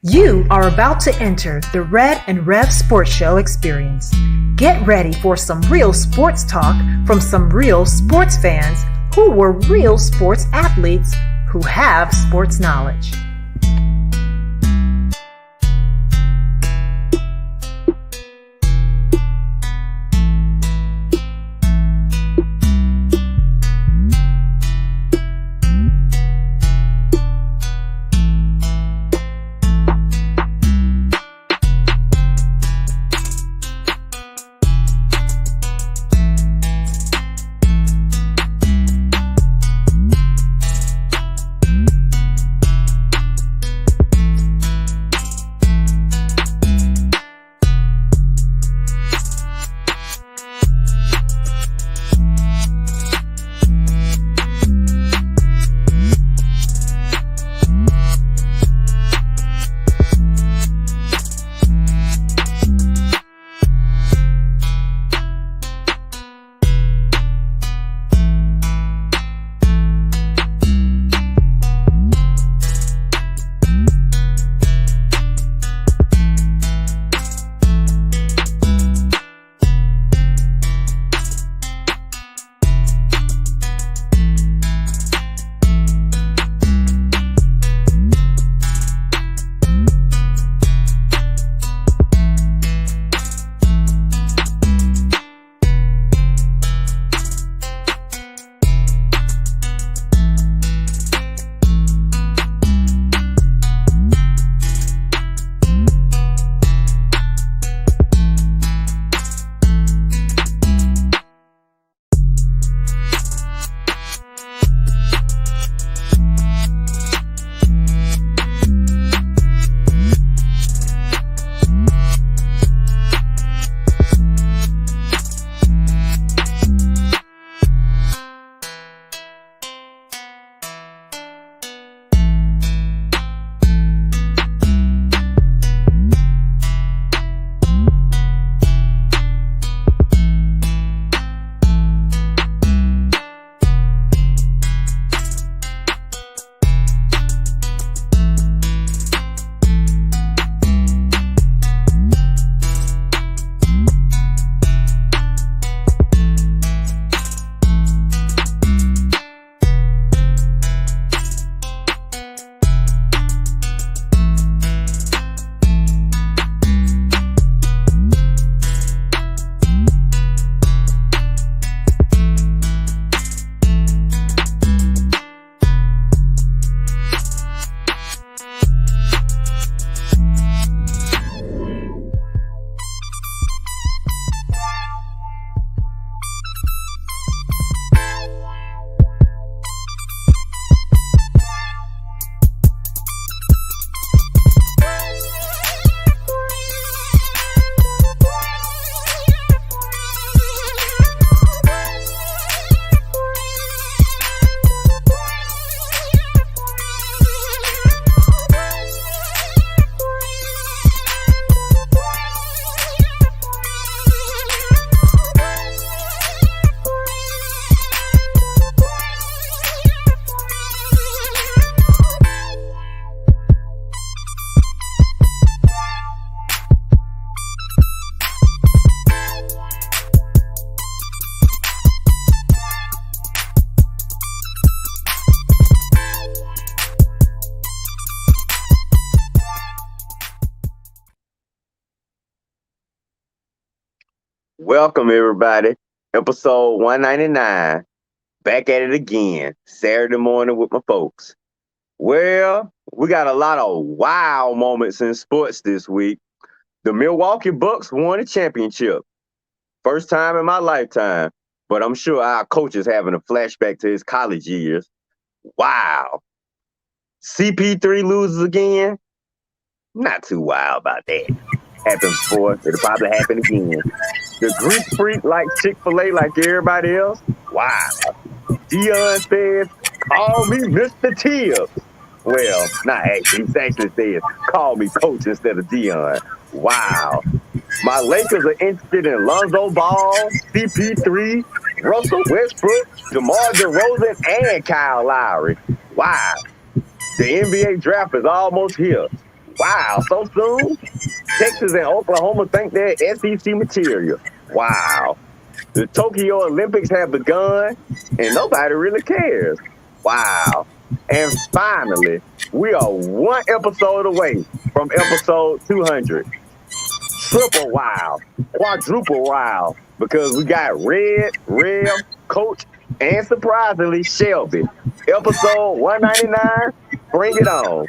You are about to enter the Red and Rev Sports Show experience. Get ready for some real sports talk from some real sports fans who were real sports athletes who have sports knowledge. Welcome, everybody. Episode 199. Back at it again. Saturday morning with my folks. Well, we got a lot of wow moments in sports this week. The Milwaukee Bucks won a championship. First time in my lifetime. But I'm sure our coach is having a flashback to his college years. Wow. CP3 loses again. Not too wild about that. Happens before. It'll probably happen again. The Greek freak like Chick-fil-A like everybody else. Wow. Deion says, call me Mr. Tibbs. Well, not actually. He actually says, call me coach instead of Deion. Wow. My Lakers are interested in Lonzo Ball, CP3, Russell Westbrook, DeMar DeRozan, and Kyle Lowry. Wow. The NBA draft is almost here. Wow, so soon? Texas and Oklahoma think they're SEC material. Wow. The Tokyo Olympics have begun and nobody really cares. Wow. And finally, we are one episode away from episode 200. Triple wow, quadruple wow, because we got Red, Rev, Coach, and surprisingly, Shelby. Episode 199, bring it on.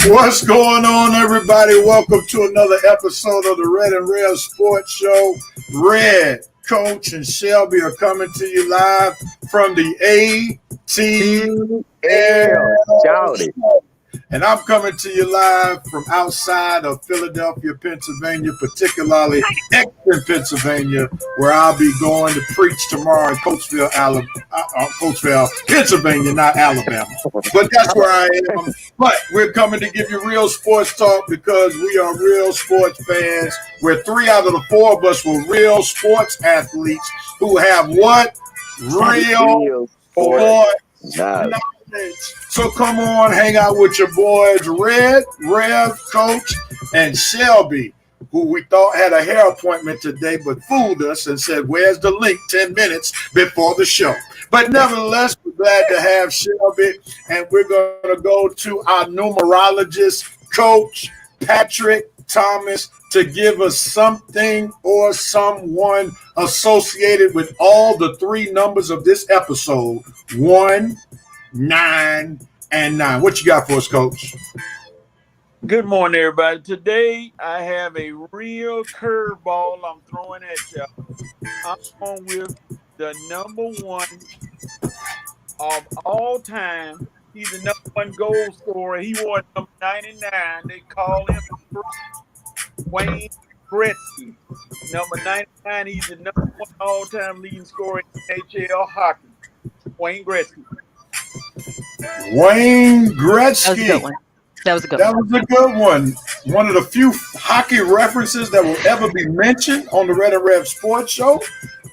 What's going on, everybody? Welcome to another episode of the Red and Rev Sports Show. Red, Coach, and Shelby are coming to you live from the ATL. Shout it. And I'm coming to you live from outside of Philadelphia, Pennsylvania, particularly Exton, Pennsylvania, where I'll be going to preach tomorrow in Coatesville, Pennsylvania, not Alabama. But that's where I am. But we're coming to give you real sports talk because we are real sports fans. Where 3 out of the 4 of us were real sports athletes who have what? Real sports knowledge. So come on, hang out with your boys, Red, Rev, Coach, and Shelby, who we thought had a hair appointment today, but fooled us and said, where's the link 10 minutes before the show? But nevertheless, we're glad to have Shelby, and we're going to go to our numerologist, Coach Patrick Thomas, to give us something or someone associated with all the 3 numbers of this episode, 1, 9, and 9. What you got for us, Coach? Good morning, everybody. Today, I have a real curveball I'm throwing at y'all. I'm going with the number 1 of all time. He's the number 1 goal scorer. He wore number 99. They call him Wayne Gretzky. Number 99, he's the number 1 all-time leading scorer in NHL hockey. Wayne Gretzky. Wayne Gretzky. That was a good one. One of the few hockey references that will ever be mentioned on the Red and Rev Sports Show,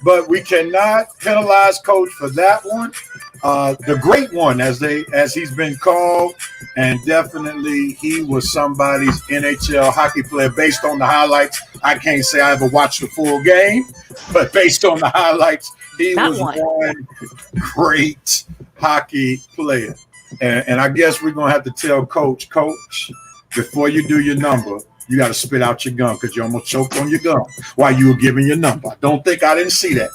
but we cannot penalize Coach for that one. The great one, as he's been called, and definitely he was somebody's NHL hockey player based on the highlights. I can't say I ever watched the full game, but based on the highlights, he was one great hockey player. And I guess we're going to have to tell Coach, before you do your number, you got to spit out your gum because you almost choked on your gum while you were giving your number. I don't think I didn't see that.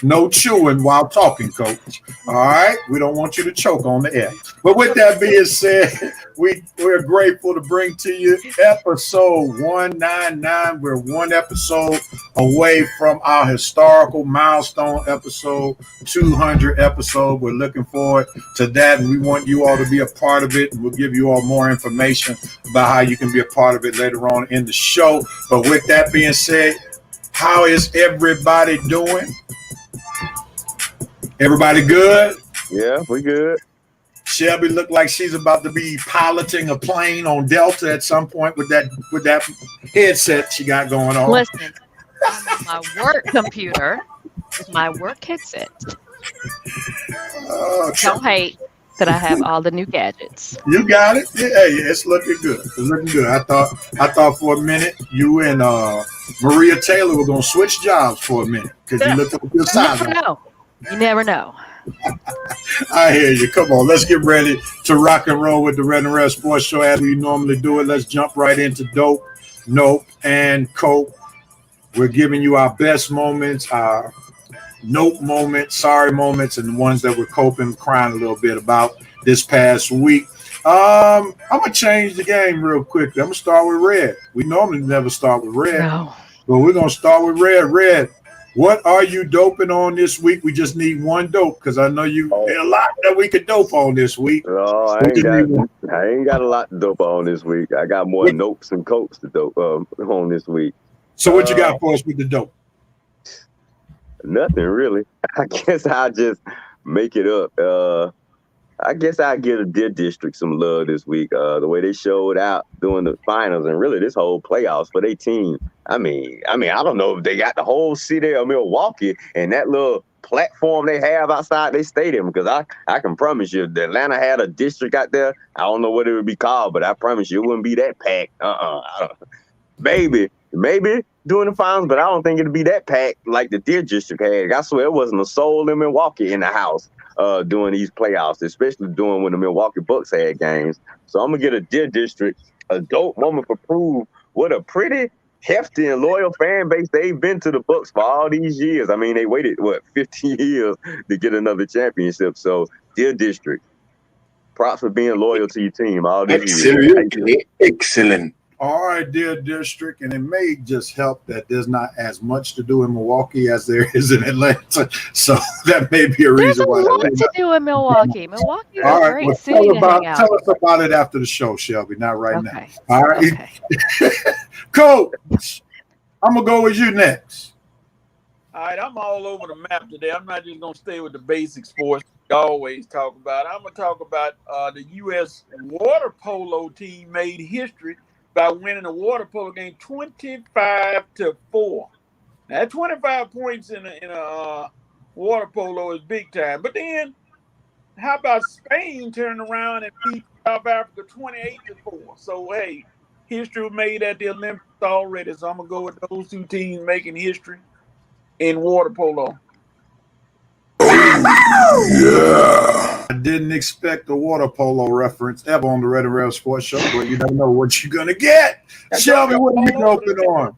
No chewing while talking, Coach. All right? We don't want you to choke on the air. But with that being said, we're grateful to bring to you episode 199. We're one episode away from our historical milestone episode, 200 episode. We're looking forward to that, and we want you all to be a part of it. And we'll give you all more information about how you can be a part of it later on in the show. But with that being said, how is everybody doing? Everybody good? Yeah, we good. Shelby looked like she's about to be piloting a plane on Delta at some point with that headset she got going on. Listen, on my work computer with my work headset. Don't hate that I have all the new gadgets. You got it. Yeah, it's looking good. It's looking good. I thought for a minute you and Maria Taylor were gonna switch jobs for a minute because you looked up your size. You never know. I hear you. Come on, let's get ready to rock and roll with the Red and Rev Sports Show as we normally do it. Let's jump right into dope, nope, and cope. We're giving you our best moments, our nope moments, sorry moments, and the ones that we're coping, crying a little bit about this past week. I'm gonna change the game real quickly. I'm gonna start with Red. We normally never start with Red, but we're gonna start with Red. Red, what are you doping on this week? We just need one dope because I know you a lot that we could dope on this week. Oh, I ain't got a lot to dope on this week. I got more nopes and copes to dope on this week. So what you got for us with the dope? Nothing really. I guess I'll just make it up. I guess I'll give the Deer District some love this week. The way they showed out during the finals and really this whole playoffs for their team. I mean, I don't know if they got the whole city of Milwaukee and that little platform they have outside their stadium. Because I can promise you, if the Atlanta had a district out there, I don't know what it would be called, but I promise you it wouldn't be that packed. Maybe during the finals, but I don't think it'd be that packed like the Deer District had. I swear it wasn't a soul in Milwaukee in the house during these playoffs, especially during when the Milwaukee Bucks had games. So I'm gonna get a Deer District a dope moment for prove what a pretty hefty and loyal fan base they've been to the Bucks for all these years. I mean, they waited 15 years to get another championship. So Deer District, props for being loyal to your team all these years. Excellent. All right, Deer District, and it may just help that there's not as much to do in Milwaukee as there is in Atlanta, so that may be a reason why. There's a lot to do in Milwaukee. Milwaukee is all a right, great well, city to hang out. Tell us about it after the show, Shelby. Not right now. Okay. All right, Okay. Coach, I'm gonna go with you next. All right, I'm all over the map today. I'm not just going to stay with the basic sports we always talk about. I'm going to talk about the U.S. water polo team made history by winning a water polo game 25-4. Now, 25 points in a water polo is big time. But then, how about Spain turning around and beat South Africa 28-4? So, hey, history was made at the Olympics already. So, I'm going to go with those two teams making history in water polo. Yeah. I didn't expect a water polo reference ever on the Red and Rev Sports Show, but you never know what you're gonna get. Shelby, what are you doping on?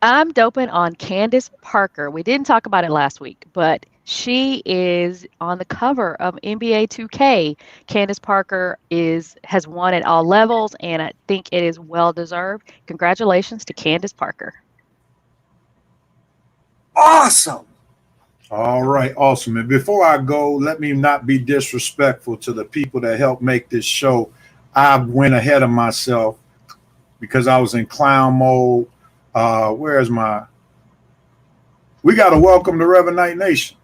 I'm doping on Candace Parker. We didn't talk about it last week, but she is on the cover of NBA 2K. Candace Parker has won at all levels, and I think it is well deserved. Congratulations to Candace Parker. Awesome. All right, awesome. And before I go, let me not be disrespectful to the people that helped make this show. I went ahead of myself because I was in clown mode. We got to welcome the Reverend Knight Nation.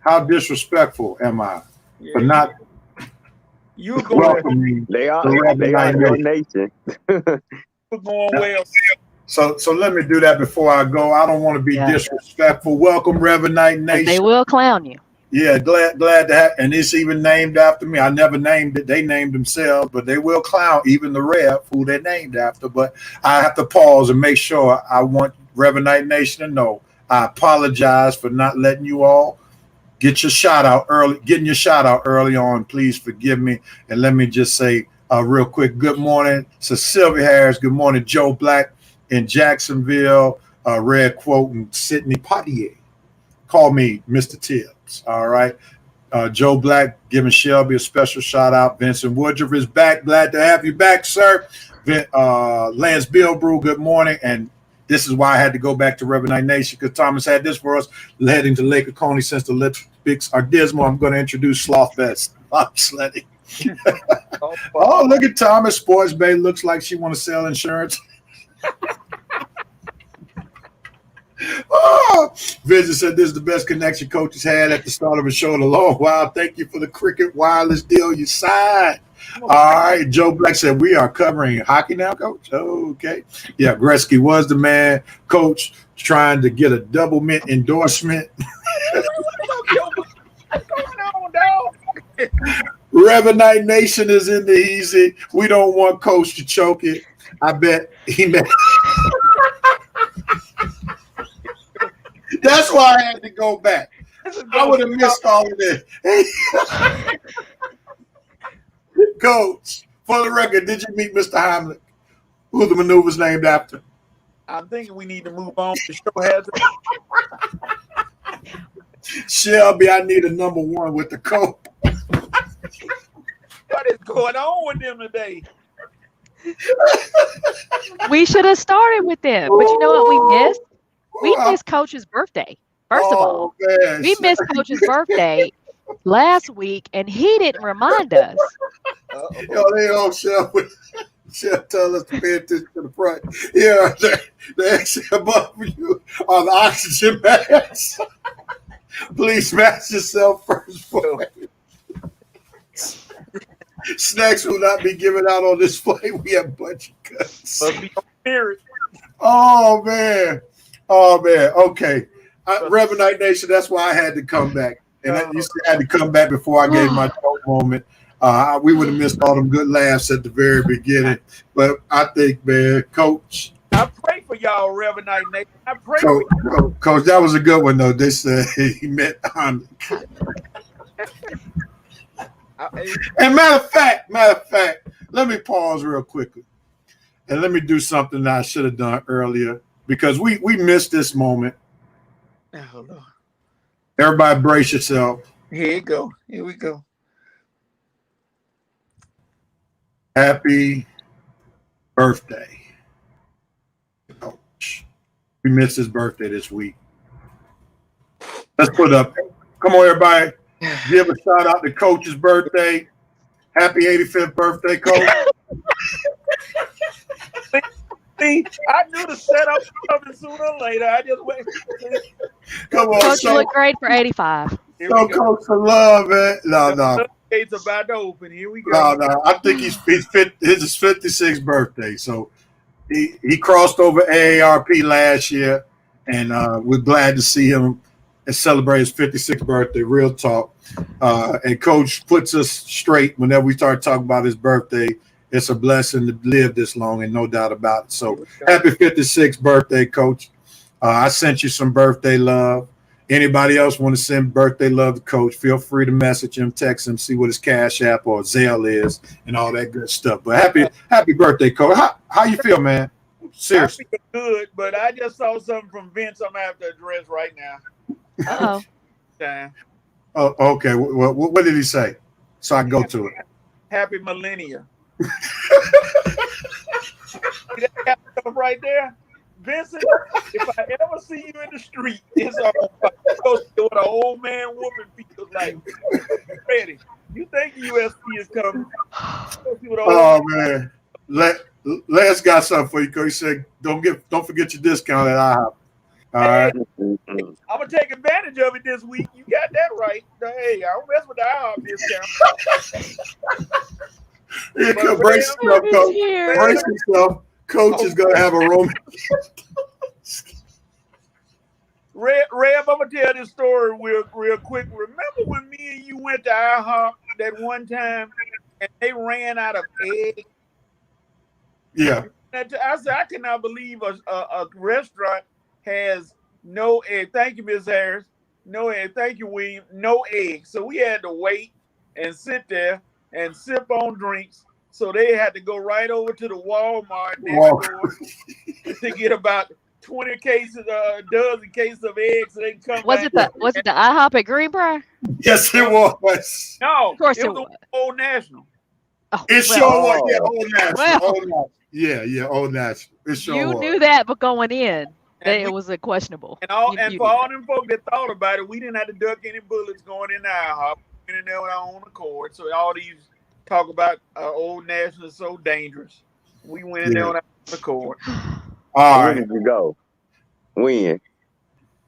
How disrespectful am I for not welcoming They are the Reverend Knight your Nation? nation. We're going well. So let me do that before I go. I don't want to be disrespectful. Welcome, Reverend Knight Nation. They will clown you. Yeah, glad to have, and it's even named after me. I never named it. They named themselves, but they will clown even the Rev who they're named after. But I have to pause and make sure. I want Reverend Knight Nation to know I apologize for not letting you all get your shout out early. Getting your shout out early on. Please forgive me. And let me just say real quick. Good morning to Sylvia Harris. Good morning, Joe Black in Jacksonville. Red Quote and Sidney Poitier. Call me Mr. Tibbs. All right. Joe Black giving Shelby a special shout out. Vincent Woodruff is back. Glad to have you back, sir. Lance Bilbrew, good morning. And this is why I had to go back to Reverend Knight Nation, because Thomas had this for us. Heading to Lake Oconee since the Olympics are dismal. I'm going to introduce Sloth Vest. Sledding. Oh, look at Thomas. Sports Bay looks like she want to sell insurance. Oh, Vincent said this is the best connection coaches had at the start of a show in a long while. Thank you for the Cricket wireless deal you signed. All right, Joe Black said we are covering hockey now, Coach. Okay, yeah, Gretzky was the man. Coach trying to get a double mint endorsement. Reverend Knight Nation is in the easy. We don't want Coach to choke it. I bet he meant. That's why I had to go back. I would have missed all of this. Coach, for the record, did you meet Mr. Heimlich, who the maneuver's named after? I'm thinking we need to move on. The show has Shelby, I need a number one with the coat. What is going on with them today? We should have started with them. But you know what we missed? We missed Coach's birthday. First of all, man. We missed Coach's birthday last week, and he didn't remind us. Yo, Shelby. She'll tell us to pay attention to the front. Yeah, the exit above you are the oxygen masks. Please mask yourself first. Snacks will not be given out on this flight. We have bunch of cuts. But be on spirit. Oh man. Okay. Reverend Nation, that's why I had to come back. And you said I had to come back before I gave my dope moment. We would have missed all them good laughs at the very beginning. But I think, man, Coach. I pray for y'all, Reverend Nation. I pray for y'all. Coach, that was a good one, though. They said he met on. And matter of fact, let me pause real quickly. And let me do something that I should have done earlier because we missed this moment. Oh, Lord. Everybody brace yourself. Here you go. Here we go. Happy birthday, Coach. We missed his birthday this week. Let's put up. Come on, everybody. Give a shout out to Coach's birthday. Happy 85th birthday, Coach. See, I knew the setup was coming sooner or later. I just wait. Come on, Coach, you look great for 85. Show Coach some love, man. No. It's about to open. Here we go. No. I think his 56th birthday. So he crossed over AARP last year, and we're glad to see him and celebrate his 56th birthday. Real talk. And Coach puts us straight whenever we start talking about his birthday. It's a blessing to live this long, and no doubt about it. So happy 56th birthday, Coach. I sent you some birthday love. Anybody else want to send birthday love to Coach, feel free to message him, text him, see what his Cash App or Zelle is, and all that good stuff. But happy birthday, Coach. How you feel, man? Seriously. I feel good, but I just saw something from Vince I'm going to have to address right now. Oh, okay. What did he say? So I can go to it. Happy millennia. That stuff right there, Vincent. If I ever see you in the street, it's on what an old man whooping feels like. Ready? You think USP is coming? Oh man, Les got something for you. Cause he said, "Don't forget your discount at IHOP." All right. I'm gonna take advantage of it this week. You got that right. Hey, I don't mess with the IHOP discount. Yeah, brace yourself, Coach. Brace yourself. Coach is gonna have a room. Rev, I'm gonna tell this story real quick. Remember when me and you went to IHOP that one time and they ran out of eggs? Yeah. I said I cannot believe a restaurant has no egg. Thank you, Ms. Harris. No egg. Thank you, William. No egg. So we had to wait and sit there and sip on drinks. So they had to go right over to the Walmart to get about 20 cases, a dozen cases of eggs. So they can come Was it the IHOP at Greenbrier? Yes, it was. No, of course it was. Old National. Oh, it sure was. Yeah, Old National. Old National. Yeah, Old National. It sure you was. knew that, but going in, it was a questionable. And for all them folk that thought about it, we didn't have to duck any bullets going in IHOP. We in there with our own accord. So all these talk about Old National is so dangerous. We went in there on our own accord. All Where right. did you go? When?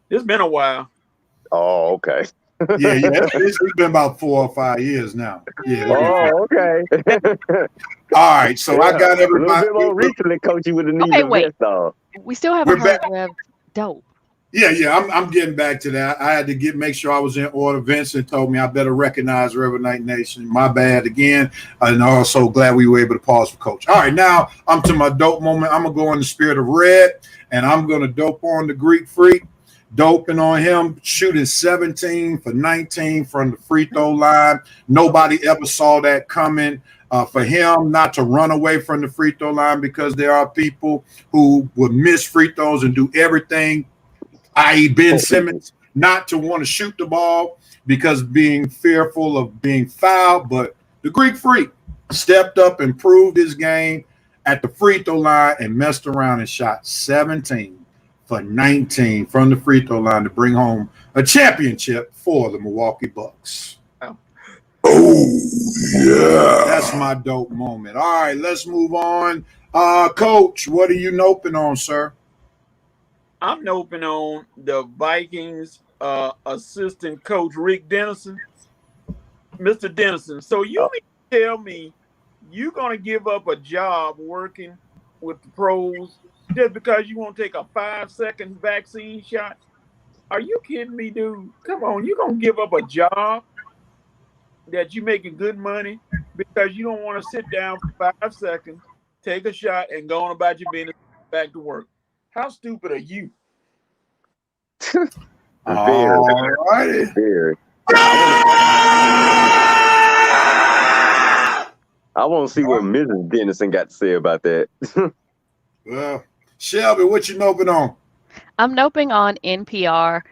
It's been a while. Oh, okay. Yeah. It's been about 4 or 5 years now. Yeah. Oh, okay. All right. So I got everybody. A little bit more recently, Coach, you would have needed Okay, a wait. vest on. We still haven't heard Rev Dope. Yeah. I'm getting back to that. I had to make sure I was in order. Vincent told me I better recognize Reverend Night Nation. My bad again. And also glad we were able to pause for Coach. All right, now I'm to my dope moment. I'm gonna go in the spirit of red, and I'm gonna dope on the Greek Freak. Doping on him, shooting 17 for 19 from the free throw line. Nobody ever saw that coming. For him not to run away from the free throw line because there are people who would miss free throws and do everything, i.e. Ben Simmons, not to want to shoot the ball because being fearful of being fouled. But the Greek Freak stepped up and proved his game at the free throw line and messed around and shot 17 for 19 from the free throw line to bring home a championship for the Milwaukee Bucks. Oh, yeah. That's my dope moment. All right, let's move on. Coach, what are you noping on, sir? I'm noping on the Vikings assistant coach, Rick Dennison. Mr. Dennison, so you mean to tell me you're going to give up a job working with the pros just because you won't take a 5-second vaccine shot? Are you kidding me, dude? Come on, you gonna give up a job that you making good money because you don't want to sit down for 5 seconds, take a shot, and go on about your business, back to work? How stupid are you? All righty. Very. I want to see what Mrs. Dennison got to say about that. Well, Shelby, what you noping on? I'm noping on NPR.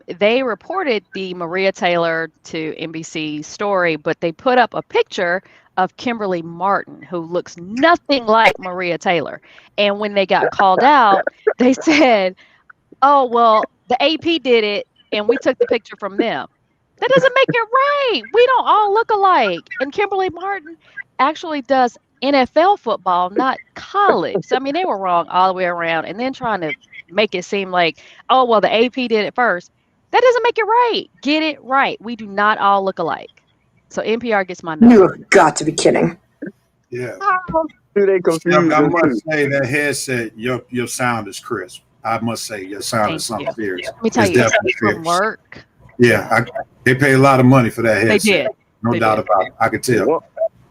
They reported the Maria Taylor to NBC story, but they put up a picture of Kimberly Martin, who looks nothing like Maria Taylor. And when they got called out, they said, oh, well, the AP did it, and we took the picture from them. That doesn't make it right. We don't all look alike. And Kimberly Martin actually does NFL football, not college. So, I mean, they were wrong all the way around. And then trying to make it seem like, oh, well, the AP did it first. That doesn't make it right. Get it right. We do not all look alike. So NPR gets my number. You have got to be kidding. Yeah. Do they confuse Shelby, I them must too? say that headset, your sound is crisp. I must say your sound is Thank something you. fierce. Let me tell It's you, it's definitely from fierce. work. Yeah, they pay a lot of money for that They headset. did. No They doubt did. about it. I could tell. One,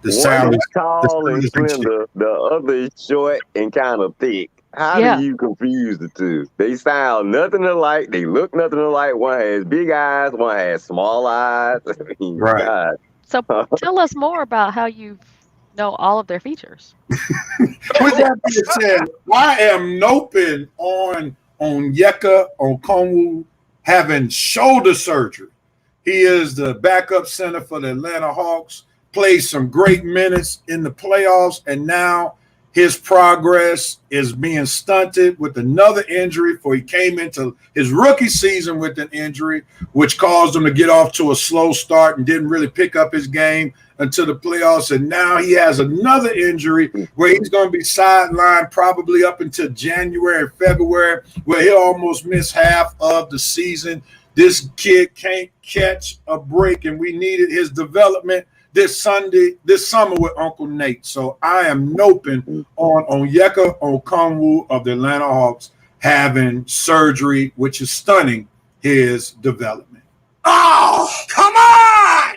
The one sound is is tall and the sound is slender, the other is short and kind of thick. How Yeah. do you confuse the two? They sound nothing alike. They look nothing alike. One has big eyes, one has small eyes. I mean, Right. God. So tell us more about how you know all of their features. With that being said, I am noping on Onyeka Okongwu having shoulder surgery. He is the backup center for the Atlanta Hawks, played some great minutes in the playoffs, and now his progress is being stunted with another injury. For he came into his rookie season with an injury, which caused him to get off to a slow start and didn't really pick up his game until the playoffs. And now he has another injury where he's going to be sidelined probably up until January, February, where he'll almost miss half of the season. This kid can't catch a break, and we needed his development this summer with Uncle Nate. So I am noping on Onyeka Okongwu of the Atlanta Hawks having surgery, which is stunning his development. Oh, come on!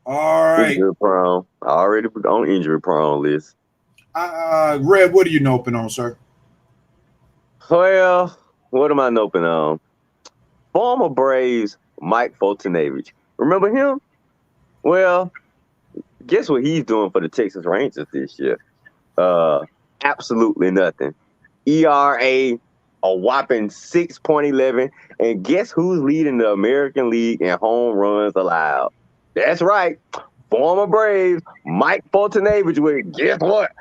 All right. Injury prone. Already on injury prone list. Red, what are you noping on, sir? Well, what am I noping on? Former Braves Mike Fultonavich. Remember him? Well, guess what he's doing for the Texas Rangers this year? Absolutely nothing. ERA, a whopping 6.11. And guess who's leading the American League in home runs allowed? That's right. Former Braves Mike Fultonavich with, guess what?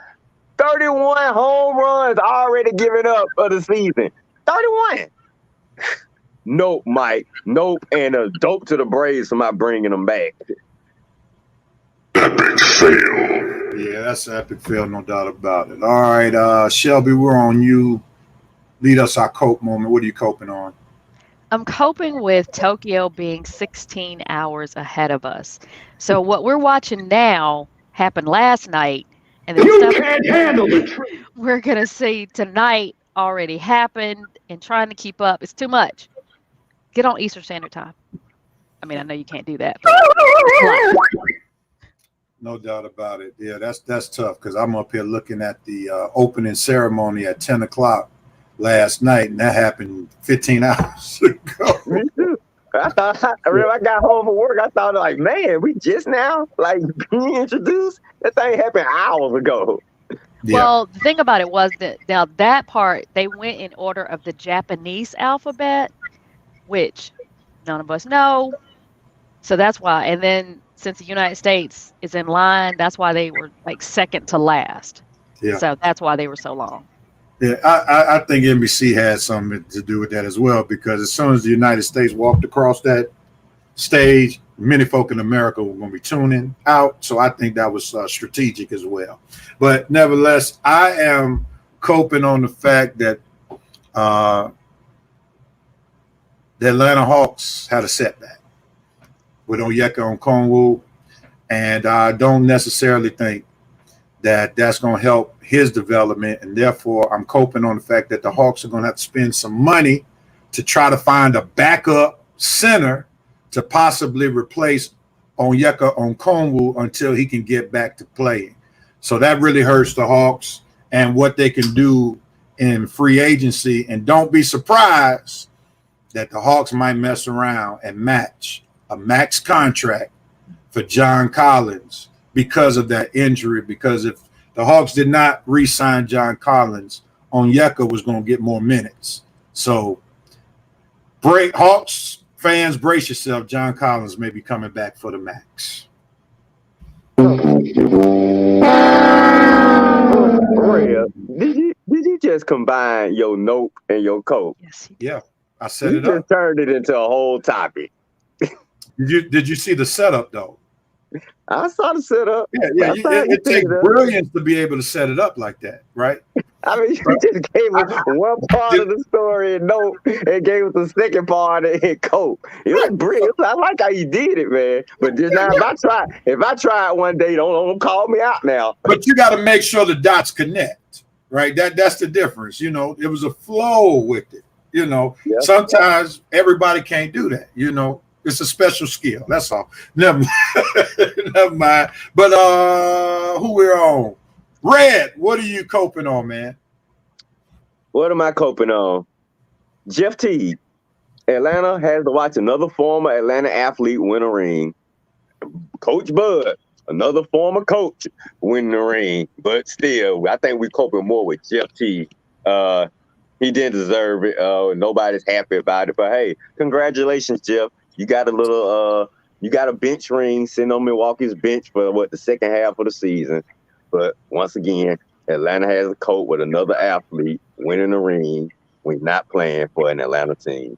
31 home runs already given up for the season. 31. Nope, Mike. Nope. And a dope to the Braves for not bringing them back. Epic fail. Yeah, that's an epic fail, no doubt about it. All right, Shelby, we're on you. Lead us our cope moment. What are you coping on? I'm coping with Tokyo being 16 hours ahead of us. So what we're watching now happened last night, and the stuff can't handle the truth. we're gonna see tonight already happened. And trying to keep up, it's too much. Get on Eastern Standard Time. I mean, I know you can't do that. But No doubt about it. Yeah, that's tough because I'm up here looking at the opening ceremony at 10 o'clock last night, and that happened 15 hours ago. Me too. I remember I got home from work. I thought, like, man, we just now, like, being introduced? That thing happened hours ago. Yeah. Well, the thing about it was that now that part, they went in order of the Japanese alphabet, which none of us know. So that's why. And then since the United States is in line, that's why they were like second to last. Yeah. So that's why they were so long. Yeah, I think NBC had something to do with that as well, because as soon as the United States walked across that stage, many folk in America were going to be tuning out. So I think that was strategic as well. But nevertheless, I am coping on the fact that the Atlanta Hawks had a setback with Onyeka Okongwu, and I don't necessarily think that that's going to help his development, and therefore I'm coping on the fact that the Hawks are going to have to spend some money to try to find a backup center to possibly replace Onyeka Okongwu until he can get back to playing. So that really hurts the Hawks and what they can do in free agency. And don't be surprised that the Hawks might mess around and match a max contract for John Collins because of that injury. Because if the Hawks did not re-sign John Collins, Onyeka was going to get more minutes. So Hawks fans, brace yourself. John Collins may be coming back for the max. Real, did you just combine your nope and your coke? Yes. Yeah, I set You it up. just turned it into a whole topic. Did you see the setup though? I saw the setup. Yeah. I saw you It takes set it up. brilliance to be able to set it up like that, right? I mean, you just gave us one part of the story and nope, and gave us the second part and coke. It was brilliant. I like how you did it, man. But just now, if I try it one day, don't call me out now. But you got to make sure the dots connect, right? That's the difference. You know, it was a flow with it. You know, Yep. Sometimes everybody can't do that. You know, it's a special skill. That's all. Never mind. But who we're on? Red, what are you coping on, man? What am I coping on? Jeff Teague. Atlanta has to watch another former Atlanta athlete win a ring. Coach Bud, another former coach, win the ring. But still, I think we're coping more with Jeff Teague. He didn't deserve it. Nobody's happy about it. But hey, congratulations, Jeff. You got a bench ring sitting on Milwaukee's bench for the second half of the season. But once again, Atlanta has a coach with another athlete winning the ring. We're not playing for an Atlanta team.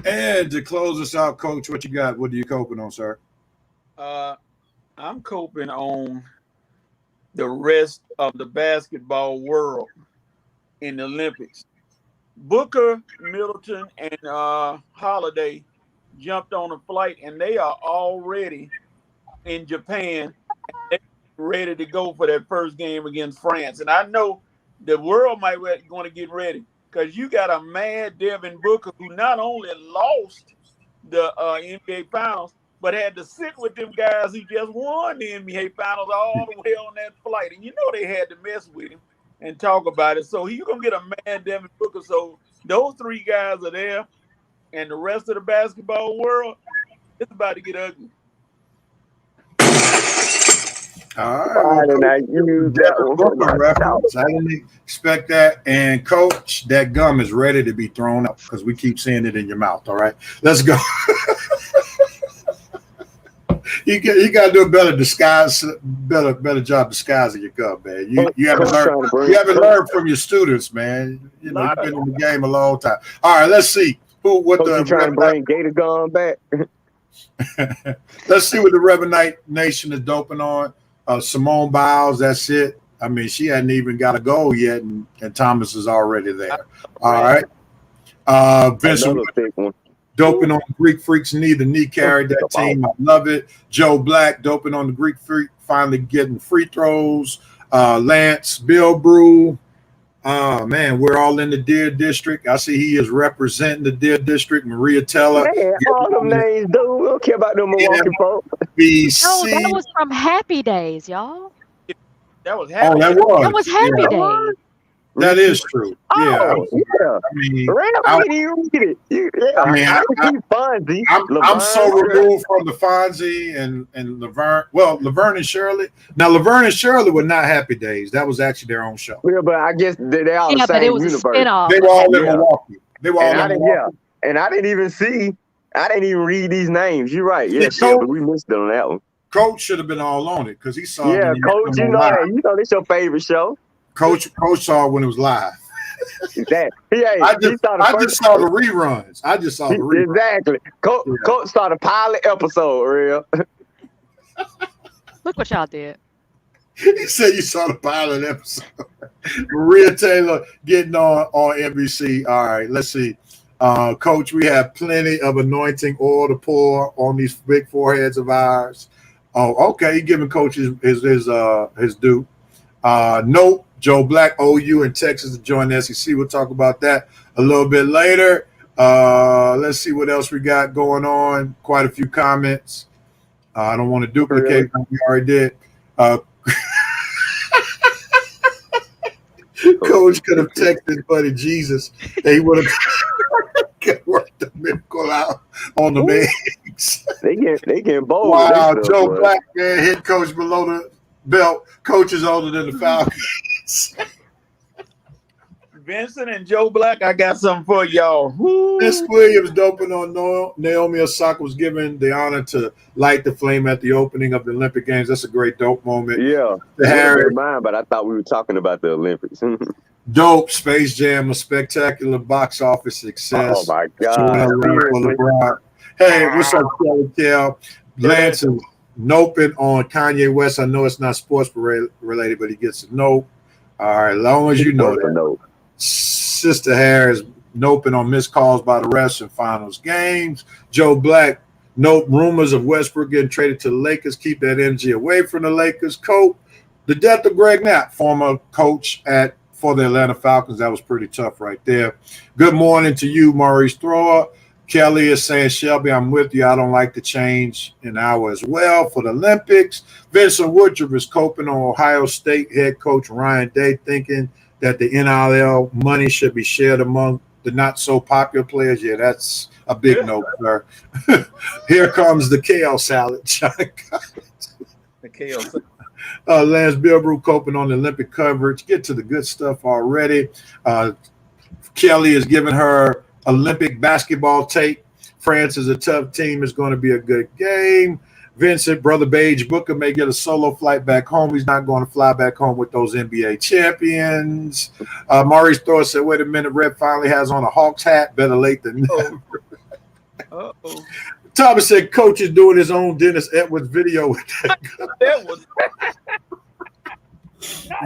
And to close us out, Coach, what you got? What are you coping on, sir? I'm coping on the rest of the basketball world in the Olympics. Booker, Middleton, and Holiday jumped on a flight, and they are already in Japan. They're ready to go for that first game against France. And I know the world might want to get ready because you got a mad Devin Booker who not only lost the NBA Finals, but had to sit with them guys who just won the NBA Finals all the way on that flight. And you know they had to mess with him and talk about it. So you're going to get a mad Devin Booker. So those three guys are there. And the rest of the basketball world, it's about to get ugly. All right. And I use that one for my Reference. I didn't expect that. And Coach, that gum is ready to be thrown out because we keep seeing it in your mouth. All right, let's go. You got to do a better job disguising your gum, man. You haven't learned from your students, man. You know, you've been in the game a long time. All right, let's see Coach, you trying to bring Gator Gum back. Let's see what the Rebel Nation is doping on. Simone Biles, that's it. I mean, she hadn't even got a goal yet, and Thomas is already there. All right. Vincent doping on the Greek Freaks knee. The knee carried that team. I love it. Joe Black doping on the Greek Freak, finally getting free throws. Lance Bilbrew. Oh, man, we're all in the Deer District. I see he is representing the Deer District. Maria Teller. Man, all them names, dude. We don't care about them Milwaukee folks. BC. No, that was from Happy Days, y'all. That was happy. Oh, that was. That was Happy Days. That is true. Oh, yeah. I mean, I didn't even read it. I mean, Fonzie. I'm so removed from the Fonzie and Laverne. Well, Laverne and Shirley. Now, Laverne and Shirley were not Happy Days. That was actually their own show. Yeah, but I guess they all the same but it was universe. a spinoff. They were all in Milwaukee. They were all in Milwaukee. Yeah, and I didn't even read these names. You're right. Yeah, but we missed it on that one. Coach should have been all on it because he saw. Yeah, Coach, you know this your favorite show. Coach saw it when it was live. Exactly. I just saw the reruns. Exactly. Coach saw the pilot episode, real. Look what y'all did. He said you saw the pilot episode. Maria Taylor getting on NBC. All right, let's see. Coach, we have plenty of anointing oil to pour on these big foreheads of ours. Oh, okay. He giving Coach his due. Nope, Joe Black, OU in Texas to join the SEC. We'll talk about that a little bit later. Let's see what else we got going on. Quite a few comments. I don't want to duplicate what we already did. Coach could have texted Buddy Jesus. He would have worked the miracle out on the legs. They getting bold. Wow, Joe Black, man, head coach below the belt. Coach is older than the Falcons. Vincent and Joe Black, I got something for y'all. Miss Williams doping on Naomi Osaka was given the honor to light the flame at the opening of the Olympic Games. That's a great dope moment. Yeah. Harry, mine, but I thought we were talking about the Olympics. dope. Space Jam, a spectacular box office success. Oh my God. Hey, what's up, Kelly Cal? Lance is noping on Kanye West. I know it's not sports related, but he gets a nope. All right, as long as you know that. Nope. Sister Harris noping on missed calls by the refs in finals games. Joe Black, nope, rumors of Westbrook getting traded to the Lakers. Keep that energy away from the Lakers. Coach, the death of Greg Knapp, former coach for the Atlanta Falcons. That was pretty tough right there. Good morning to you, Maurice Thrower. Kelly is saying, Shelby, I'm with you. I don't like the change in hour as well for the Olympics. Vincent Woodruff is coping on Ohio State head coach Ryan Day, thinking that the NIL money should be shared among the not so popular players. Yeah, that's a big no, sir. Here comes the kale salad. The kale salad. Lance Bilbrook coping on the Olympic coverage. Get to the good stuff already. Kelly is giving her Olympic basketball tape. France is a tough team. It's going to be a good game. Vincent, Brother Beige Booker may get a solo flight back home. He's not going to fly back home with those NBA champions. Maurice Thor said, wait a minute, Red finally has on a Hawks hat. Better late than never. Uh-oh. Thomas said, Coach is doing his own Dennis Edwards video with that. That was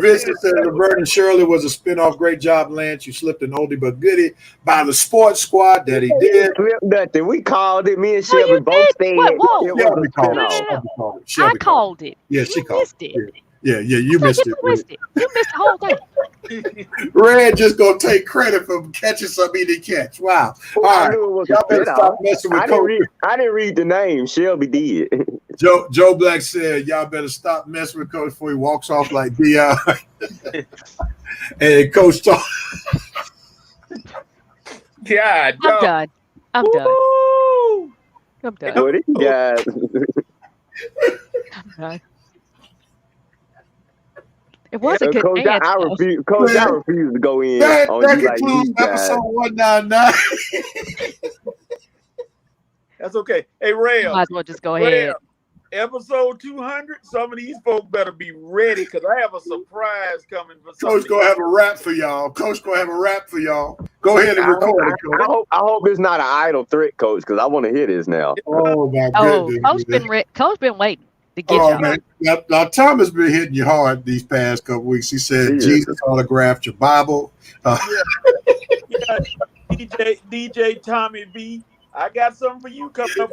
Vincent said, Laverne and Shirley was a spinoff. Great job, Lance. You slipped an oldie but goodie by the sports squad that he did. Nothing. We called it. Me and Well, Shelby you both did. said Whoa. it Yeah, was we a called spinoff. it. Shelby I called it. Yeah, she You called missed it. it. Yeah, you missed it. You missed it. You missed the whole thing. Red just gonna take credit for catching something he didn't catch. Wow. All I right. knew it was a Y'all better spinoff. stop messing with Coach. I didn't read the name. Shelby did. Joe Black said, y'all better stop messing with Coach before he walks off like Dion. And Coach talk. God, I'm done. I'm done. Woo! I'm done. What you guys? I'm done. It was a good Coach, dance. I refuse. Coach, I refuse to go in That on you like concludes these guys. episode 199. That's okay. Hey, Ray. Might as well just go ahead. Episode 200. Some of these folks better be ready because I have a surprise coming for some. Coach gonna have a rap for y'all. Go ahead and record it, Coach. I hope it's not an idle threat, Coach, because I want to hear this now. Oh my Oh, goodness. Coach been waiting to get Oh y'all. man, now Thomas been hitting you hard these past couple weeks. He said Jesus autographed your Bible. DJ Tommy V. I got something for you coming up.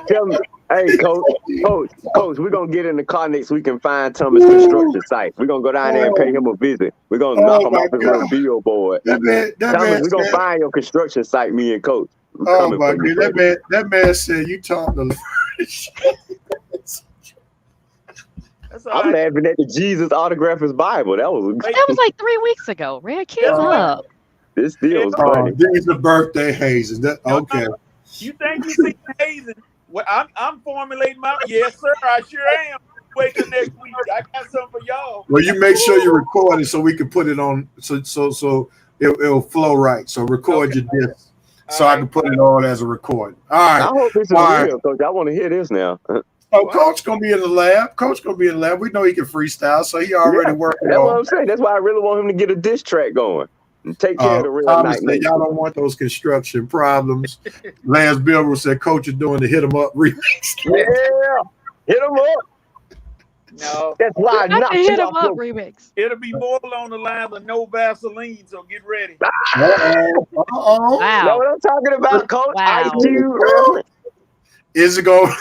Tell me, hey, Coach, we're going to get in the car next week and find Thomas' construction site. We're going to go down there and pay him a visit. We're going to knock him off his little billboard. That Thomas, man we're going to said, find your construction site, me and Coach. oh my goodness, that man said you talked to That's all I'm right. laughing at the Jesus autograph his Bible. That was Like 3 weeks ago. Red kids up. this deal was Oh, funny. these are birthday hazes. Okay. You think you see hazing? Well, I'm formulating my. Yes, sir. I sure am. Wait till next week. I got something for y'all. Well, you make sure you record it so we can put it on so it'll flow right. So record your disc so I can put it on as a recording. All I right. hope this is All right. real, Coach. I want to hear this now. Oh, Coach gonna be in the lab. We know he can freestyle, so he already working That's what on. I'm saying. That's why I really want him to get a diss track going and take care of the real Thomas night. said, y'all don't want those construction problems. Lance Bilber said, Coach is doing the hit 'em up remix. Yeah, hit him up. No, That's why I Not knocked the you hit 'em off up your remix. it'll be more along the lines of no Vaseline. So get ready. Uh-oh. know Wow. what I'm talking about, Coach? Wow. Ice Cube reference. Is it going?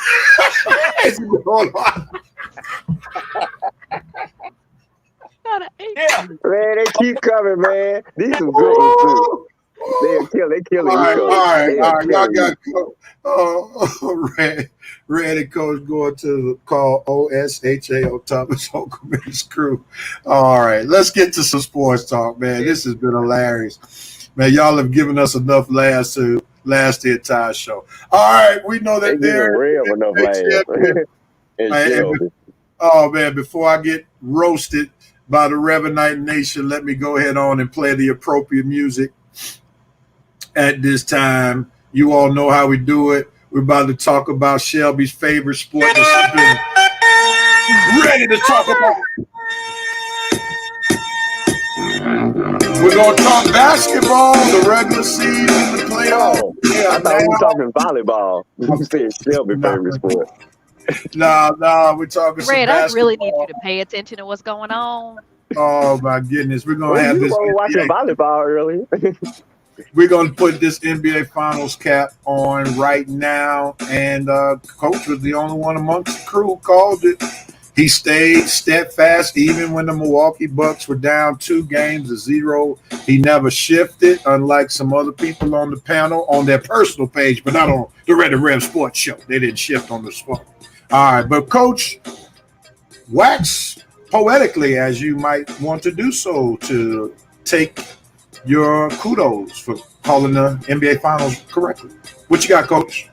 Is it going on? Not an eight. Yeah. keep coming, man. These some good ones too. They killing All right, you, all Coach. right, They all are right. Y'all killing got Red and Coach going to call OSHA Thomas Holcomb and his crew. All right, let's get to some sports talk, man. This has been hilarious, man. Y'all have given us enough laughs to last the entire show. All right, we know They that get a there. real enough laugh. And Shelby. Oh man, before I get roasted by the Revenite Nation, let me go ahead on and play the appropriate music at this time. You all know how we do it. We're about to talk about Shelby's favorite sport. Ready to talk about. We're gonna talk basketball, the regular season, the playoffs. Oh, I thought we were talking volleyball. You said Shelby favorite sport. Nah, we're talking some Red, I basketball. really need you to pay attention to what's going on. Oh my goodness, we're gonna Well, have you this. were watching volleyball earlier. We're going to put this NBA Finals cap on right now, and Coach was the only one amongst the crew who called it. He stayed steadfast even when the Milwaukee Bucks were down 2-0. He never shifted, unlike some other people on the panel on their personal page, but not on the Red and Rev Sports Show. They didn't shift on the spot. All right, but Coach, wax poetically as you might want to do so to take your kudos for calling the NBA Finals correctly. What you got, Coach?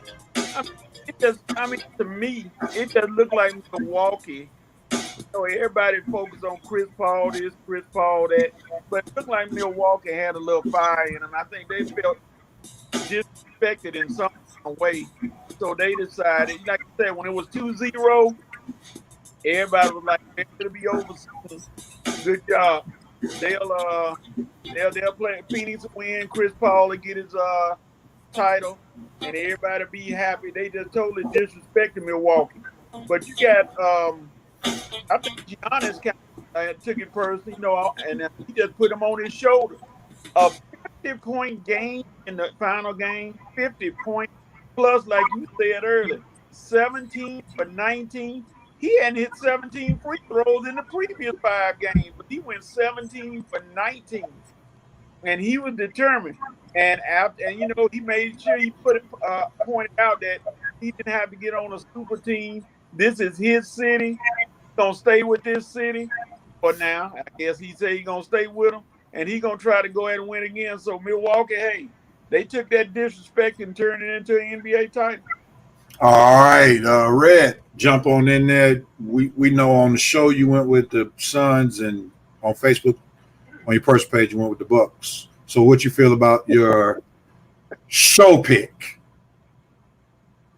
To me, it just looked like Milwaukee. Everybody focused on Chris Paul this, Chris Paul that, but it looked like Milwaukee had a little fire in them. I think they felt disrespected in some way, so they decided, like I said, when it was 2-0, everybody was like, "It'll be over soon." Good job. They'll play Phoenix win, Chris Paul to get his title, and everybody be happy. They just totally disrespected Milwaukee. But you got, I think Giannis took it personally, and he just put him on his shoulder. A 50-point game in the final game, 50 points plus, like you said earlier, 17 for 19. He hadn't hit 17 free throws in the previous 5 games, but he went 17 for 19. And he was determined. And he made sure he pointed out that he didn't have to get on a super team. This is his city. He's gonna stay with this city for now. I guess he said he's gonna stay with them, and he's gonna try to go ahead and win again. So Milwaukee, hey, they took that disrespect and turned it into an NBA title. All right, Red, jump on in there. We know on the show you went with the Suns, and on Facebook, on your personal page, you went with the Bucks. So what you feel about your show pick?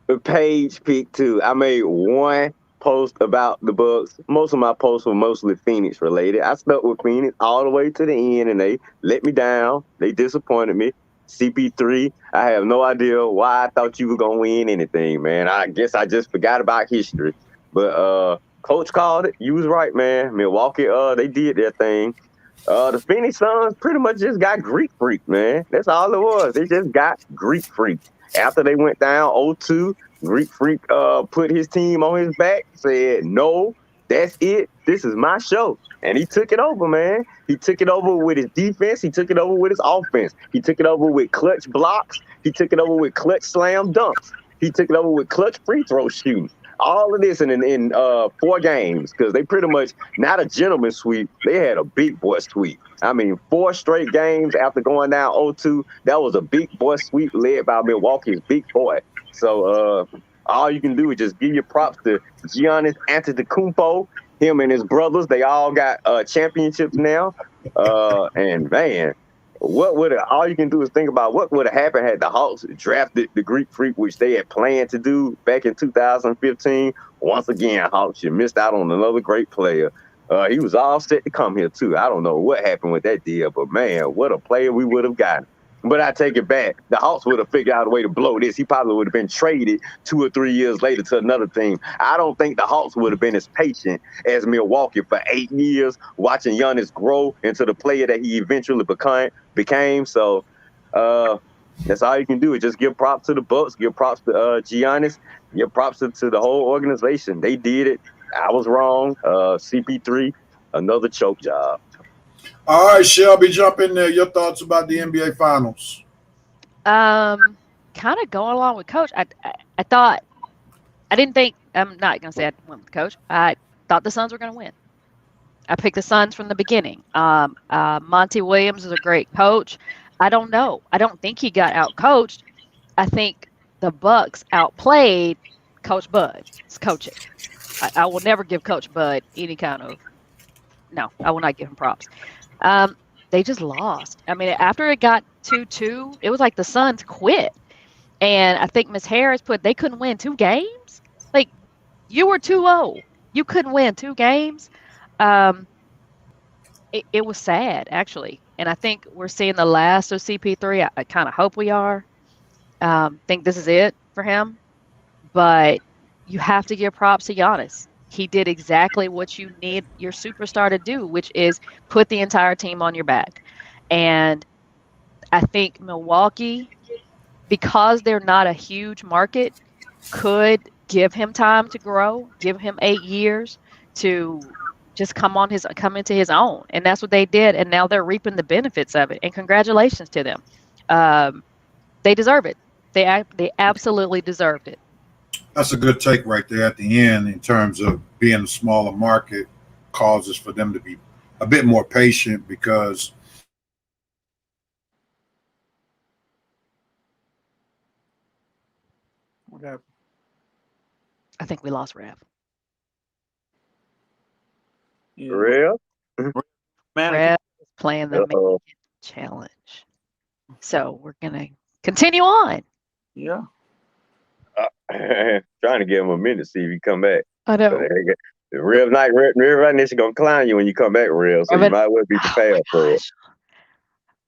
The page pick too. I made one post about the Bucks. Most of my posts were mostly Phoenix related. I stuck with Phoenix all the way to the end, and they let me down. They disappointed me. CP3, I have no idea why I thought you were gonna win anything, man. I guess I just forgot about history. But Coach called it. You was right, man. Milwaukee, they did their thing. The Phoenix Suns pretty much just got Greek freak, man. That's all it was. They just got Greek freak. After they went down 0-2, Greek freak put his team on his back, said, "No, that's it. This is my show." And he took it over, man. He took it over with his defense. He took it over with his offense. He took it over with clutch blocks. He took it over with clutch slam dunks. He took it over with clutch free throw shooting. All of this in 4 games, because they pretty much, not a gentleman sweep, they had a big boy sweep. I mean, 4 straight games after going down 0-2, that was a big boy sweep led by Milwaukee's big boy. So all you can do is just give your props to Giannis Antetokounmpo. Him and his brothers, they all got championships now. And man, all you can do is think about what would have happened had the Hawks drafted the Greek freak, which they had planned to do back in 2015. Once again, Hawks, you missed out on another great player. He was all set to come here too. I don't know what happened with that deal, but man, what a player we would have gotten. But I take it back. The Hawks would have figured out a way to blow this. He probably would have been traded 2 or 3 years later to another team. I don't think the Hawks would have been as patient as Milwaukee for 8 years, watching Giannis grow into the player that he eventually became. So that's all you can do is just give props to the Bucks, give props to Giannis, give props to the whole organization. They did it. I was wrong. CP3, another choke job. All right, Shelby, jump in there. Your thoughts about the NBA Finals? Kind of going along with Coach. I thought I didn't think I'm not gonna say I went with Coach. I thought the Suns were gonna win. I picked the Suns from the beginning. Monty Williams is a great coach. I don't know. I don't think he got out coached. I think the Bucks outplayed Coach Bud's coaching. I will never give Coach Bud any kind of no. I will not give him props. They just lost. I mean, after it got 2-2, it was like the Suns quit. And I think Miss Harris put they couldn't win 2 games. Like you were 2-0. You couldn't win 2 games. It was sad actually. And I think we're seeing the last of CP3. I kind of hope we are. Think this is it for him. But you have to give props to Giannis. He did exactly what you need your superstar to do, which is put the entire team on your back. And I think Milwaukee, because they're not a huge market, could give him time to grow, give him 8 years to just come into his own. And that's what they did. And now they're reaping the benefits of it. And congratulations to them. They deserve it. They absolutely deserved it. That's a good take right there at the end in terms of being a smaller market causes for them to be a bit more patient because What happened? I think we lost Rev. Yeah. Real? Rev is playing the Mannequin Challenge. So we're going to continue on. Yeah. Trying to give him a minute to see if he come back. I know. Rev Nation gonna clown you when you come back, Rev. So you might well be prepared for it.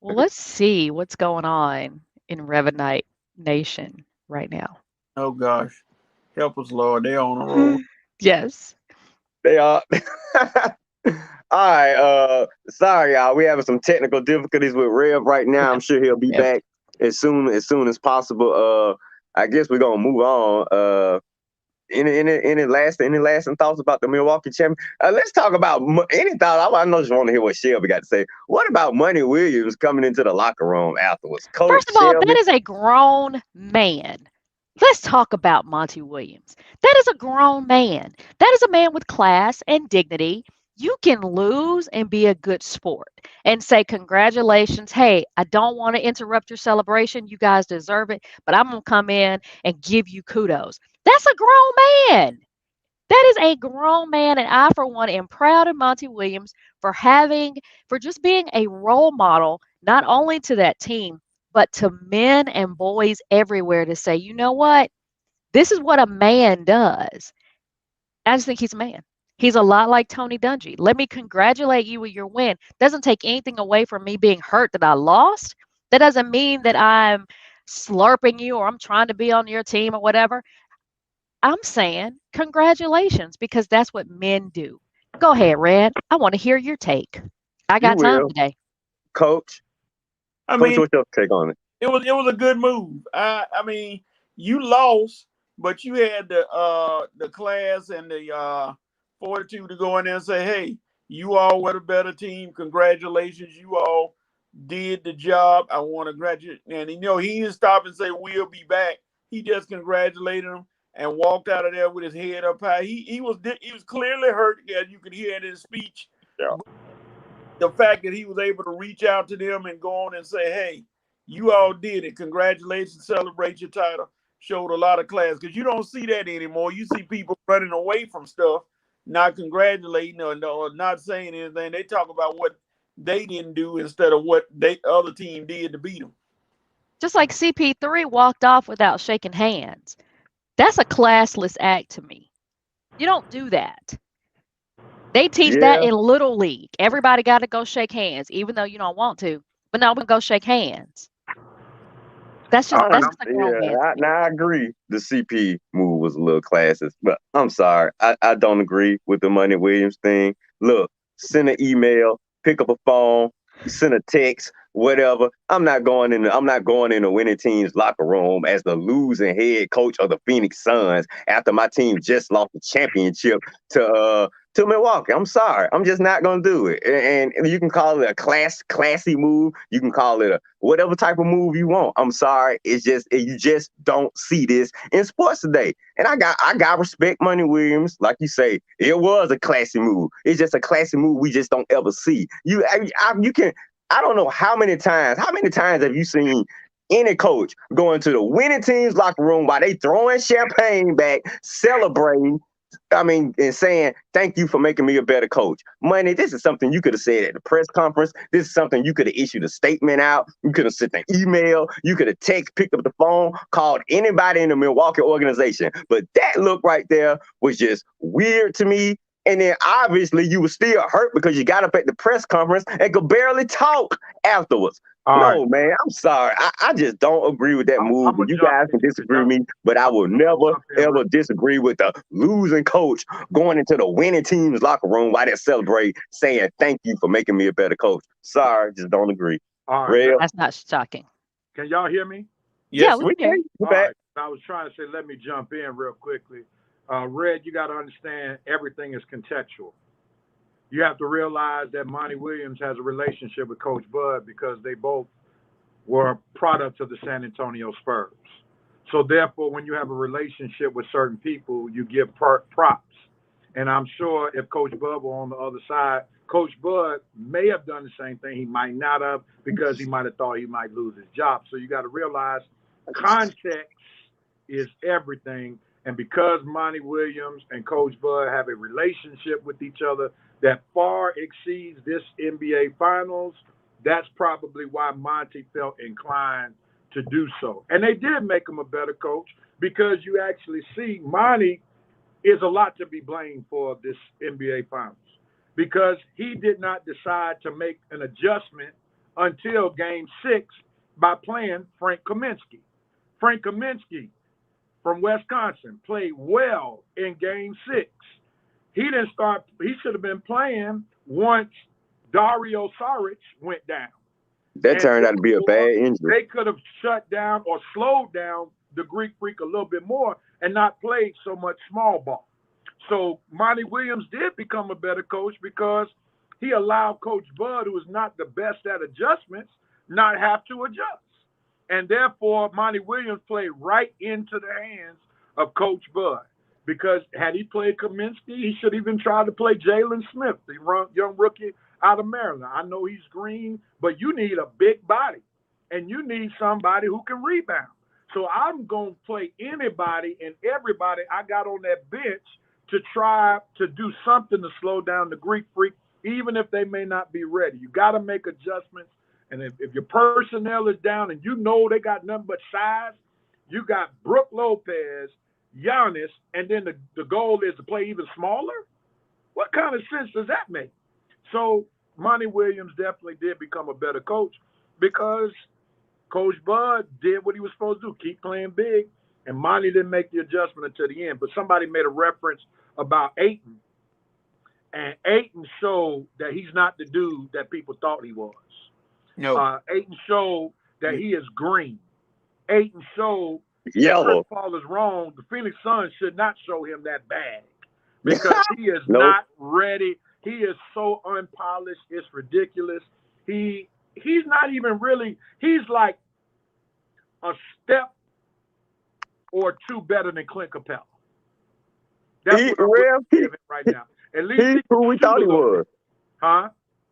Well, let's see what's going on in Revanite Nation right now. Oh gosh, help us, Lord. They're on a roll. Yes, they are. All right. Sorry, y'all. We having some technical difficulties with Rev right now. I'm sure he'll be back as soon as possible. I guess we're gonna move on. Any lasting thoughts about the Milwaukee champion? Let's talk about any thought. I just want to hear what Shelby got to say. What about Monty Williams coming into the locker room afterwards? Coach first of all, Shelby? that is a grown man. Let's talk about Monty Williams. That is a grown man. That is a man with class and dignity. You can lose and be a good sport and say, congratulations. Hey, I don't want to interrupt your celebration. You guys deserve it, but I'm going to come in and give you kudos. That's a grown man. That is a grown man. And I, for one, am proud of Monty Williams for just being a role model, not only to that team, but to men and boys everywhere to say, you know what? This is what a man does. I just think he's a man. He's a lot like Tony Dungy. Let me congratulate you with your win. Doesn't take anything away from me being hurt that I lost. That doesn't mean that I'm slurping you or I'm trying to be on your team or whatever. I'm saying congratulations because that's what men do. Go ahead, Red. I want to hear your take. I got time today. Coach, what's your take on it? It was a good move. I mean, you lost, but you had the class and the fortitude to go in there and say, hey, you all were the better team. Congratulations. You all did the job. I want to congratulate. And, he didn't stop and say, we'll be back. He just congratulated them and walked out of there with his head up high. He was clearly hurt, as you could hear in his speech. Yeah. The fact that he was able to reach out to them and go on and say, hey, you all did it. Congratulations. Celebrate your title. Showed a lot of class because you don't see that anymore. You see people running away from stuff, not congratulating or not saying anything. They talk about what they didn't do instead of what the other team did to beat them. Just like CP3 walked off without shaking hands. That's a classless act to me. You don't do that. They teach that in Little League. Everybody got to go shake hands, even though you don't want to. But no, we go shake hands. That's just a grown man. I agree. The CP move was a little classist, but I'm sorry. I don't agree with the Monty Williams thing. Look, send an email, pick up a phone, send a text, whatever. I'm not going in the winning team's locker room as the losing head coach of the Phoenix Suns after my team just lost the championship to Milwaukee. I'm sorry. I'm just not going to do it. And you can call it a classy move. You can call it a whatever type of move you want. I'm sorry. It's just, you just don't see this in sports today. And I got respect Monty Williams. Like you say, it was a classy move. It's just a classy move we just don't ever see. I don't know how many times have you seen any coach go into the winning team's locker room while they throwing champagne back, celebrating, and saying, thank you for making me a better coach. Money, this is something you could have said at the press conference. This is something you could have issued a statement out. You could have sent an email. You could have picked up the phone, called anybody in the Milwaukee organization. But that look right there was just weird to me. And then obviously you were still hurt because you got up at the press conference and could barely talk afterwards. Man, I'm sorry. I just don't agree with that move. You guys can disagree with me, but I will never, ever disagree with the losing coach going into the winning team's locker room while they celebrate, saying, thank you for making me a better coach. Sorry, just don't agree. All right. That's not shocking. Can y'all hear me? Yes, we can. Right. I was trying to say, let me jump in real quickly. Red, you got to understand everything is contextual. You have to realize that Monty Williams has a relationship with Coach Bud because they both were products of the San Antonio Spurs. So therefore, when you have a relationship with certain people, you give props. And I'm sure if Coach Bud were on the other side, Coach Bud may have done the same thing. He might not have, because he might have thought he might lose his job. So you got to realize context is everything. And because Monty Williams and Coach Bud have a relationship with each other that far exceeds this NBA Finals, that's probably why Monty felt inclined to do so. And they did make him a better coach, because you actually see Monty is a lot to be blamed for this NBA Finals, because he did not decide to make an adjustment until Game 6 by playing Frank Kaminsky. Frank Kaminsky from Wisconsin played well in Game 6. He should have been playing once Dario Saric went down. That turned out to be a bad injury. They could have shut down or slowed down the Greek Freak a little bit more and not played so much small ball. So Monty Williams did become a better coach because he allowed Coach Bud, who is not the best at adjustments, not have to adjust. And therefore, Monty Williams played right into the hands of Coach Bud, because had he played Kaminsky, he should even try to play Jalen Smith, the young rookie out of Maryland. I know he's green, but you need a big body, and you need somebody who can rebound. So I'm going to play anybody and everybody I got on that bench to try to do something to slow down the Greek Freak, even if they may not be ready. You got to make adjustments. And if your personnel is down and you know they got nothing but size, you got Brook Lopez, Giannis, and then the goal is to play even smaller? What kind of sense does that make? So Monty Williams definitely did become a better coach, because Coach Bud did what he was supposed to do, keep playing big, and Monty didn't make the adjustment until the end. But somebody made a reference about Ayton, and Ayton showed that he's not the dude that people thought he was. No. Ayton showed that he is green. Ayton showed yellow. Chris Paul is wrong. The Phoenix Suns should not show him that bag, because he is not ready. He is so unpolished. It's ridiculous. He's not even really. He's like a step or two better than Clint Capella. That's what I'm giving right now. At least he's who we thought he was. Huh?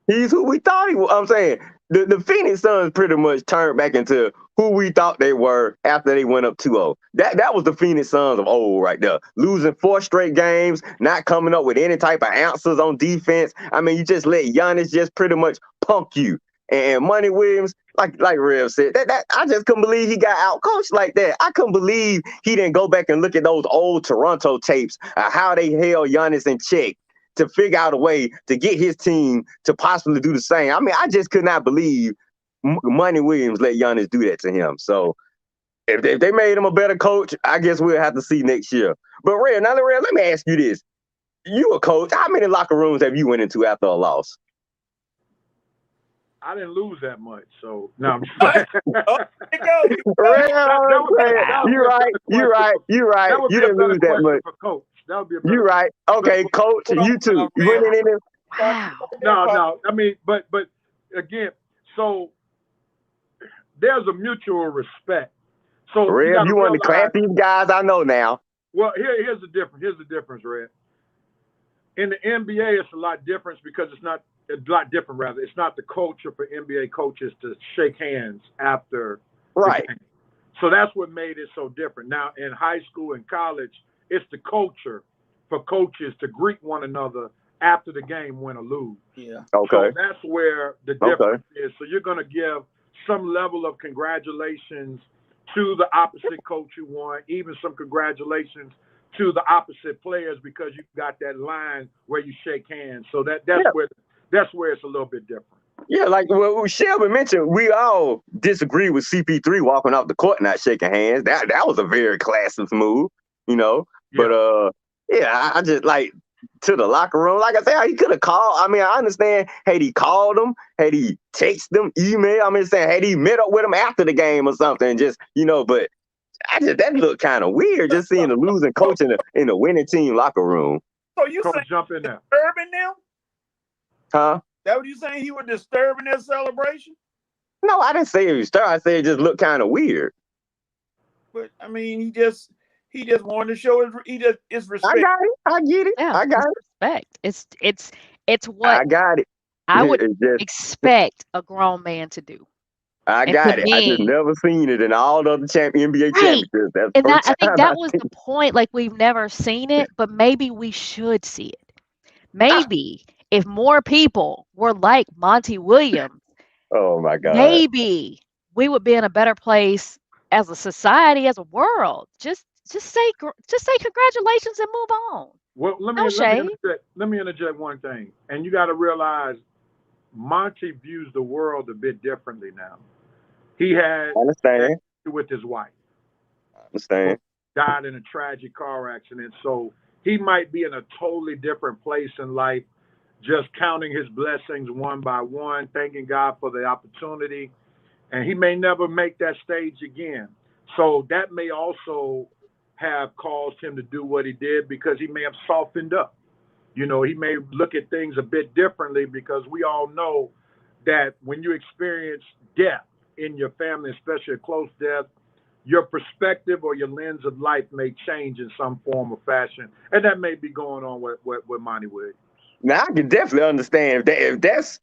He's who we thought he was. I'm saying the Phoenix Suns pretty much turned back into who we thought they were after they went up 2-0. That was the Phoenix Suns of old right there. Losing 4 straight games, not coming up with any type of answers on defense. I mean, you just let Giannis just pretty much punk you. And Monty Williams, like Rev said, that I just couldn't believe he got out-coached like that. I couldn't believe he didn't go back and look at those old Toronto tapes, how they held Giannis in check to figure out a way to get his team to possibly do the same. I mean, I just could not believe Monty Williams let Giannis do that to him. So if they made him a better coach, I guess we'll have to see next year. But Red, let me ask you this. You a coach. How many locker rooms have you went into after a loss? I didn't lose that much, so no. I'm just playing. Oh, there you go. You're right. You're right. You're right. That would You be a didn't better lose that question much. for Coach. That would be a better. You're right. Okay, Coach. You too. You winning in it. Wow. No. I mean, but again, so there's a mutual respect. So Rev, you one of the realize- classiest guys I know now. Well, here's the difference. Here's the difference, Red. In the NBA, it's a lot different because it's not a lot different. Rather, it's not the culture for NBA coaches to shake hands after Right. the game. So that's what made it so different. Now, in high school and college, it's the culture for coaches to greet one another after the game, win or lose. Yeah. Okay. So that's where the difference is. So you're going to give some level of congratulations to the opposite coach you won, even some congratulations to the opposite players because you got that line where you shake hands. So that's where it's a little bit different. Yeah, like what Shelby mentioned, we all disagree with CP3 walking off the court not shaking hands. That was a very classist move, you know. Yeah. But I just like to the locker room. Like I said, he could have called. I mean, I understand had he called them, had he texted them, email. I'm just saying, had he met up with them after the game or something, just but that looked kind of weird, just seeing the losing coach in the winning team locker room. So you Coach, saying jump in there. disturbing them? Huh? That what you saying? He was disturbing their celebration? No, I didn't say it was stir. I said it just looked kind of weird. But I mean, he just wanted to show his respect. I got it. I get it. Yeah, I got it's it. respect. It's what I got it. I would It's just, expect a grown man to do. I And got to it. I just me- never seen it in all the other NBA Right. championships. That's the And first I think time that was the point. Like, we've never seen it, but maybe we should see it. Maybe if more people were like Monty Williams, Oh my God. maybe we would be in a better place as a society, as a world. Just say congratulations and move on. Well, let No shade. me interject one thing. And you got to realize Monty views the world a bit differently now. He had I understand. with his wife, Understand. died in a tragic car accident. So he might be in a totally different place in life, just counting his blessings one by one, thanking God for the opportunity. And he may never make that stage again. So that may also have caused him to do what he did because he may have softened up. He may look at things a bit differently because we all know that when you experience death in your family, especially a close death, your perspective or your lens of life may change in some form or fashion. And that may be going on with Monty Williams. Now I can definitely understand if that's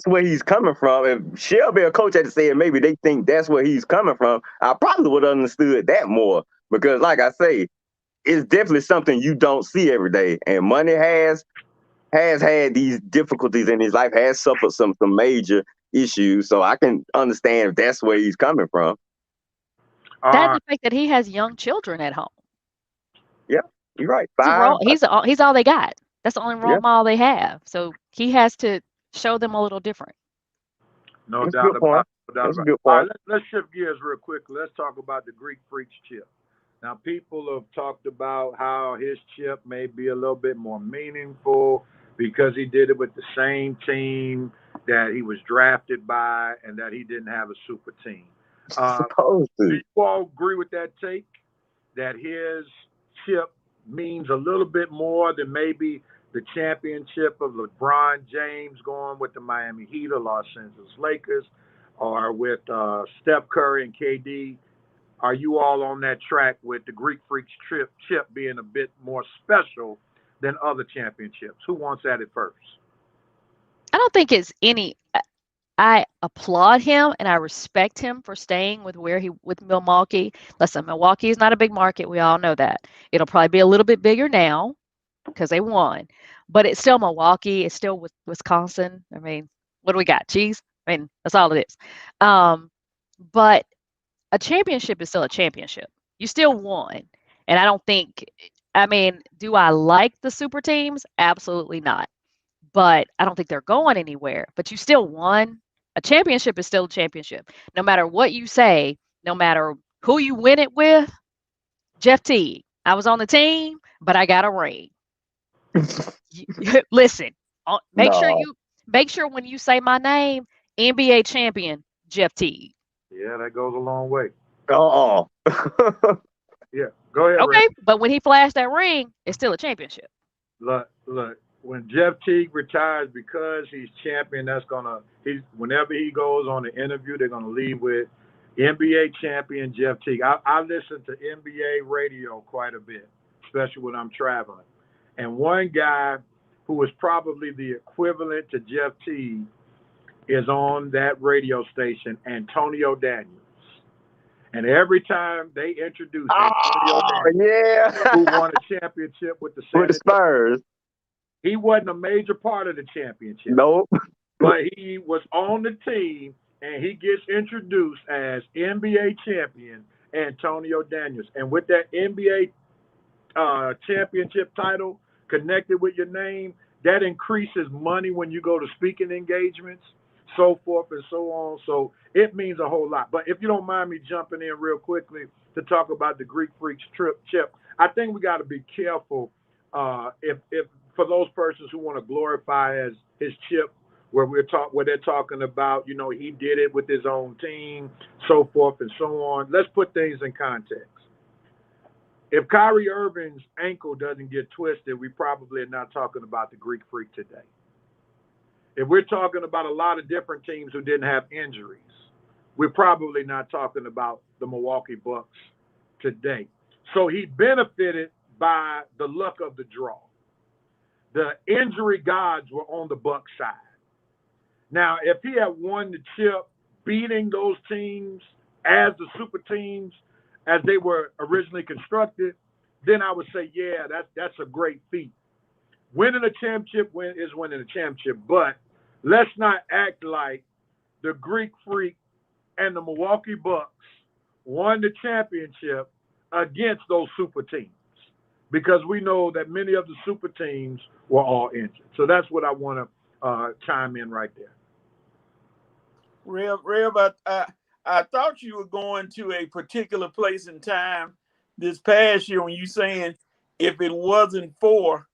where he's coming from. If Shelby or coach had said maybe they think that's where he's coming from, I probably would have understood that more. Because like I say, it's definitely something you don't see every day. And Monty has had these difficulties in his life, has suffered some major issues. So I can understand if that's where he's coming from. That's the fact that he has young children at home. Yeah, you're right. He's all they got. That's the only role model they have. So he has to show them a little different. No That's a doubt good point. about it. That's a good All right, point. let's shift gears real quickly. Let's talk about the Greek Freaks chip. Now, people have talked about how his chip may be a little bit more meaningful because he did it with the same team that he was drafted by and that he didn't have a super team. Supposed Do to. you all agree with that take? That his chip means a little bit more than maybe the championship of LeBron James going with the Miami Heat or Los Angeles Lakers, or with Steph Curry and KD? Are you all on that track with the Greek Freaks chip being a bit more special than other championships? Who wants at it first? I don't think it's any. I applaud him and I respect him for staying with with Milwaukee. Listen, Milwaukee is not a big market. We all know that. It'll probably be a little bit bigger now because they won, but it's still Milwaukee. It's still with Wisconsin. I mean, what do we got? Cheese? I mean, that's all it is. But a championship is still a championship. You still won. And I don't think, do I like the super teams? Absolutely not. But I don't think they're going anywhere. But you still won. A championship is still a championship. No matter what you say, no matter who you win it with, Jeff Teague, I was on the team, but I got a ring. Listen, make sure when you say my name, NBA champion Jeff Teague. Yeah, that goes a long way. Oh, Yeah, go ahead, Ray. Okay, but when he flashed that ring, it's still a championship. Look. When Jeff Teague retires, because he's champion, whenever he goes on an interview, they're gonna leave with NBA champion Jeff Teague. I listen to NBA radio quite a bit, especially when I'm traveling. And one guy who is probably the equivalent to Jeff Teague is on that radio station, Antonio Daniels. And every time they introduce Antonio Daniels, who won a championship with the Spurs, he wasn't a major part of the championship. Nope. But he was on the team, and he gets introduced as NBA champion Antonio Daniels. And with that NBA championship title connected with your name, that increases money when you go to speaking engagements, so forth and so on. So it means a whole lot. But if you don't mind me jumping in real quickly to talk about the Greek Freaks chip, I think we got to be careful if for those persons who want to glorify as his chip, where they're talking about, he did it with his own team, so forth and so on. Let's put things in context. If Kyrie Irving's ankle doesn't get twisted, we probably are not talking about the Greek Freak today. If we're talking about a lot of different teams who didn't have injuries, we're probably not talking about the Milwaukee Bucks today. So he benefited by the luck of the draw. The injury gods were on the Bucks side. Now, if he had won the chip beating those teams as the super teams as they were originally constructed, then I would say, yeah, that's a great feat. Winning a championship is winning a championship, but let's not act like the Greek Freak and the Milwaukee Bucks won the championship against those super teams, because we know that many of the super teams were all injured. So that's what I want to chime in right there. Rev, I thought you were going to a particular place in time this past year when you saying if it wasn't for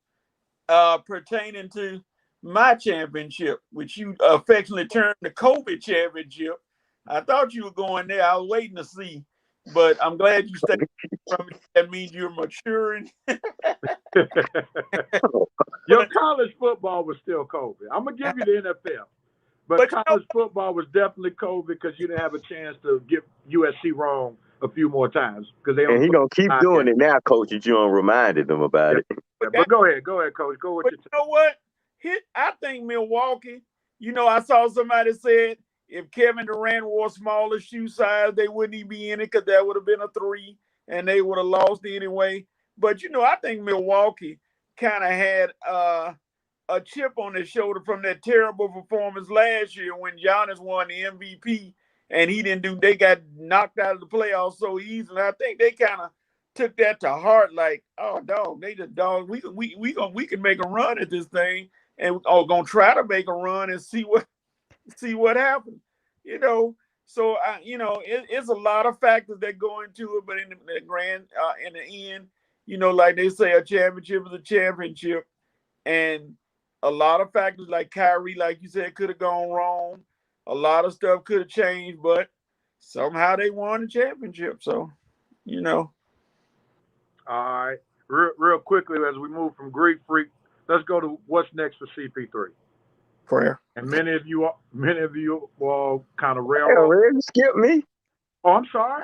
pertaining to my championship, which you affectionately termed the COVID championship. I thought you were going there. I was waiting to see, but I'm glad you stayed from it. That means you're maturing. Your college football was still COVID. I'm going to give you the NFL. But college football was definitely COVID because you didn't have a chance to get USC wrong a few more times. And he's going to keep doing it now, Coach, if you don't reminded them about it. But go ahead, Coach. Go with but you know what? I think Milwaukee, I saw somebody said if Kevin Durant wore smaller shoe size, they wouldn't even be in it because that would have been a 3 and they would have lost anyway. But, I think Milwaukee kind of had a chip on his shoulder from that terrible performance last year when Giannis won the MVP and they got knocked out of the playoffs so easily. I think they kind of took that to heart, like, oh, dog, we can make a run at this thing and gonna try to make a run and see what happens, So it's a lot of factors that go into it, but in the end, like they say, a championship is a championship, and a lot of factors like Kyrie, like you said, could have gone wrong. A lot of stuff could have changed, but somehow they won the championship. So, All right. Real quickly, as we move from Greek Freak, let's go to what's next for CP3. Prayer. And many of you all kind of railroad. Skip me. Oh, I'm sorry.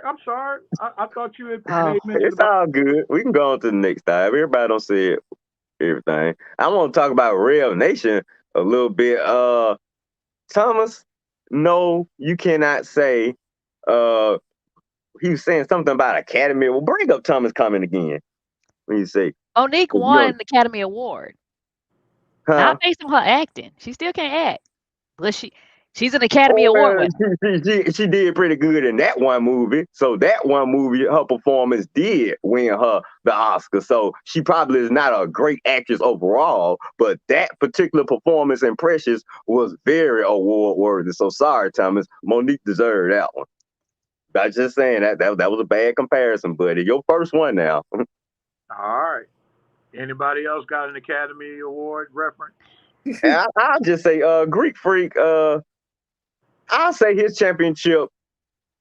I thought you had. It's all good. We can go on to the next time. Everybody don't say everything. I want to talk about Rev Nation a little bit. Thomas, no, you cannot say. He was saying something about Academy. Well, bring up Thomas comment again. When you say Monique won the Academy Award. Not based on her acting. She still can't act, but she's an Academy Award winner. She did pretty good in that one movie. So that one movie, her performance did win her the Oscar. So she probably is not a great actress overall, but that particular performance in Precious was very award worthy. So sorry, Thomas. Monique deserved that one. I'm just saying that was a bad comparison, buddy. Your first one now. All right. Anybody else got an Academy Award reference? I'll just say Greek Freak. I'll say his championship,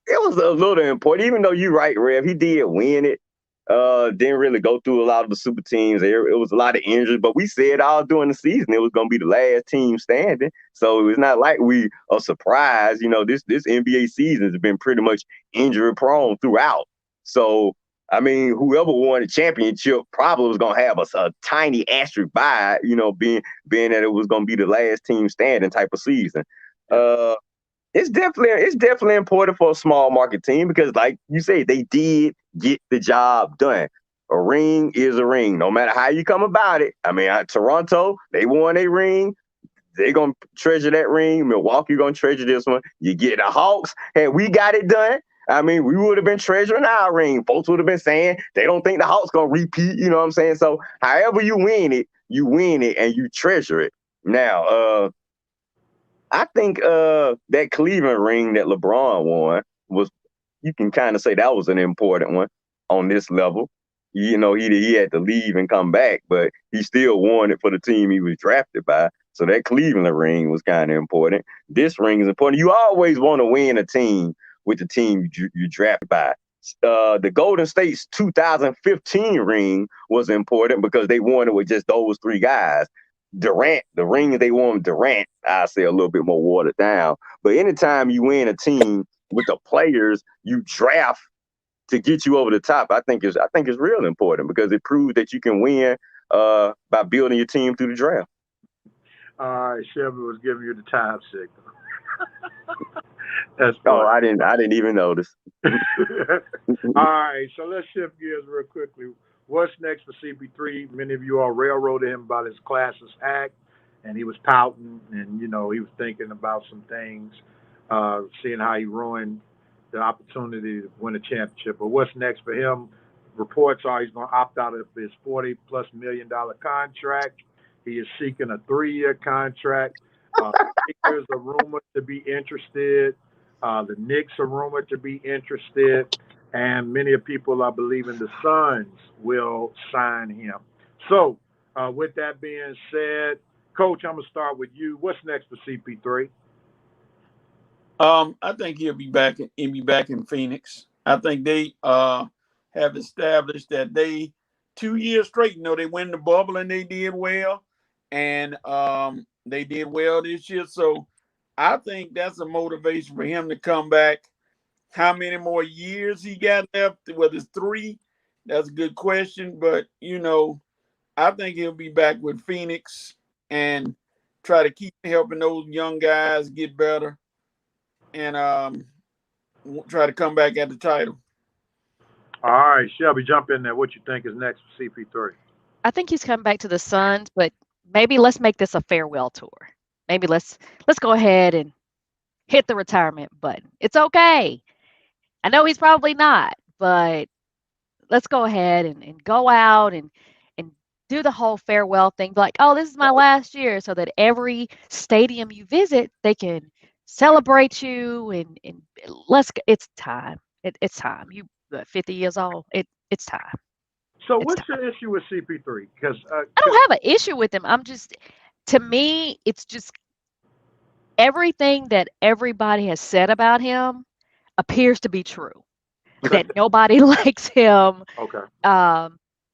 it was a little important, even though you're right, Rev. He did win it. Didn't really go through a lot of the super teams. It was a lot of injuries, but we said all during the season it was going to be the last team standing. So it's not like we are surprised. This NBA season has been pretty much injury prone throughout. So I mean, whoever won the championship probably was going to have a tiny asterisk by it, being that it was going to be the last team standing type of season. It's definitely important for a small market team because, like you say, they did get the job done. A ring is a ring, no matter how you come about it. I mean, Toronto, they won a ring. They're gonna treasure that ring. Milwaukee gonna treasure this one. You get the Hawks. Hey, we got it done. I mean, we would have been treasuring our ring. Folks would have been saying they don't think the Hawks gonna repeat. You know what I'm saying? So, however you win it and you treasure it. Now, I think that Cleveland ring that LeBron won was, you can kind of say that was an important one on this level. He had to leave and come back, but he still won it for the team he was drafted by. So that Cleveland ring was kind of important. This ring is important. You always want to win a team with the team you drafted by. The Golden State's 2015 ring was important because they won it with just those three guys. Durant, the ring they won with Durant, I say a little bit more watered down. But anytime you win a team with the players you draft to get you over the top, I think it's real important because it proves that you can win by building your team through the draft. All right, Shelby was giving you the time signal. That's funny. Oh, I didn't even notice. All right, so let's shift gears real quickly. What's next for CP3? Many of you all railroaded him about his classless act, and he was pouting, and he was thinking about some things, seeing how he ruined the opportunity to win a championship. But what's next for him? Reports are he's going to opt out of his $40+ million contract. He is seeking a 3-year contract. Lakers are rumored to be interested. The Knicks are rumored to be interested. And many of people are believing the Suns will sign him. So, with that being said, Coach, I'm going to start with you. What's next for CP3? I think he'll be back in Phoenix. I think they have established that 2 years straight, they win the bubble and they did well. And they did well this year. So I think that's a motivation for him to come back. How many more years he got left? Whether it's 3, that's a good question. But, I think he'll be back with Phoenix and try to keep helping those young guys get better and try to come back at the title. All right, Shelby, jump in there. What you think is next for CP3? I think he's coming back to the Suns, but maybe let's make this a farewell tour. Maybe let's go ahead and hit the retirement button. It's okay. I know he's probably not, but let's go ahead and go out and do the whole farewell thing. Like, oh, this is my last year, so that every stadium you visit, they can celebrate you and it's time. It's time. You 50 years old. It's time. So what's your issue with CP3? Because I don't have an issue with him. To me, it's just everything that everybody has said about him appears to be true. That nobody likes him. Okay.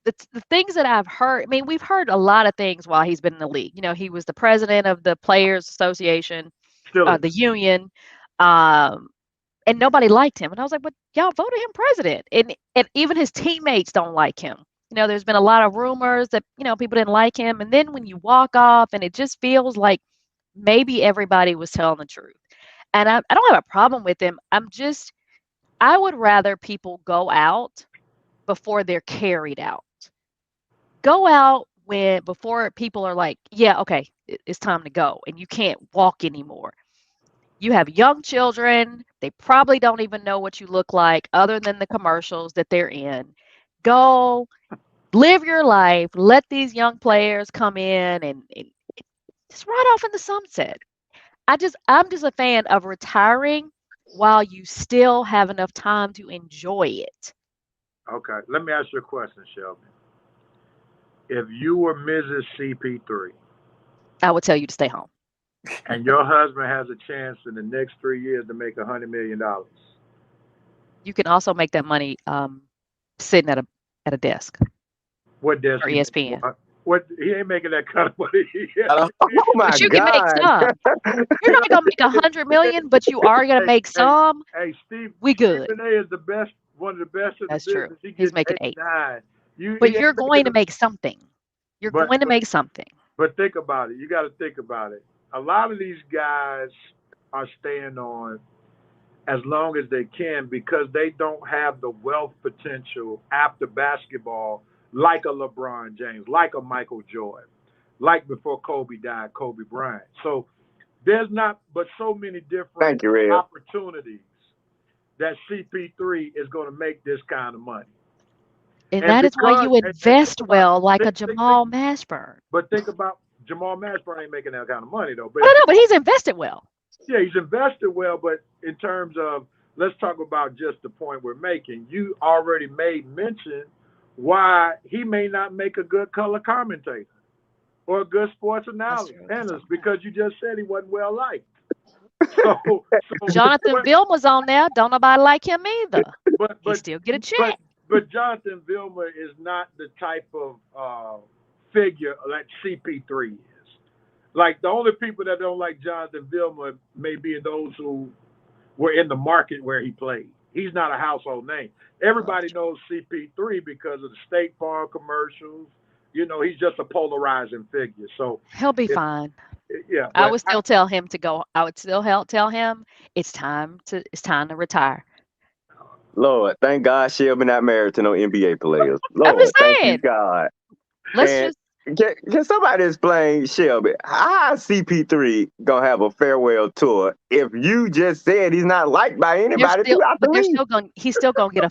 The things that I've heard, we've heard a lot of things while he's been in the league. He was the president of the Players Association, the union, and nobody liked him. And I was like, but y'all voted him president. And even his teammates don't like him. There's been a lot of rumors that, people didn't like him. And then when you walk off and it just feels like maybe everybody was telling the truth. And I don't have a problem with him. I would rather people go out before they're carried out. Go out before people are like, yeah, okay, it's time to go. And you can't walk anymore. You have young children. They probably don't even know what you look like other than the commercials that they're in. Go live your life. Let these young players come in and just ride off in the sunset. I'm just a fan of retiring while you still have enough time to enjoy it. Okay. Let me ask you a question, Shelby. If you were Mrs. CP3, I would tell you to stay home. and your husband has a chance in the next 3 years to make $100 million. You can also make that money sitting at a desk What does for he make? ESPN. What he ain't making that kind of money. Oh my But you can make God. some. You're not gonna make 100 million, but you are gonna make some. Hey, Steve. We good. Stephen A. is the best, one of the best in That's the true. business. He He's gets making 8. 9. But you're going to make something. You're going to make something. But think about it. You got to think about it. A lot of these guys are staying on as long as they can because they don't have the wealth potential after basketball like a LeBron James, like a Michael Jordan, like before Kobe died, Kobe Bryant. So there's not but so many different opportunities that CP3 is going to make this kind of money. And that is why you invest well, like a Jamal Mashburn. But think about Jamal Mashburn ain't making that kind of money, though. But, no, but he's invested well. Yeah, he's invested well, but in terms of, let's talk about just the point we're making. You already made mention why he may not make a good color commentator or a good sports analyst because you just said he wasn't well liked. So Jonathan Vilma's on there. Don't nobody like him either. But he still get a check. But Jonathan Vilma is not the type of figure like CP3 is. Like the only people that don't like Jonathan Vilma may be those who were in the market where he played. He's not a household name. Everybody knows CP3 because of the State Farm commercials. You know, he's just a polarizing figure. So he'll be fine. Yeah, I would still tell him to go. I would still tell him it's time to retire. Lord, thank God Shelby not married to no NBA players. Lord, I'm just saying. Thank you, God. Can somebody explain, Shelby, how CP3 gonna have a farewell tour if you just said he's not liked by anybody throughout the league? He's still gonna get a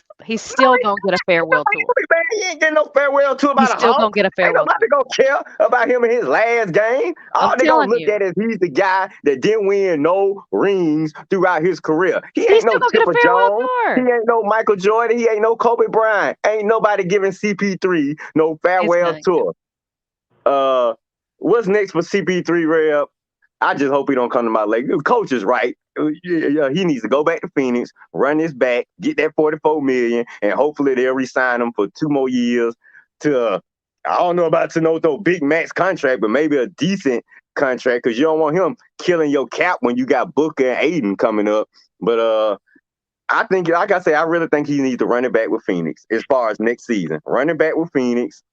farewell tour. Man, he ain't getting no farewell tour about he's still gonna get a farewell tour. Ain't nobody gonna care about him in his last game. All they gonna look at is he's the guy that didn't win no rings throughout his career. He ain't no Chipper Jones. He ain't no Michael Jordan. He ain't no Kobe Bryant. Ain't nobody giving CP3 no farewell tour. What's next for CP3, Reb? I just hope he don't come to my leg. Coach is right. Yeah, he needs to go back to Phoenix, run his back, get that $44 million, and hopefully they'll re-sign him for 2 more years to, I don't know about to know no big max contract, but maybe a decent contract because you don't want him killing your cap when you got Booker and Aiden coming up. But I think, like I say, I really think he needs to run it back with Phoenix as far as next season. Run it back with Phoenix.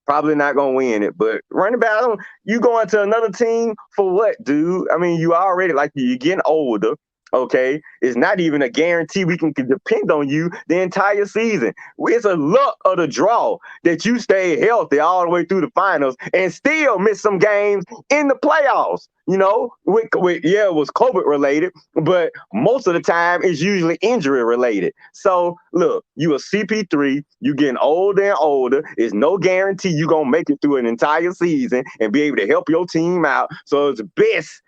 Probably not gonna win it, but running back, you going to another team for what, dude? I mean, you already you're getting older. Okay, it's not even a guarantee we can depend on you the entire season. It's a luck of the draw that you stay healthy all the way through the finals and still miss some games in the playoffs. You know, it was COVID related, but most of the time it's usually injury related. So look, you a CP3, you getting older and older. It's no guarantee you gonna make it through an entire season and be able to help your team out. So it's best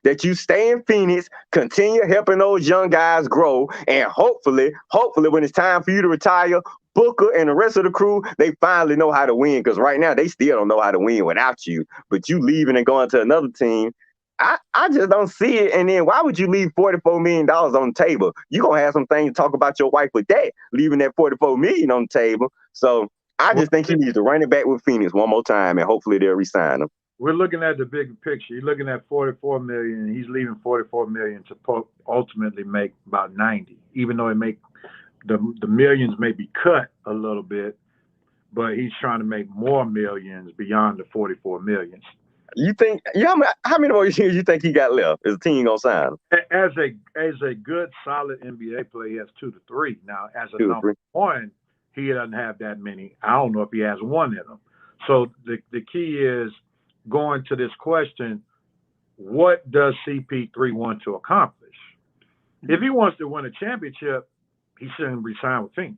that you stay in Phoenix, continue helping those young guys grow, and hopefully when it's time for you to retire, Booker and the rest of the crew, they finally know how to win, because right now they still don't know how to win without you. But you leaving and going to another team, I just don't see it. And then why would you leave $44 million on the table? You're going to have some things to talk about your wife with that, leaving that $44 million on the table. So I just think he needs to run it back with Phoenix one more time, and hopefully they'll re-sign him. We're looking at the big picture. You're looking at $44 million, and he's leaving $44 million to ultimately make about 90, even though the millions may be cut a little bit, but he's trying to make more millions beyond the $44 million. You think? How many more years you think he got left? Is the team gonna sign him? As a good solid NBA player, he has 2 to 3. Now, as a number one, he doesn't have that many. I don't know if he has one in him. So the key is, going to this question, what does CP3 want to accomplish? If he wants to win a championship, he shouldn't resign with Phoenix,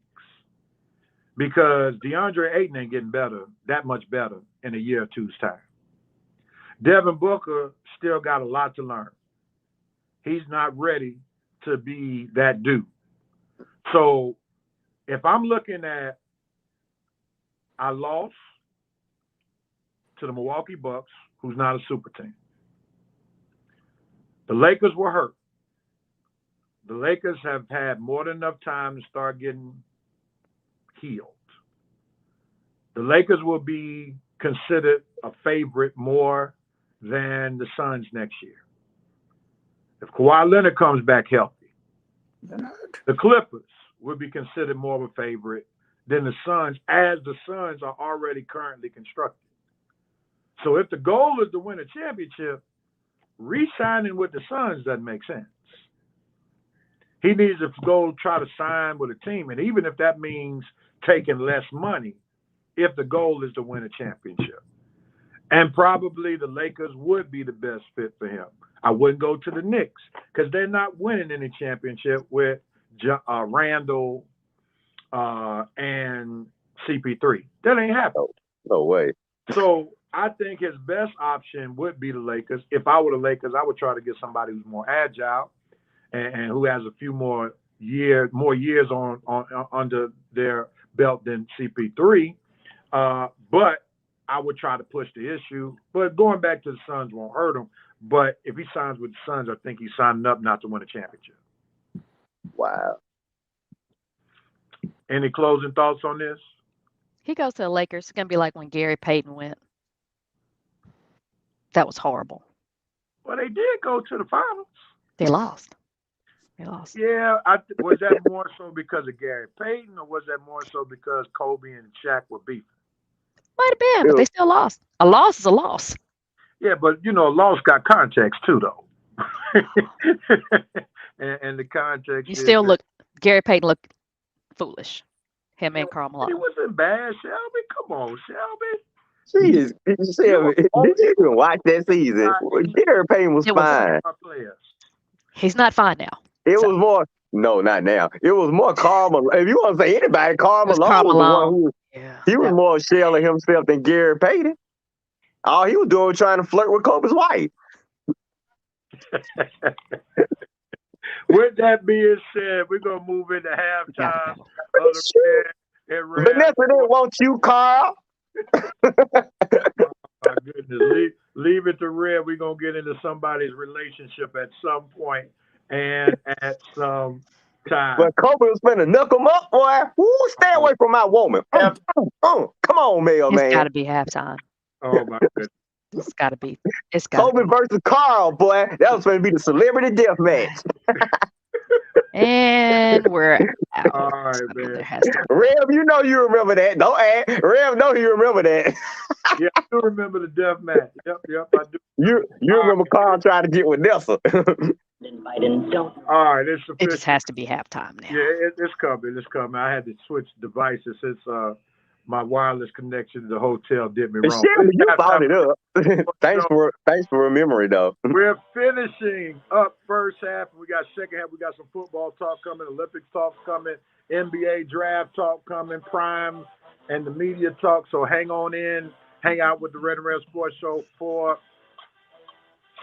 because DeAndre Ayton ain't getting that much better in a year or two's time. Devin Booker still got a lot to learn. He's not ready to be that dude. So if I'm looking at, I lost to the Milwaukee Bucks, who's not a super team. The Lakers were hurt. The Lakers have had more than enough time to start getting healed. The Lakers will be considered a favorite more than the Suns next year. If Kawhi Leonard comes back healthy, the Clippers will be considered more of a favorite than the Suns, as the Suns are already currently constructed. So if the goal is to win a championship, re-signing with the Suns doesn't make sense. He needs to go try to sign with a team, and even if that means taking less money, if the goal is to win a championship. And probably the Lakers would be the best fit for him. I wouldn't go to the Knicks because they're not winning any championship with Randall and CP3. That ain't happening. No way. So I think his best option would be the Lakers. If I were the Lakers, I would try to get somebody who's more agile and who has a few more years on under their belt than CP3. But I would try to push the issue. But going back to the Suns won't hurt him. But if he signs with the Suns, I think he's signing up not to win a championship. Wow. Any closing thoughts on this? He goes to the Lakers. It's going to be like when Gary Payton went. That was horrible. Well, they did go to the finals. They lost. Yeah. Was that more so because of Gary Payton, or was that more so because Kobe and Shaq were beefing? Might have been, but they still lost. A loss is a loss. Yeah, but, a loss got context too, though. and the context You still look, Gary Payton looked foolish. Him and Karl Malone. He wasn't bad, Shelby. Come on, Shelby. Jeez, did you even watch that season? Gary Payton was fine. He's not fine now. It was more. No, not now. It was more Karl Malone. If you want to say anybody, Karl Malone was the one who. He was more shell of himself than Gary Payton. All he was doing was trying to flirt with Kobe's wife. With that being said, we're going to move into halftime. Vanessa didn't want you, Carl. Oh, my goodness. Leave it to Red. We're going to get into somebody's relationship at some point and at some time. But Kobe was finna knuckle him up, boy. Woo, stay away from my woman. Come on, mailman. It's got to be halftime. Oh, my goodness. It's got to be. Kobe versus Carl, boy. That was going to be the celebrity death match. And we're out. All right, man. Rev, you remember that. Don't add. Rev, you remember that. Yeah, I do remember the death match. Yep, I do. You remember Carl trying to get with Nessa. All right, it's official. It just has to be halftime now. Yeah, it's coming. I had to switch devices since my wireless connection to the hotel did me wrong. You brought it up. Thanks for remembering, though. We're finishing up first half. We got second half. We got some football talk coming, Olympics talk coming, NBA draft talk coming, Prime and the media talk. So hang on in, hang out with the Red and Red Sports Show for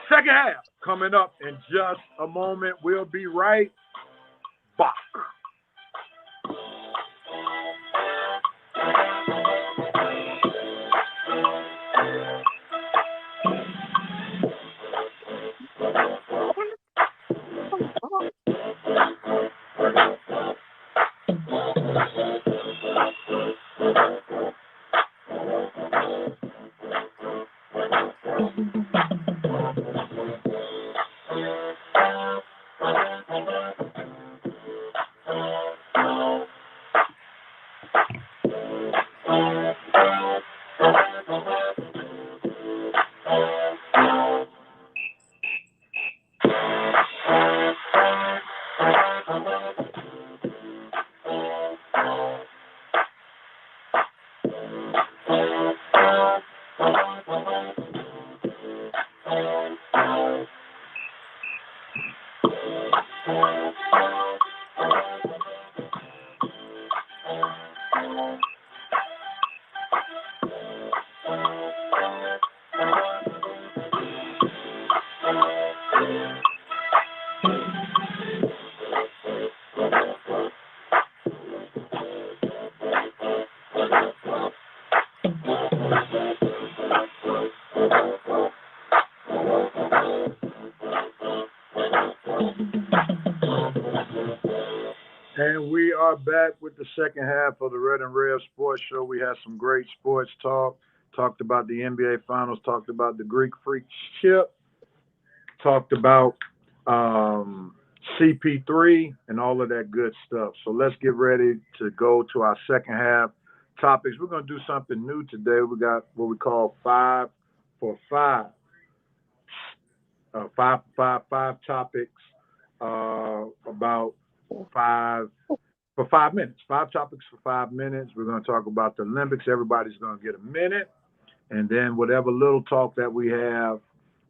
second half coming up in just a moment. We'll be right back. are back with the second half of the Red and Red Sports Show. We had some great sports talk. Talked about the NBA Finals. Talked about the Greek Freak ship. Talked about CP3 and all of that good stuff. So let's get ready to go to our second half topics. We're going to do something new today. We got what we call 5 for 5. 5 topics about 5 for 5 minutes. 5 topics for 5 minutes. We're going to talk about the Olympics. Everybody's going to get a minute. And then whatever little talk that we have,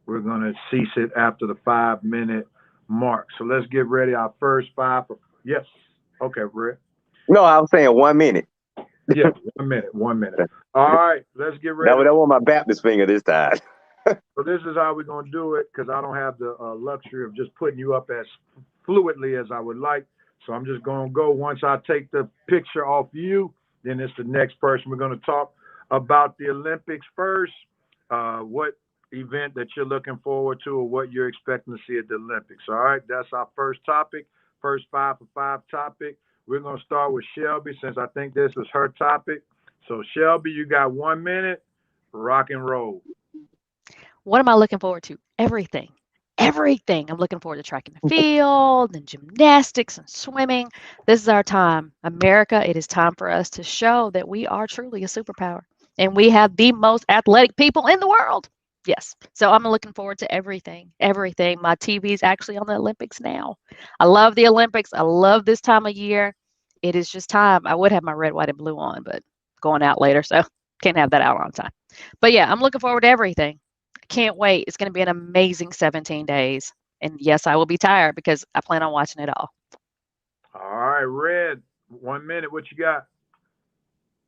we're going to cease it after the 5-minute mark. So let's get ready. Our first 5 for, yes. Okay, Brett. No, I was saying 1 minute. Yeah, 1 minute. 1 minute. All right, let's get ready. That was my Baptist finger this time. So this is how we're going to do it, because I don't have the luxury of just putting you up as fluidly as I would like. So I'm just going to go. Once I take the picture off you, then it's the next person. We're going to talk about the Olympics first. What event that you're looking forward to, or what you're expecting to see at the Olympics. All right, that's our first topic. First 5 for 5 topic. We're going to start with Shelby, since I think this is her topic. So Shelby, you got 1 minute. Rock and roll. What am I looking forward to? Everything. Everything. I'm looking forward to track and field and gymnastics and swimming. This is our time. America, it is time for us to show that we are truly a superpower and we have the most athletic people in the world. Yes. So I'm looking forward to everything. Everything. My TV is actually on the Olympics now. I love the Olympics. I love this time of year. It is just time. I would have my red, white, and blue on, but going out later, so can't have that out on time. But yeah, I'm looking forward to everything. Can't wait. It's going to be an amazing 17 days. And yes, I will be tired because I plan on watching it all. All right, Red, 1 minute. What you got?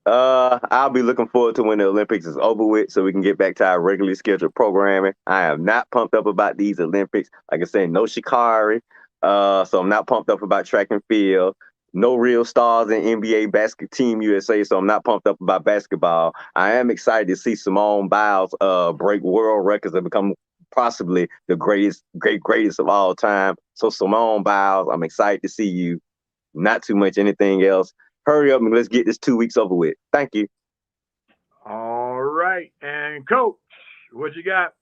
I'll be looking forward to when the Olympics is over with, so we can get back to our regularly scheduled programming. I am not pumped up about these Olympics. Like I said, no Shikari. So I'm not pumped up about track and field. No real stars in NBA basket team USA, so I'm not pumped up about basketball. I am excited to see Simone Biles break world records and become possibly the greatest of all time. So Simone Biles, I'm excited to see you. Not too much anything else. Hurry up and let's get this 2 weeks over with. Thank you. All right. And Coach, what you got?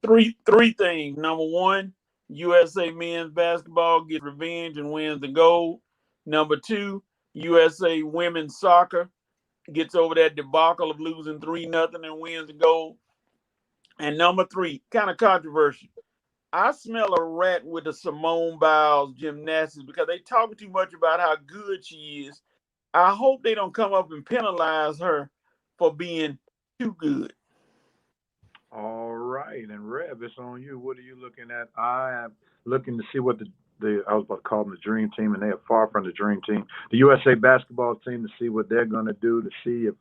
Three things. Number one, USA men's basketball gets revenge and wins the gold. Number two, USA women's soccer gets over that debacle of losing 3-0 and wins the gold. And number three, kind of controversial. I smell a rat with the Simone Biles gymnastics because they talking too much about how good she is. I hope they don't come up and penalize her for being too good. All right. And Rev, it's on you. What are you looking at? I am looking to see what I was about to call them the dream team, and they are far from the dream team. The USA basketball team, to see what they're going to do, to see if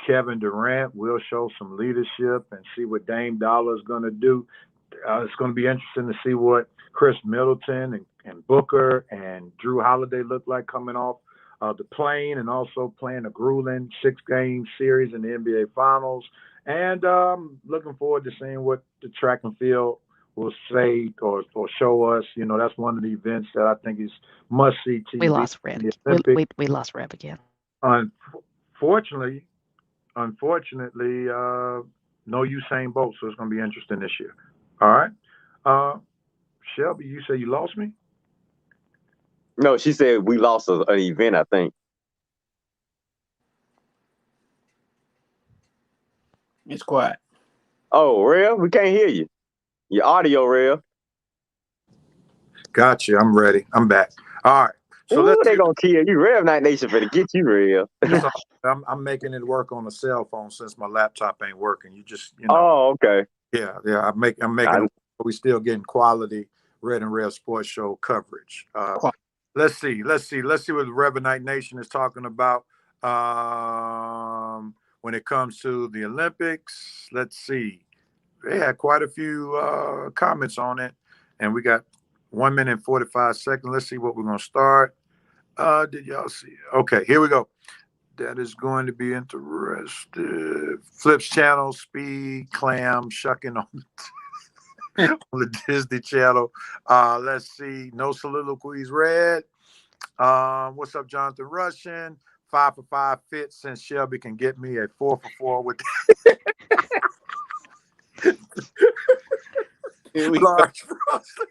Kevin Durant will show some leadership and see what Dame Dollar is going to do. It's going to be interesting to see what Chris Middleton and Booker and Drew Holiday look like coming off the plane, and also playing a grueling 6-game series in the NBA Finals. And looking forward to seeing what the track and field will say or show us. You know, that's one of the events that I think is must-see TV. We lost Red. We lost Red again. Unfortunately, no Usain Bolt, so it's going to be interesting this year. All right. Shelby, you say you lost me? No, she said we lost an event, I think. It's quiet. Oh, Real? We can't hear you. Your audio, Real. Gotcha. I'm ready. I'm back. All right. So they're going to kill you. Rev Night Nation for to get you, Real. Yeah. I'm making it work on a cell phone since my laptop ain't working. You know. Oh, okay. Yeah. I'm making it. We still getting quality Red and Rev Sports Show coverage. Let's see what the Rev Night Nation is talking about when it comes to the Olympics. Let's see. They had quite a few comments on it, and we got 1 minute and 45 seconds. Let's see what we're going to start. Did y'all see it? Okay, here we go. That is going to be interesting. Flips Channel, Speed, Clam, Shucking on the Disney Channel. Let's see. No soliloquies, Red. What's up, Jonathan Russian? 5 for 5 fits since Shelby can get me a 4 for 4 with large frosting.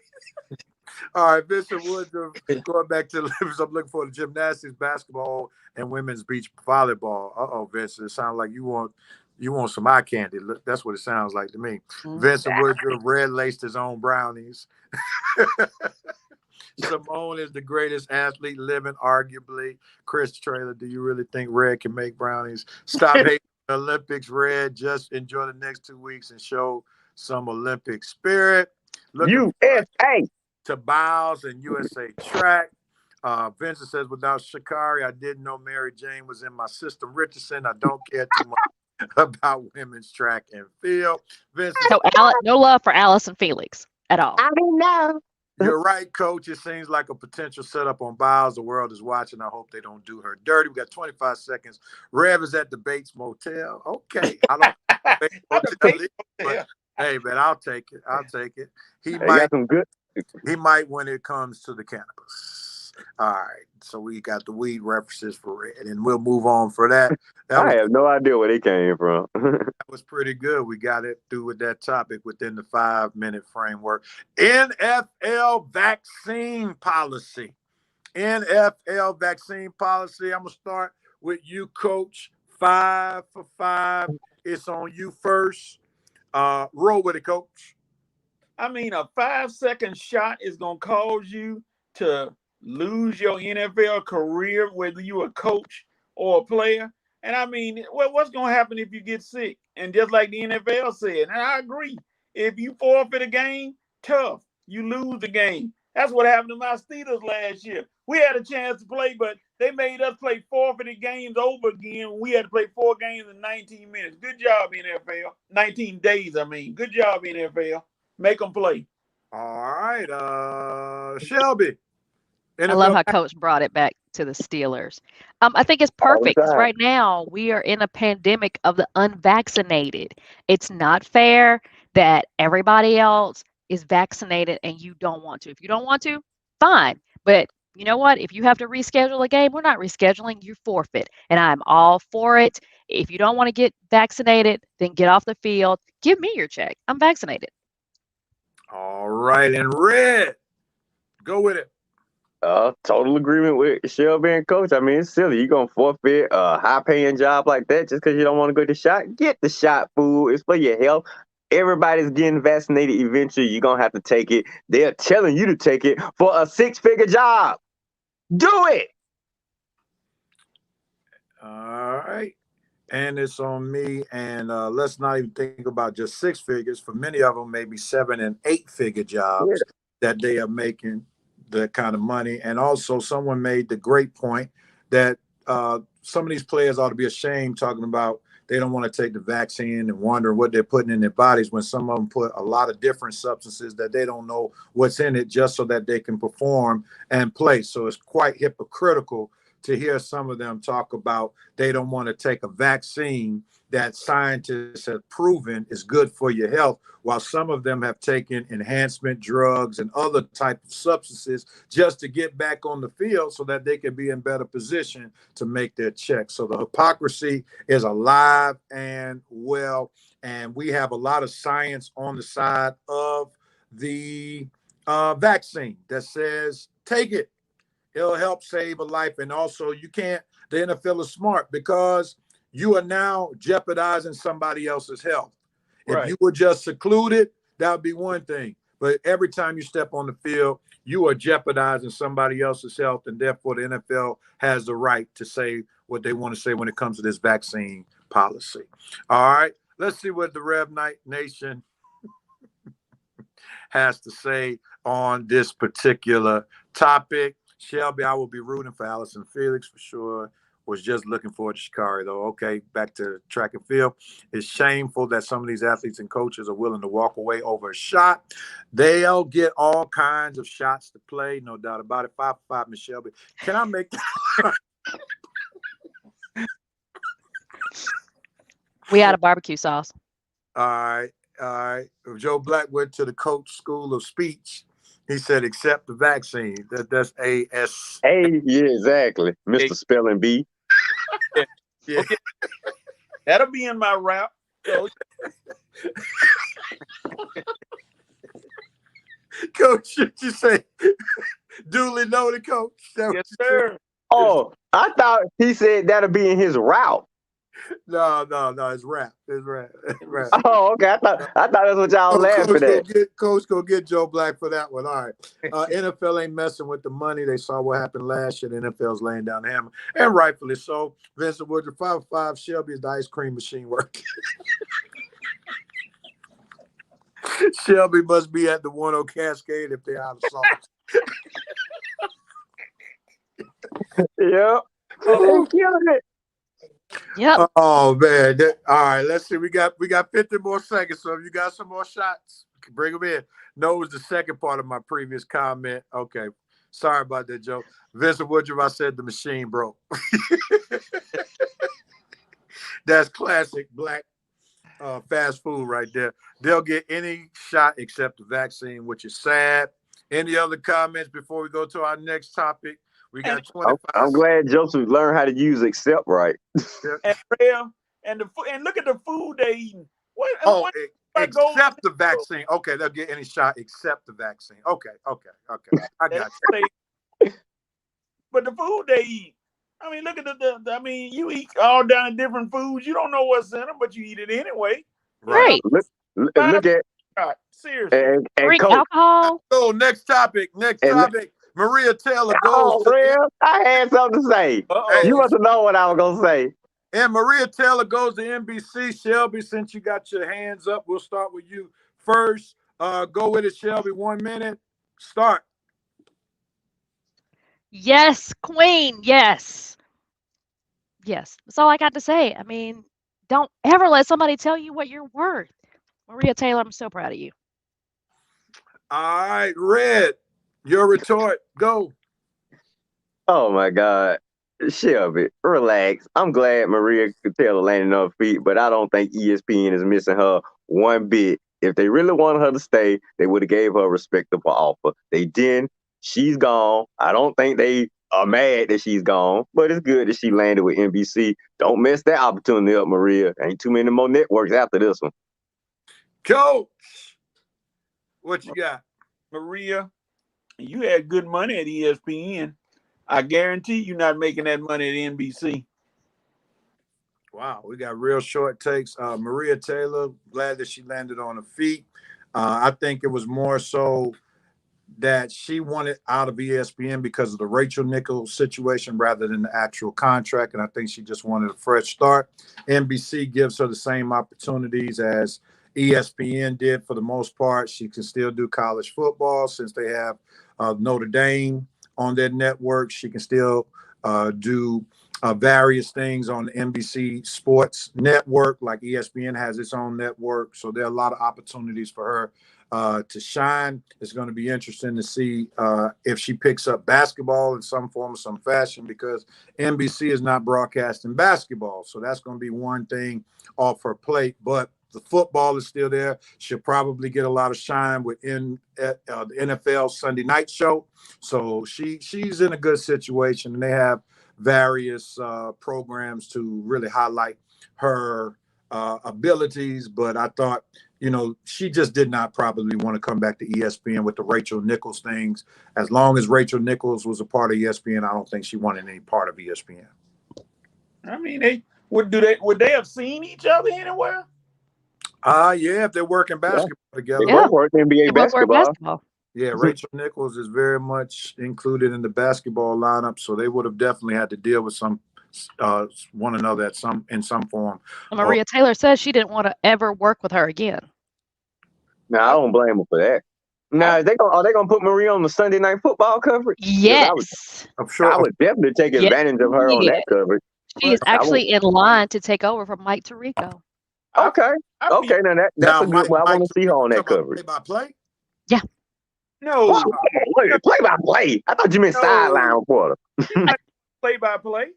All right, Vincent Woodruff, going back to the Olympics, I'm looking for the gymnastics, basketball, and women's beach volleyball. Uh-oh, Vincent, it sounds like you want some eye candy. That's what it sounds like to me. Vincent Woodruff red-laced his own brownies. Simone is the greatest athlete living, arguably. Chris Traylor, do you really think Red can make brownies? Stop hating the Olympics, Red. Just enjoy the next 2 weeks and show some Olympic spirit. USA. To Biles and USA Track. Vincent says, without Sha'Carri, I didn't know Mary Jane was in my system. Richardson, I don't care too much about women's track and field. Vincent, So no love for Allison Felix at all. I don't know. you're right, Coach. It seems like a potential setup on Biles. The world is watching. I hope they don't do her dirty. We got 25 seconds. Rev is at the Bates Motel. Okay. I don't Bates Motel, but hey, man, I'll take it. I'll take it. He might when it comes to the cannabis. All right. So we got the weed references for Red, and we'll move on for that. I have no idea where they came from. That was pretty good. We got it through with that topic within the 5-minute framework. NFL vaccine policy. NFL vaccine policy. I'm going to start with you, Coach. 5 for 5. It's on you first. Roll with it, Coach. I mean, a 5-second shot is going to cause you to lose your NFL career, whether you're a coach or a player. And I mean, what's going to happen if you get sick? And just like the NFL said, and I agree, if you forfeit a game, tough. You lose the game. That's what happened to my Steelers last year. We had a chance to play, but they made us play forfeited games over again. We had to play 4 games in 19 minutes. Good job, NFL. 19 days, I mean. Good job, NFL. Make them play. All right. Shelby. I love how Coach brought it back to the Steelers. I think it's perfect because right now we are in a pandemic of the unvaccinated. It's not fair that everybody else is vaccinated and you don't want to. If you don't want to, fine. But you know what? If you have to reschedule a game, we're not rescheduling. You forfeit. And I'm all for it. If you don't want to get vaccinated, then get off the field. Give me your check. I'm vaccinated. All right. And Red, go with it. Total agreement with Shelby and Coach. I mean, it's silly. You're going to forfeit a high-paying job like that just because you don't want to go to the shot? Get the shot, fool. It's for your health. Everybody's getting vaccinated eventually. You're going to have to take it. They're telling you to take it for a 6-figure job. Do it. All right. And it's on me. And let's not even think about just 6 figures. For many of them, maybe 7- and 8-figure jobs that they are making that kind of money. And also someone made the great point that some of these players ought to be ashamed talking about they don't want to take the vaccine and wondering what they're putting in their bodies when some of them put a lot of different substances that they don't know what's in it just so that they can perform and play. So it's quite hypocritical to hear some of them talk about they don't want to take a vaccine that scientists have proven is good for your health, while some of them have taken enhancement drugs and other type of substances just to get back on the field so that they can be in better position to make their check. So the hypocrisy is alive and well, and we have a lot of science on the side of the vaccine that says, take it. It'll help save a life. And also the NFL is smart because you are now jeopardizing somebody else's health. Right. If you were just secluded, that would be one thing. But every time you step on the field, you are jeopardizing somebody else's health. And therefore, the NFL has the right to say what they want to say when it comes to this vaccine policy. All right. Let's see what the Rev Night Nation has to say on this particular topic. Shelby, I will be rooting for Allison Felix for sure. Was just looking forward to Sha'Carri, though. Okay, back to track and field. It's shameful that some of these athletes and coaches are willing to walk away over a shot. They'll get all kinds of shots to play, no doubt about it. 5 for 5, Miss Shelby. Can I make We out of barbecue sauce. All right. Joe Black went to the Coach School of Speech He said, accept the vaccine. That's AS. Hey, yeah, exactly. Mr. Spelling Bee. Yeah. Okay. That'll be in my rap. So, Coach, should you say duly noted, Coach? yes, sir. Oh, I thought he said that'll be in his route. No, it's rap. It's rap. Rap. Oh, okay. I thought that's what y'all laughing at. Coach go get Joe Black for that one. All right. NFL ain't messing with the money. They saw what happened last year. The NFL's laying down the hammer, and rightfully so. Vincent Woodruff, 5-5. Shelby, is the ice cream machine working? Shelby must be at the 1-0 Cascade if they're out of sauce. Yep. Oh, killing it. Yep. Oh man! All right, let's see. We got 50 more seconds. So if you got some more shots, bring them in. No, it was the second part of my previous comment. Okay, sorry about that, Joe. Vincent Woodruff, I said the machine broke. That's classic black fast food right there. They'll get any shot except the vaccine, which is sad. Any other comments before we go to our next topic? We got 25. I'm glad Joseph learned how to use accept right. And Rev, and look at the food they eating. Except the vaccine. Okay, they'll get any shot except the vaccine. Okay. I got you. But the food they eat. I mean, look at you eat all down in different foods. You don't know what's in them, but you eat it anyway. Right. Look at Seriously. and Drink Coach. alcohol. So next topic. Maria Taylor Oh, goes. Rev, I had something to say. Uh-oh. You must have known what I was gonna say. And Maria Taylor goes to NBC. Shelby, since you got your hands up, we'll start with you first. Go with it, Shelby. 1 minute. Start. Yes, Queen. Yes. That's all I got to say. I mean, don't ever let somebody tell you what you're worth. Maria Taylor, I'm so proud of you. All right, Red, your retort. Go. Oh my God. Shelby, relax. I'm glad Maria Taylor landed on her feet, but I don't think ESPN is missing her one bit. If they really wanted her to stay, they would have gave her a respectable offer. They didn't. She's gone. I don't think they are mad that she's gone, but it's good that she landed with NBC. Don't mess that opportunity up, Maria. Ain't too many more networks after this one. Coach, what you got? Maria, you had good money at ESPN. I guarantee you're not making that money at NBC. Wow, we got real short takes. Maria Taylor, glad that she landed on her feet. I think it was more so that she wanted out of ESPN because of the Rachel Nichols situation rather than the actual contract. And I think she just wanted a fresh start. NBC gives her the same opportunities as ESPN did for the most part. She can still do college football since they have Notre Dame on their network. She can still do various things on the NBC Sports Network, like ESPN has its own network. So there are a lot of opportunities for her to shine. It's going to be interesting to see if she picks up basketball in some form or some fashion, because NBC is not broadcasting basketball. So that's going to be one thing off her plate. But the football is still there. She'll probably get a lot of shine within the NFL Sunday night show. So she's in a good situation, and they have various programs to really highlight her abilities. But I thought, she just did not probably want to come back to ESPN with the Rachel Nichols things. As long as Rachel Nichols was a part of ESPN, I don't think she wanted any part of ESPN. I mean, would they have seen each other anywhere? Yeah, if they're working basketball together. They both work NBA basketball. Yeah, Rachel Nichols is very much included in the basketball lineup, so they would have definitely had to deal with one another in some form. Maria Taylor says she didn't want to ever work with her again. No, I don't blame her for that. Now, are they gonna put Maria on the Sunday Night Football coverage? Yes. I'm sure. I would definitely take advantage of her on that coverage. She is actually in line to take over from Mike Tirico. Okay. Now that's a good one. I want to see her on that coverage. Play-by-play? Yeah. No. Play-by-play. I thought you meant sideline reporter. Play-by-play.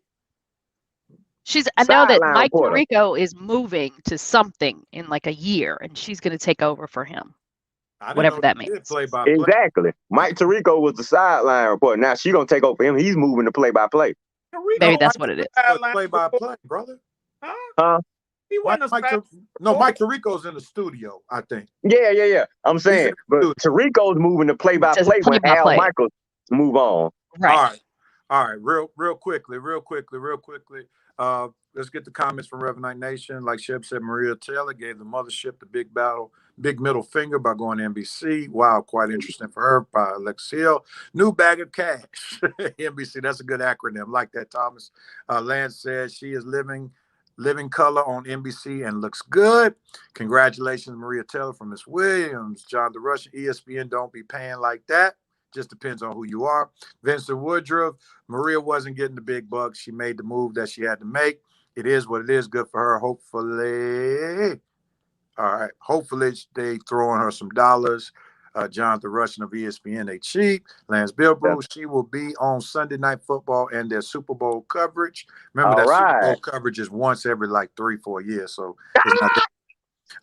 I know that Mike Tirico is moving to something in like a year, and she's going to take over for him. whatever that means. Play-by-play. Exactly. Mike Tirico was the sideline reporter. Now she gonna take over him. He's moving to play-by-play. Maybe that's what it is. Play-by-play, brother. Huh? He wasn't Mike Tirico's in the studio, I think. Yeah. I'm saying, but Tirico's moving to play-by-play when Al Michaels move on. Right. All right. Real quickly. Let's get the comments from Rev Night Nation. Like Shep said, Maria Taylor gave the mothership the big middle finger by going to NBC. Wow, quite interesting for her. By Alex Hill. New bag of cash. NBC, that's a good acronym. Like that, Thomas. Lance says she is living color on NBC and looks good. Congratulations, Maria Taylor from Miss Williams. John the Russian, ESPN don't be paying like that. Just depends on who you are. Vincent Woodruff, Maria wasn't getting the big bucks. She made the move that she had to make. It is what it is. Good for her. Hopefully. All right. Hopefully they throwing her some dollars. John the Russian of ESPN, they cheap. Lance Bilbro, she will be on Sunday Night Football and their Super Bowl coverage. Remember Super Bowl coverage is once every like 3-4 years. So it's not that.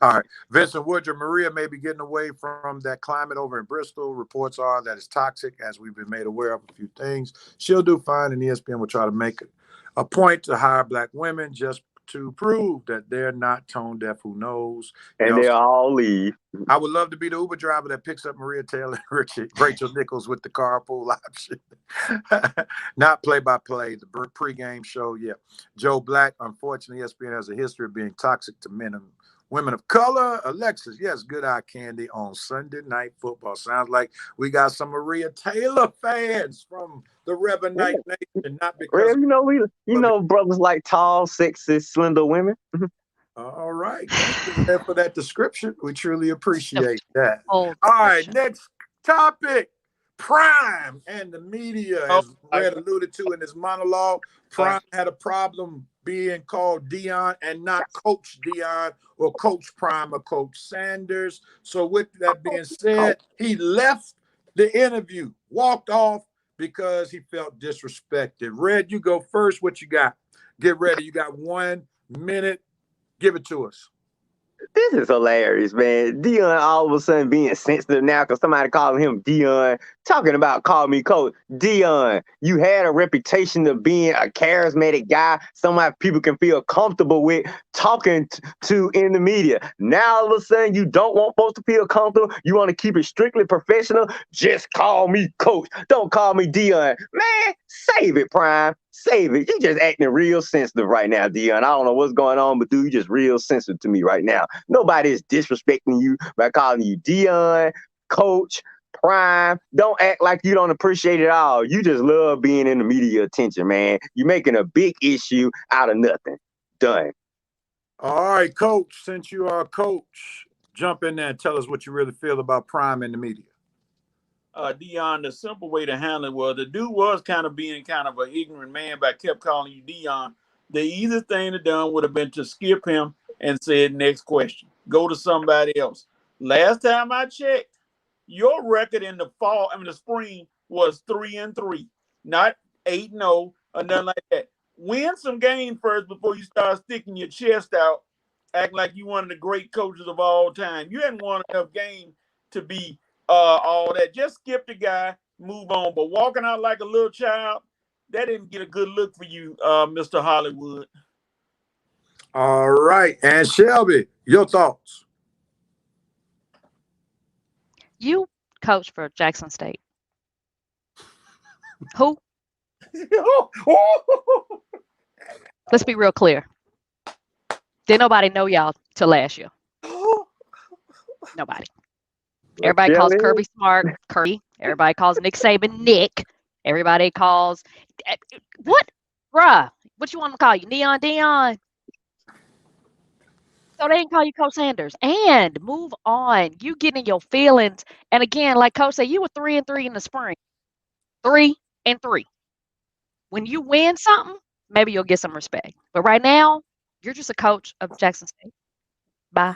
All right. Vincent Woodruff, Maria may be getting away from that climate over in Bristol. Reports are that it's toxic, as we've been made aware of a few things. She'll do fine, and ESPN will try to make a point to hire black women just to prove that they're not tone deaf. Who knows? And they'll all leave. I would love to be the Uber driver that picks up Maria Taylor and Rachel Nichols with the carpool option. Not play-by-play, the pregame show, yeah. Joe Black, unfortunately, ESPN has a history of being toxic to men and women of color. Alexis, yes, good eye candy on Sunday Night Football. Sounds like we got some Maria Taylor fans from the Reverend Night Nation. Not because brothers like tall, sexy, slender women. All right. Thank you for that description. We truly appreciate that. All right, next topic. Prime and the media, as Red alluded to in his monologue. Prime had a problem being called Dion and not Coach Dion or Coach Prime or Coach Sanders. So with that being said, he left the interview, walked off because he felt disrespected. Red, you go first. What you got? Get ready. You got 1 minute. Give it to us. This is hilarious, man. Dion all of a sudden being sensitive now because somebody calling him Dion, talking about call me coach. Dion, you had a reputation of being a charismatic guy, somebody people can feel comfortable with talking to in the media. Now all of a sudden you don't want folks to feel comfortable. You want to keep it strictly professional. Just call me coach. Don't call me Dion. Man, save it, Prime. Save it. You're just acting real sensitive right now, Dion. I don't know what's going on, but dude, you're just real sensitive to me right now. Nobody is disrespecting you by calling you Dion, Coach, Prime. Don't act like you don't appreciate it all. You just love being in the media attention, man. You're making a big issue out of nothing. Done. All right, Coach, since you are a coach, jump in there and tell us what you really feel about Prime in the media. Dion, the simple way to handle it was the dude was kind of being kind of an ignorant man, but I kept calling you Dion. The easiest thing to done would have been to skip him and said, next question. Go to somebody else. Last time I checked, your record in the spring was 3-3, not 8-0 or nothing like that. Win some games first before you start sticking your chest out, acting like you one of the great coaches of all time. You hadn't won enough games to be all that. Just skip the guy, move on. But walking out like a little child, that didn't get a good look for you, Mr. Hollywood. All right. And Shelby, your thoughts. You coach for Jackson State. Who? Let's be real clear. Didn't nobody know y'all till last year. Nobody. Everybody calls Kirby Smart Kirby. Everybody calls Nick Saban Nick. Everybody calls what? Bruh, what you want to call you? Neon Dion. So they didn't call you Coach Sanders. And move on. You getting in your feelings. And again, like Coach said, you were 3-3 in the spring. 3-3. When you win something, maybe you'll get some respect. But right now, you're just a coach of Jackson State. Bye.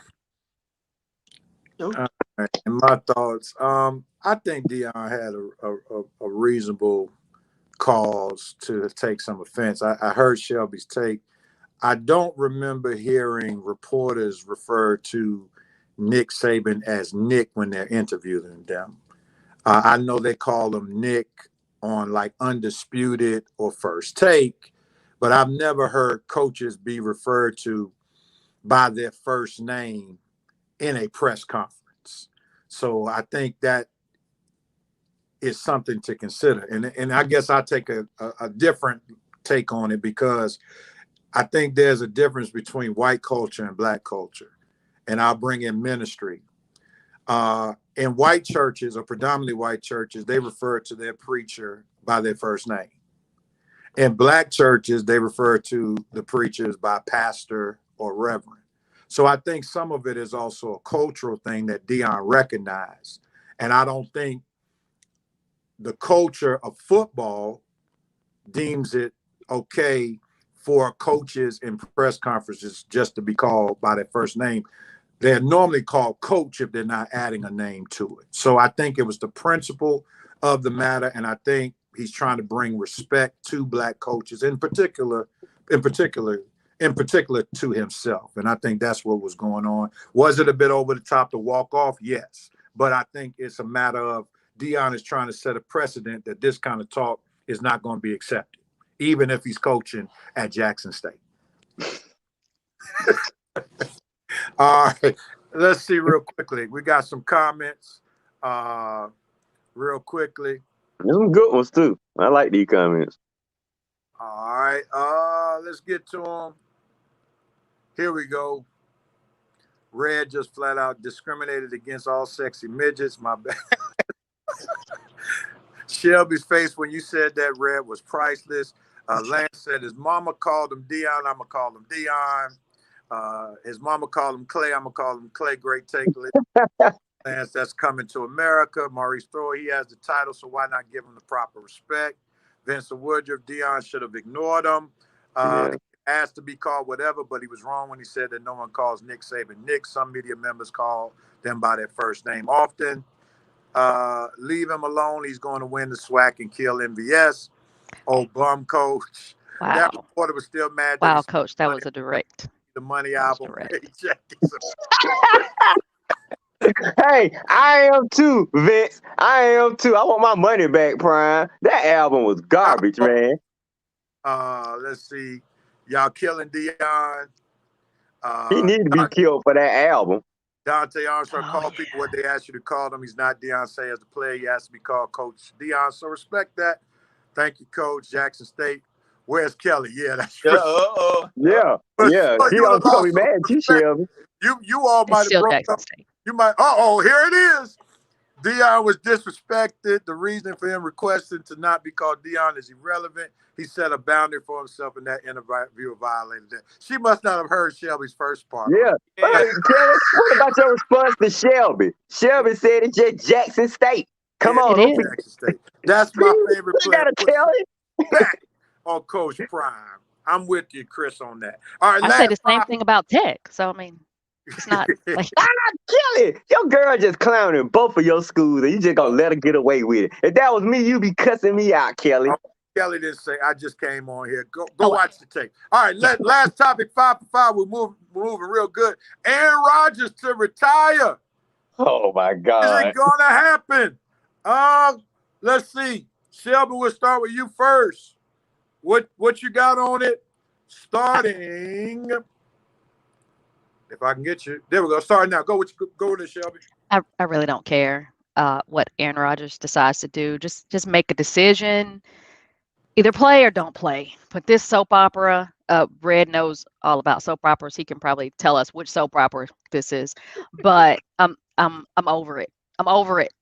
And my thoughts. I think Dion had a reasonable cause to take some offense. I heard Shelby's take. I don't remember hearing reporters refer to Nick Saban as Nick when they're interviewing them. I know they call him Nick on like Undisputed or First Take, but I've never heard coaches be referred to by their first name in a press conference. So I think that is something to consider. And I guess I take a different take on it, because I think there's a difference between white culture and black culture. And I'll bring in ministry. In white churches, or predominantly white churches, they refer to their preacher by their first name. In black churches, they refer to the preachers by pastor or reverend. So I think some of it is also a cultural thing that Deion recognized. And I don't think the culture of football deems it okay for coaches in press conferences just to be called by their first name. They're normally called coach if they're not adding a name to it. So I think it was the principle of the matter, and I think he's trying to bring respect to black coaches, in particular to himself. And I think that's what was going on. Was it a bit over the top to walk off? Yes. But I think it's a matter of Deion is trying to set a precedent that this kind of talk is not going to be accepted, even if he's coaching at Jackson State. All right, let's see real quickly. We got some comments real quickly. Some good ones too. I like these comments. All right, let's get to them. Here we go. Red just flat out discriminated against all sexy midgets. My bad. Shelby's face when you said that, Red, was priceless. Lance said his mama called him Deion. I'm going to call him Deion. His mama called him Clay. I'm going to call him Clay. Great take. Lance, that's coming to America. Maurice Thrower, he has the title, so why not give him the proper respect? Vincent Woodruff, Deion should have ignored him. Yeah. Asked to be called whatever, but he was wrong when he said that no one calls Nick Saban Nick. Some media members call them by their first name often. Leave him alone. He's going to win the SWAC and kill MVS. Oh, bum coach. Wow. That reporter was still mad. Wow, coach, that was a direct. The money album. Hey, I am too, Vince. I am too. I want my money back, Prime. That album was garbage, man. Let's see. Y'all killing Deion. He needs to be killed for that album. Dante Armstrong called people what they asked you to call them. He's not Deion Say as the player. He has to be called Coach Deion. So respect that. Thank you, Coach. Jackson State. Where's Kelly? Yeah, that's right. Yeah. He gonna be mad at you, Shelby. You all might have broke up. You might. Here it is. Deion was disrespected. The reason for him requesting to not be called Deion is irrelevant. He set a boundary for himself, and that interview violated that. She must not have heard Shelby's first part. Yeah. Kelly, what about your response to Shelby? Shelby said it's just Jackson State. Come on. Jackson State. That's my favorite player. You gotta tell it. Back on Coach Prime. I'm with you, Chris, on that. All right. I say the same thing about Tech. So, I mean, it's not like Kelly, your girl just clowning both of your schools, and you just gonna let her get away with it. If that was me, you be cussing me out, Kelly. Kelly didn't say. I just came on here. Go watch the tape. All right, last topic, 5 for 5. We're moving real good. Aaron Rodgers to retire. Oh my God! Is it gonna happen? Let's see. Shelby, we'll start with you first. What you got on it? Starting. If I can get you. There we go. Starting now. Go with it, Shelby. I really don't care what Aaron Rodgers decides to do. Just make a decision. Either play or don't play. But this soap opera, Red knows all about soap operas. He can probably tell us which soap opera this is. But I'm over it. I'm over it.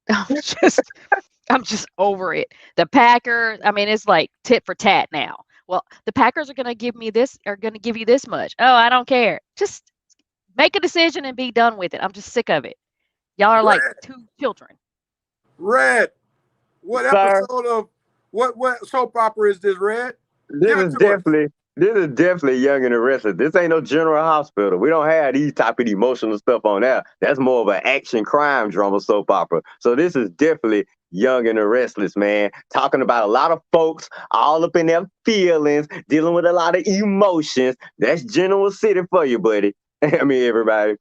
I'm just over it. The Packers, I mean, it's like tit for tat now. Well, the Packers are going to give me this, are going to give you this much. Oh, I don't care. Just make a decision and be done with it. I'm just sick of it. Y'all are like two children. Red, what episode of what soap opera is this, Red? This is definitely Young and the Restless. This ain't no General Hospital. We don't have these type of emotional stuff on there. That's more of an action crime drama soap opera. So this is definitely Young and the Restless, man. Talking about a lot of folks all up in their feelings, dealing with a lot of emotions. That's General City for you, buddy. I mean, everybody.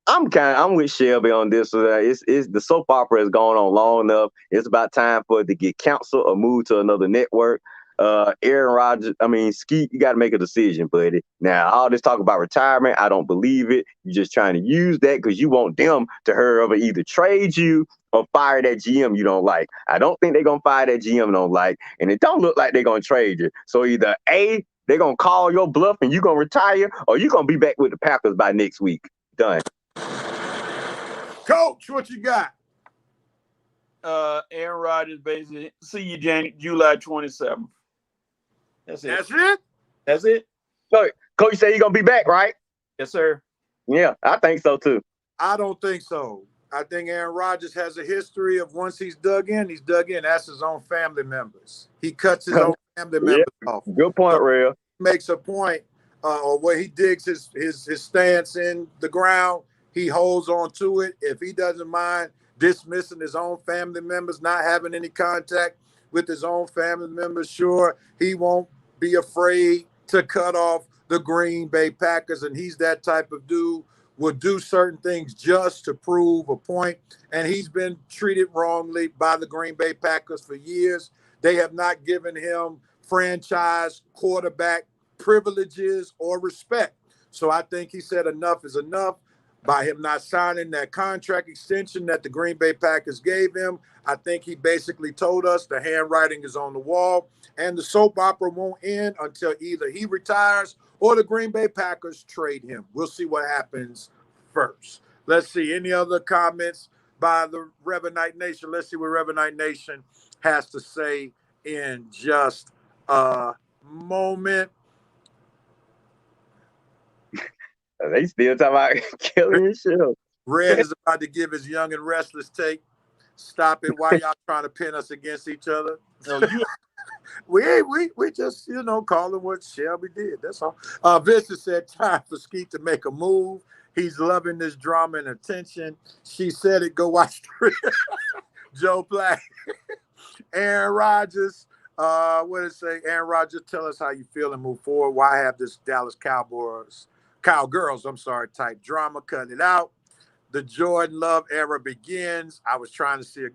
I'm with Shelby on this. It's the soap opera has gone on long enough. It's about time for it to get canceled or moved to another network. Aaron Rodgers, Skeet, you got to make a decision, buddy. Now, all this talk about retirement, I don't believe it. You're just trying to use that because you want them to hurry up and either trade you or fire that GM you don't like. I don't think they're gonna fire that GM don't like, and it don't look like they're gonna trade you. So either A, they're gonna call your bluff and you're gonna retire, or you're gonna be back with the Packers by next week. Done. Coach, what you got? Aaron Rodgers basically see you July 27th. That's it. That's it? That's it. So, Coach said you're gonna be back, right? Yes, sir. Yeah, I think so too. I don't think so. I think Aaron Rodgers has a history of once he's dug in. That's his own family members. He cuts his own family members off. Good point, Real. Makes a point, or where he digs his stance in the ground, he holds on to it. If he doesn't mind dismissing his own family members, not having any contact with his own family members, sure, he won't be afraid to cut off the Green Bay Packers, and he's that type of dude, will do certain things just to prove a point, and he's been treated wrongly by the Green Bay Packers for years. They have not given him franchise quarterback privileges or respect. So I think he said enough is enough by him not signing that contract extension that the Green Bay Packers gave him. I think he basically told us the handwriting is on the wall, and the soap opera won't end until either he retires or the Green Bay Packers trade him. We'll see what happens first. Let's see. Any other comments by the Revanite Nation? Let's see what Revanite Nation has to say in just a moment. They still talking about killing his show. Red is about to give his young and restless take. Stop it. Why y'all trying to pin us against each other? No, we just, calling what Shelby did. That's all. Vincent said, time for Skeet to make a move. He's loving this drama and attention. She said it. Go watch Joe Black. Aaron Rodgers. What did it say? Aaron Rodgers, tell us how you feel and move forward. Why have this Dallas Cowgirls, type drama? Cut it out. The Jordan Love era begins. I was trying to see a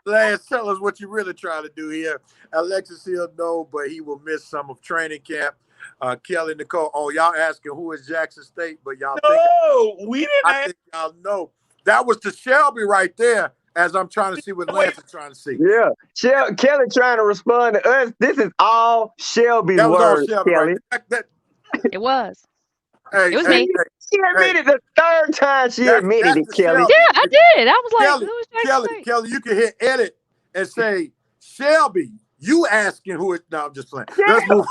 Lance, tell us what you really trying to do here. Alexis Hill, no, but he will miss some of training camp. Kelly Nicole, y'all asking who is Jackson State, but y'all we didn't. I think y'all know. That was to Shelby right there, as I'm trying to see what Lance is trying to see. Yeah, Kelly trying to respond to us. This is all Shelby's That was words, all Shelby, Kelly. right? It was. Hey, It was me. She admitted the third time she admitted it, Kelly. Shelby. Yeah, I did. I was like, Kelly, who is Jackson State? Kelly, you can hit edit and say, Shelby, you asking who it. No, I'm just playing. Let's move.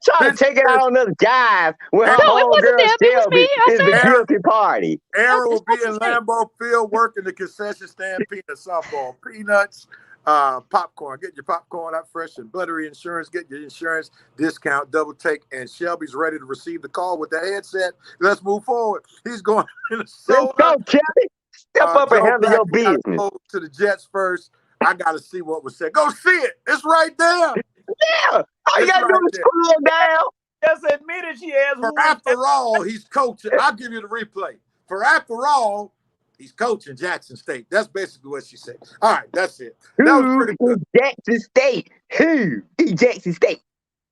Trying to take it out on us guys when her No, it wasn't homegirl them. It was Shelby me. I is the said- guilty party. Aaron will be It's in Jackson Lambeau Field working the concession stand, peanuts, softball, peanuts, popcorn. Get your popcorn out fresh and buttery insurance. Get your insurance discount, double take, and Shelby's ready to receive the call with the headset. Let's move forward. He's going to Let's go, Kelly. Step up and handle your business. Go to the Jets first. I got to see what was said. Go see it. It's right there. Yeah. All you It's got to do right is scroll down. Just admitted she asked For who. after all, he's coaching. I'll give you the replay. For after all, he's coaching Jackson State. That's basically what she said. All right, that's it. That was pretty Who good. is Jackson State? Who is Jackson State?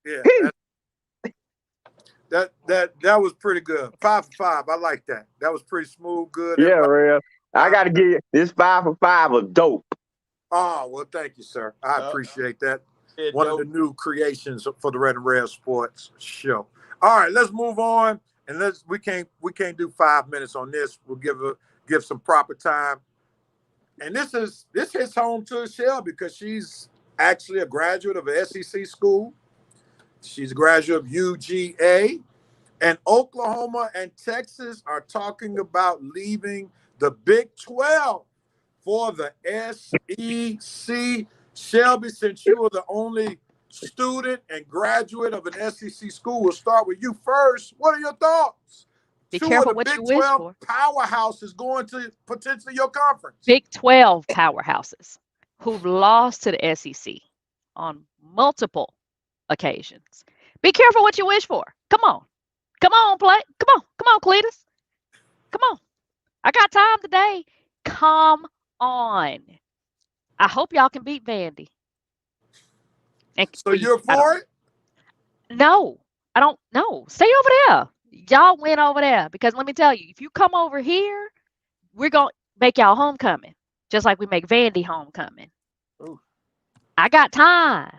Yeah. That was pretty good. 5 for 5. I like that. That was pretty smooth, good. Yeah, real. I got to give you this 5 for 5 of dope. Oh, well, thank you, sir. I appreciate that. It One of the new creations for the Red and Red Sports Show. All right, let's move on. And we can't do 5 minutes on this. We'll give some proper time. And this hits home to Shelby because she's actually a graduate of an SEC school. She's a graduate of UGA. And Oklahoma and Texas are talking about leaving the Big 12 for the SEC. Shelby, since you were the only student and graduate of an SEC school, we'll start with you first. What are your thoughts? Be Two careful of the what Big you wish 12 for. powerhouse is going to potentially your conference. Big 12 powerhouses who've lost to the SEC on multiple occasions. Be careful what you wish for. Come on. Come on, Come on, Cletus. Come on. I got time today. Come on. I hope y'all can beat Vandy. And So you're for it? No, I don't know. Stay over there. Y'all win over there because let me tell you, if you come over here, we're going to make y'all homecoming, just like we make Vandy homecoming. Ooh. I got time.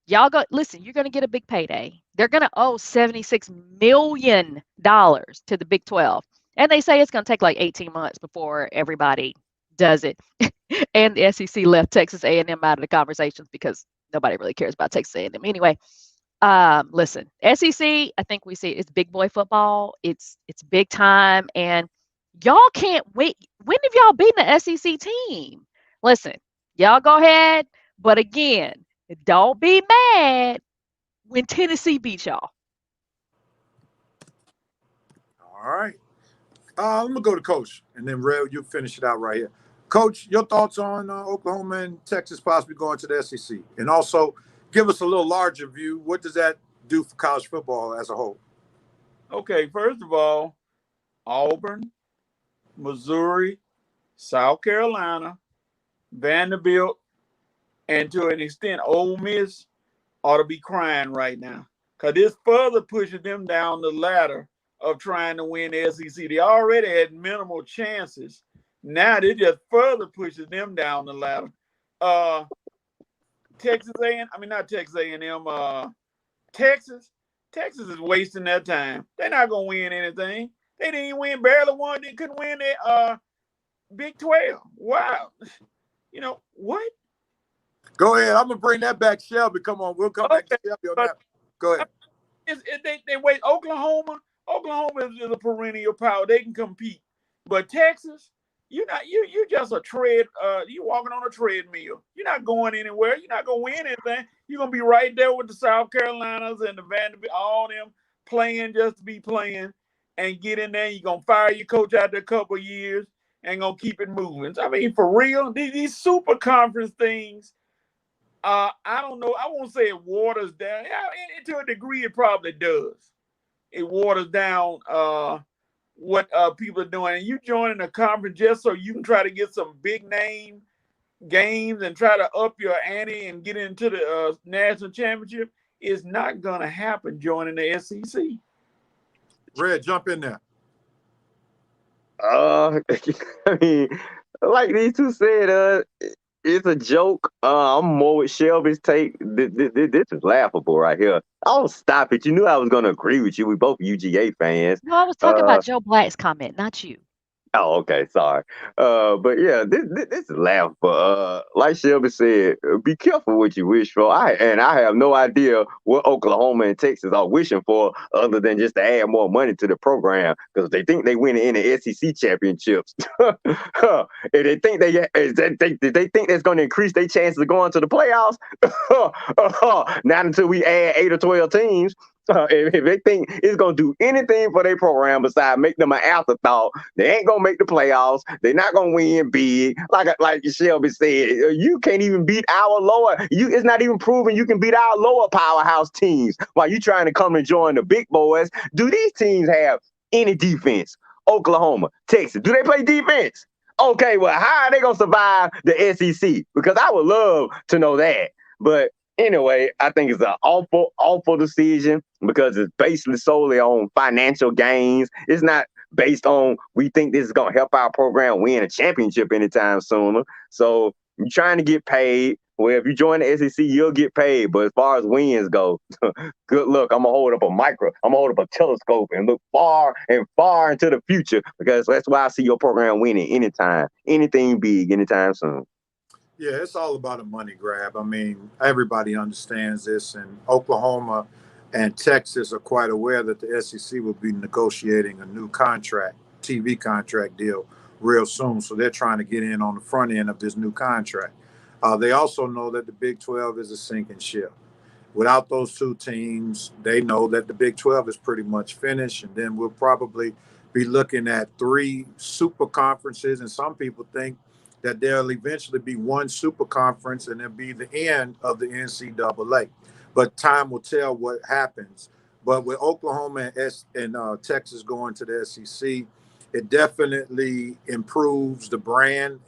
Y'all go listen, you're going to get a big payday. They're going to owe $76 million to the Big 12. And they say it's going to take like 18 months before everybody does it. And the SEC left Texas A&M out of the conversations because nobody really cares about Texas A&M anyway. Listen, SEC, I think we see it's big boy football. It's big time, and y'all can't wait. When have y'all beaten the SEC team? Listen, y'all go ahead, but again, don't be mad when Tennessee beats y'all. All right. I'm gonna go to Coach, and then Red, you finish it out right here. Coach, your thoughts on Oklahoma and Texas possibly going to the SEC, and also give us a little larger view. What does that do for college football as a whole? Okay, first of all, Auburn, Missouri, South Carolina, Vanderbilt, and to an extent, Ole Miss ought to be crying right now because this further pushes them down the ladder of trying to win the SEC. They already had minimal chances. Now they just further pushes them down the ladder. Texas is wasting their time. They're not gonna win anything. They didn't even win, barely won. They couldn't win the Big 12. Wow. You know what? Go ahead. I'm gonna bring that back, Shelby. Come on, we'll come back to Shelby on that. Go ahead. They wait. Oklahoma is a perennial power. They can compete, but Texas, you're just a tread. You walking on a treadmill. You're not going anywhere. You're not gonna win anything. You're gonna be right there with the South Carolinas and the Vanderbilt, all them playing just to be playing, and get in there. You're gonna fire your coach after a couple of years and gonna keep it moving. I mean, for real, these super conference things. I don't know. I won't say it waters down. To a degree, it probably does. It waters down what people are doing. And you joining a conference just so you can try to get some big name games and try to up your ante and get into the national championship is not going to happen joining the SEC. Red, jump in there. I mean, like these two said, it's a joke. I'm more with Shelby's take. This is laughable right here. Oh, stop it. You knew I was going to agree with you. We both UGA fans. No, I was talking about Joe Black's comment, not you. Oh, okay. Sorry. But yeah, this is laughable. Like Shelby said, be careful what you wish for. I have no idea what Oklahoma and Texas are wishing for other than just to add more money to the program because they think they win in the SEC championships. If they think they think that's going to increase their chances of going to the playoffs. Not until we add 8 or 12 teams. If they think it's going to do anything for their program besides make them an afterthought, they ain't going to make the playoffs. They're not going to win big. Like Shelby said, you can't even beat our lower. It's not even proven you can beat our lower powerhouse teams while you trying to come and join the big boys. Do these teams have any defense? Oklahoma, Texas, do they play defense? Okay, well, how are they going to survive the SEC? Because I would love to know that. But anyway, I think it's an awful decision because it's basically solely on financial gains. It's not based on we think this is going to help our program win a championship anytime sooner. So you're trying to get paid. Well, if you join the SEC, you'll get paid. But as far as wins go, good luck. I'm going to hold up a telescope and look far and far into the future because that's why I see your program winning anything big, anytime soon. Yeah, it's all about a money grab. I mean, everybody understands this, and Oklahoma and Texas are quite aware that the SEC will be negotiating a new TV contract deal real soon. So they're trying to get in on the front end of this new contract. They also know that the Big 12 is a sinking ship. Without those two teams, they know that the Big 12 is pretty much finished, and then we'll probably be looking at 3 super conferences, and some people think that there'll eventually be one super conference and it'll be the end of the NCAA. But time will tell what happens But with Oklahoma and Texas going to the SEC, it definitely improves the brand.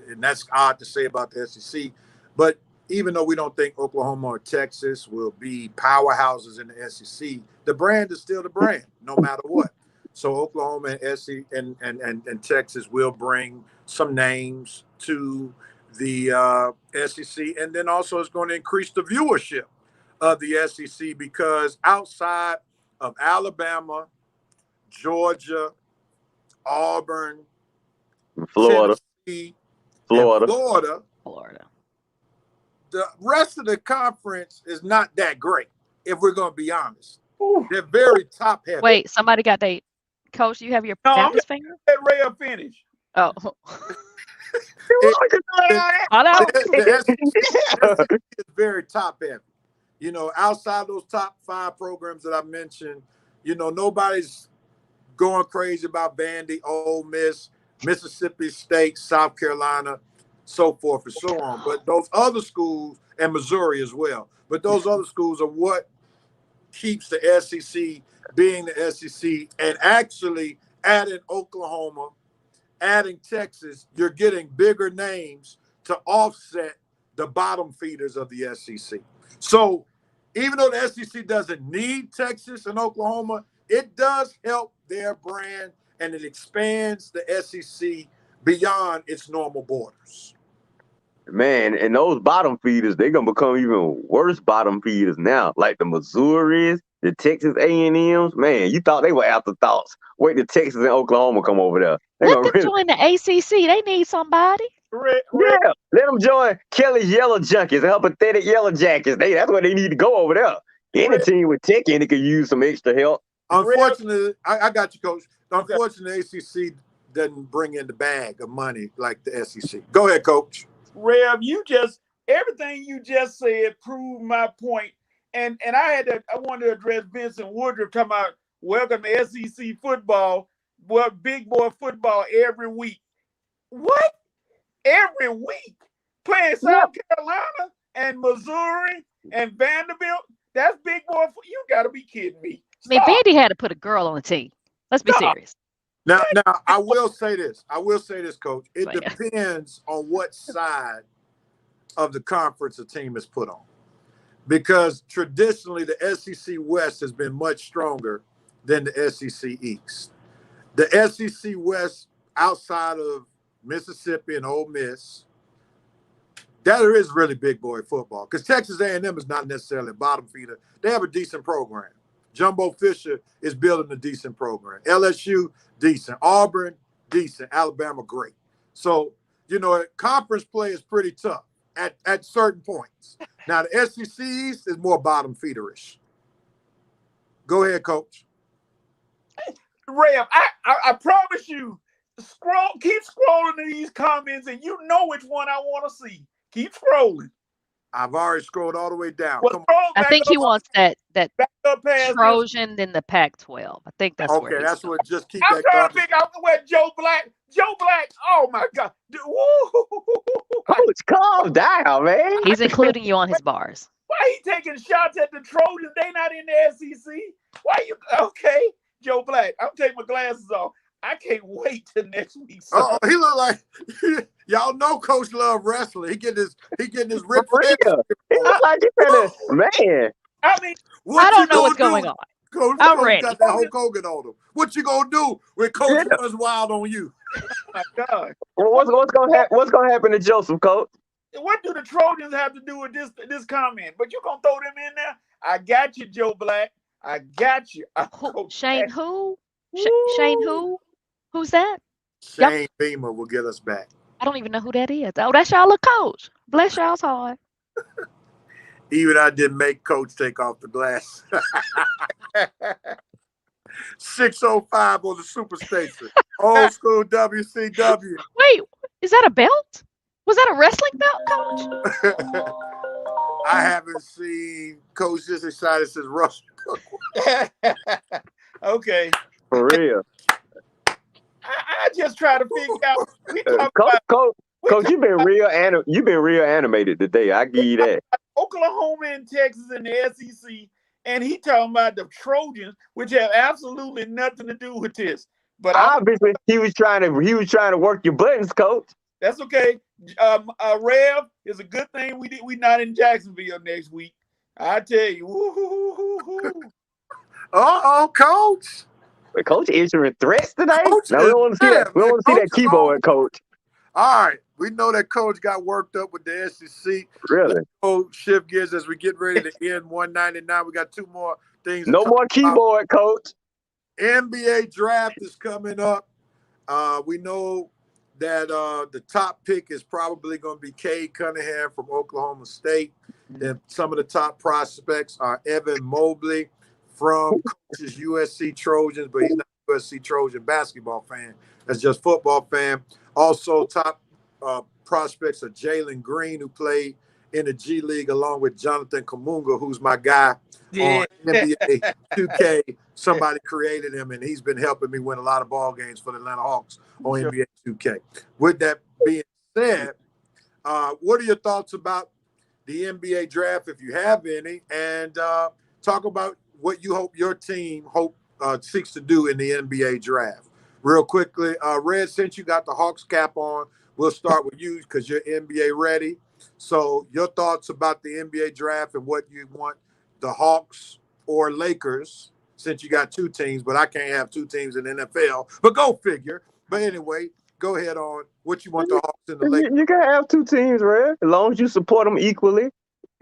And that's odd to say about the SEC. But even though we don't think Oklahoma or Texas will be powerhouses in the SEC, the brand is still the brand, no matter what. So Oklahoma and SEC and Texas will bring some names to the SEC, and then also it's going to increase the viewership of the SEC, because outside of Alabama, Georgia, Auburn, Florida, Tennessee, Florida, and Florida. the rest of the conference is not that great, if we're going to be honest. They're very top heavy. Wait, somebody got their coach. You have your Baptist finger? Let Ray finish. Oh, The SEC is very top heavy. You know, outside those top 5 programs that I mentioned, you know, nobody's going crazy about Vandy, Ole Miss, Mississippi State, South Carolina, so forth and so on. But those other schools, and Missouri as well, but those other schools are what keeps the SEC being the SEC. And actually adding Oklahoma, adding Texas, you're getting bigger names to offset the bottom feeders of the SEC. So even though the SEC doesn't need Texas and Oklahoma, it does help their brand, and it expands the SEC beyond its normal borders. Man, and those bottom feeders, they're gonna become even worse bottom feeders now. Like the Missouris, the Texas A&Ms. Man, you thought they were afterthoughts. Wait till Texas and Oklahoma come over there. let them join the ACC. They need somebody. Yeah, let them join Kelly's Yellow Junkies and her pathetic Yellow Jackets. That's where they need to go over there. Any team with Tech in it could use some extra help. Unfortunately, I got you, Coach. Unfortunately, ACC doesn't bring in the bag of money like the SEC. Go ahead, Coach. Rev, everything you just said proved my point. And I wanted to address Vincent Woodruff talking about welcome to SEC football, well, big boy football every week. What? Every week? Playing South Carolina and Missouri and Vanderbilt? That's big boy. You got to be kidding me. I mean, Vandy had to put a girl on the team. Let's be serious. Now, I will say this, Coach. It depends on what side of the conference a team is put on. Because traditionally, the SEC West has been much stronger than the SEC East. The SEC West, outside of Mississippi and Ole Miss, that is really big boy football. Because Texas A&M is not necessarily a bottom feeder. They have a decent program. Jumbo Fisher is building a decent program. LSU, decent. Auburn, decent. Alabama, great. So, you know, conference play is pretty tough at certain points. Now, the SEC East is more bottom feederish. Go ahead, Coach. Rev, I promise you, keep scrolling to these comments, and you know which one I want to see. Keep scrolling. I've already scrolled all the way down. Well, I think he wants that Trojan in the Pac-12. I think that's where okay. That's what. Just keep. I'm trying to figure out where Joe Black. Oh my God! Coach, calm down, man. He's including you on his bars. Why he taking shots at the Trojans? They not in the SEC. Why you? Okay, Joe Black. I'm taking my glasses off. I can't wait till next week. Oh, he look like y'all know Coach love wrestling. He getting his rip. He look like man. I mean, I don't know what's going on. Coach I'm ready. Got that Hulk Hogan on him. What you gonna do when Coach runs wild on you? Oh my God. Well, what's gonna happen to Joseph, Coach? What do the Trojans have to do with this comment? But you gonna throw them in there? I got you, Joe Black. I got you. Shane who? Shane who? Who's that? Shane Beamer will get us back. I don't even know who that is. Oh, that's y'all coach. Bless y'all's heart. Even I didn't make Coach take off the glass. 6:05 on the Superstation. Old school WCW. Wait, is that a belt? Was that a wrestling belt, Coach? I haven't seen Coach this excited since Russell. Okay. For real. I just try to figure out. Coach, you've been real animated today. I give you that. Oklahoma and Texas and the SEC and he talking about the Trojans, which have absolutely nothing to do with this. But obviously he was trying to work your buttons, coach. That's okay. Rev, it's a good thing we not in Jacksonville next week. I tell you. Coach. But coach issuing threats today. Coach no, we don't want to see that. We don't want to see that keyboard, coach. All right. We know that coach got worked up with the SEC. Really? Let's go shift gears as we get ready to end 199. We got two more things. No more keyboard, coach. NBA draft is coming up. We know that the top pick is probably going to be Cade Cunningham from Oklahoma State. Then some of the top prospects are Evan Mobley from Coach's USC Trojans, but he's not a USC Trojan basketball fan. That's just football fan. Also, top prospects are Jalen Green, who played in the G League along with Jonathan Kuminga, who's my guy on NBA 2K. Somebody created him, and he's been helping me win a lot of ball games for the Atlanta Hawks on NBA 2K. With that being said, what are your thoughts about the NBA draft, if you have any, and talk about what you hope your team seeks to do in the NBA draft? Real quickly, Red, since you got the Hawks cap on, we'll start with you because you're NBA ready. So your thoughts about the NBA draft and what you want the Hawks or Lakers, since you got two teams, but I can't have two teams in the NFL, but go figure. But anyway, go ahead on what you want the Hawks and the Lakers. You can have two teams, Red. As long as you support them equally.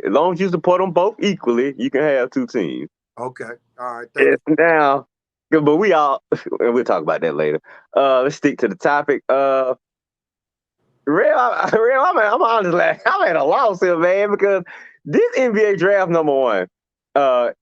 As long as you support them both equally, you can have two teams. Okay. All right. Thank you. Now, but we'll talk about that later. Let's stick to the topic. Real, I'm honestly, I'm at a loss here, man, because this NBA draft, number one,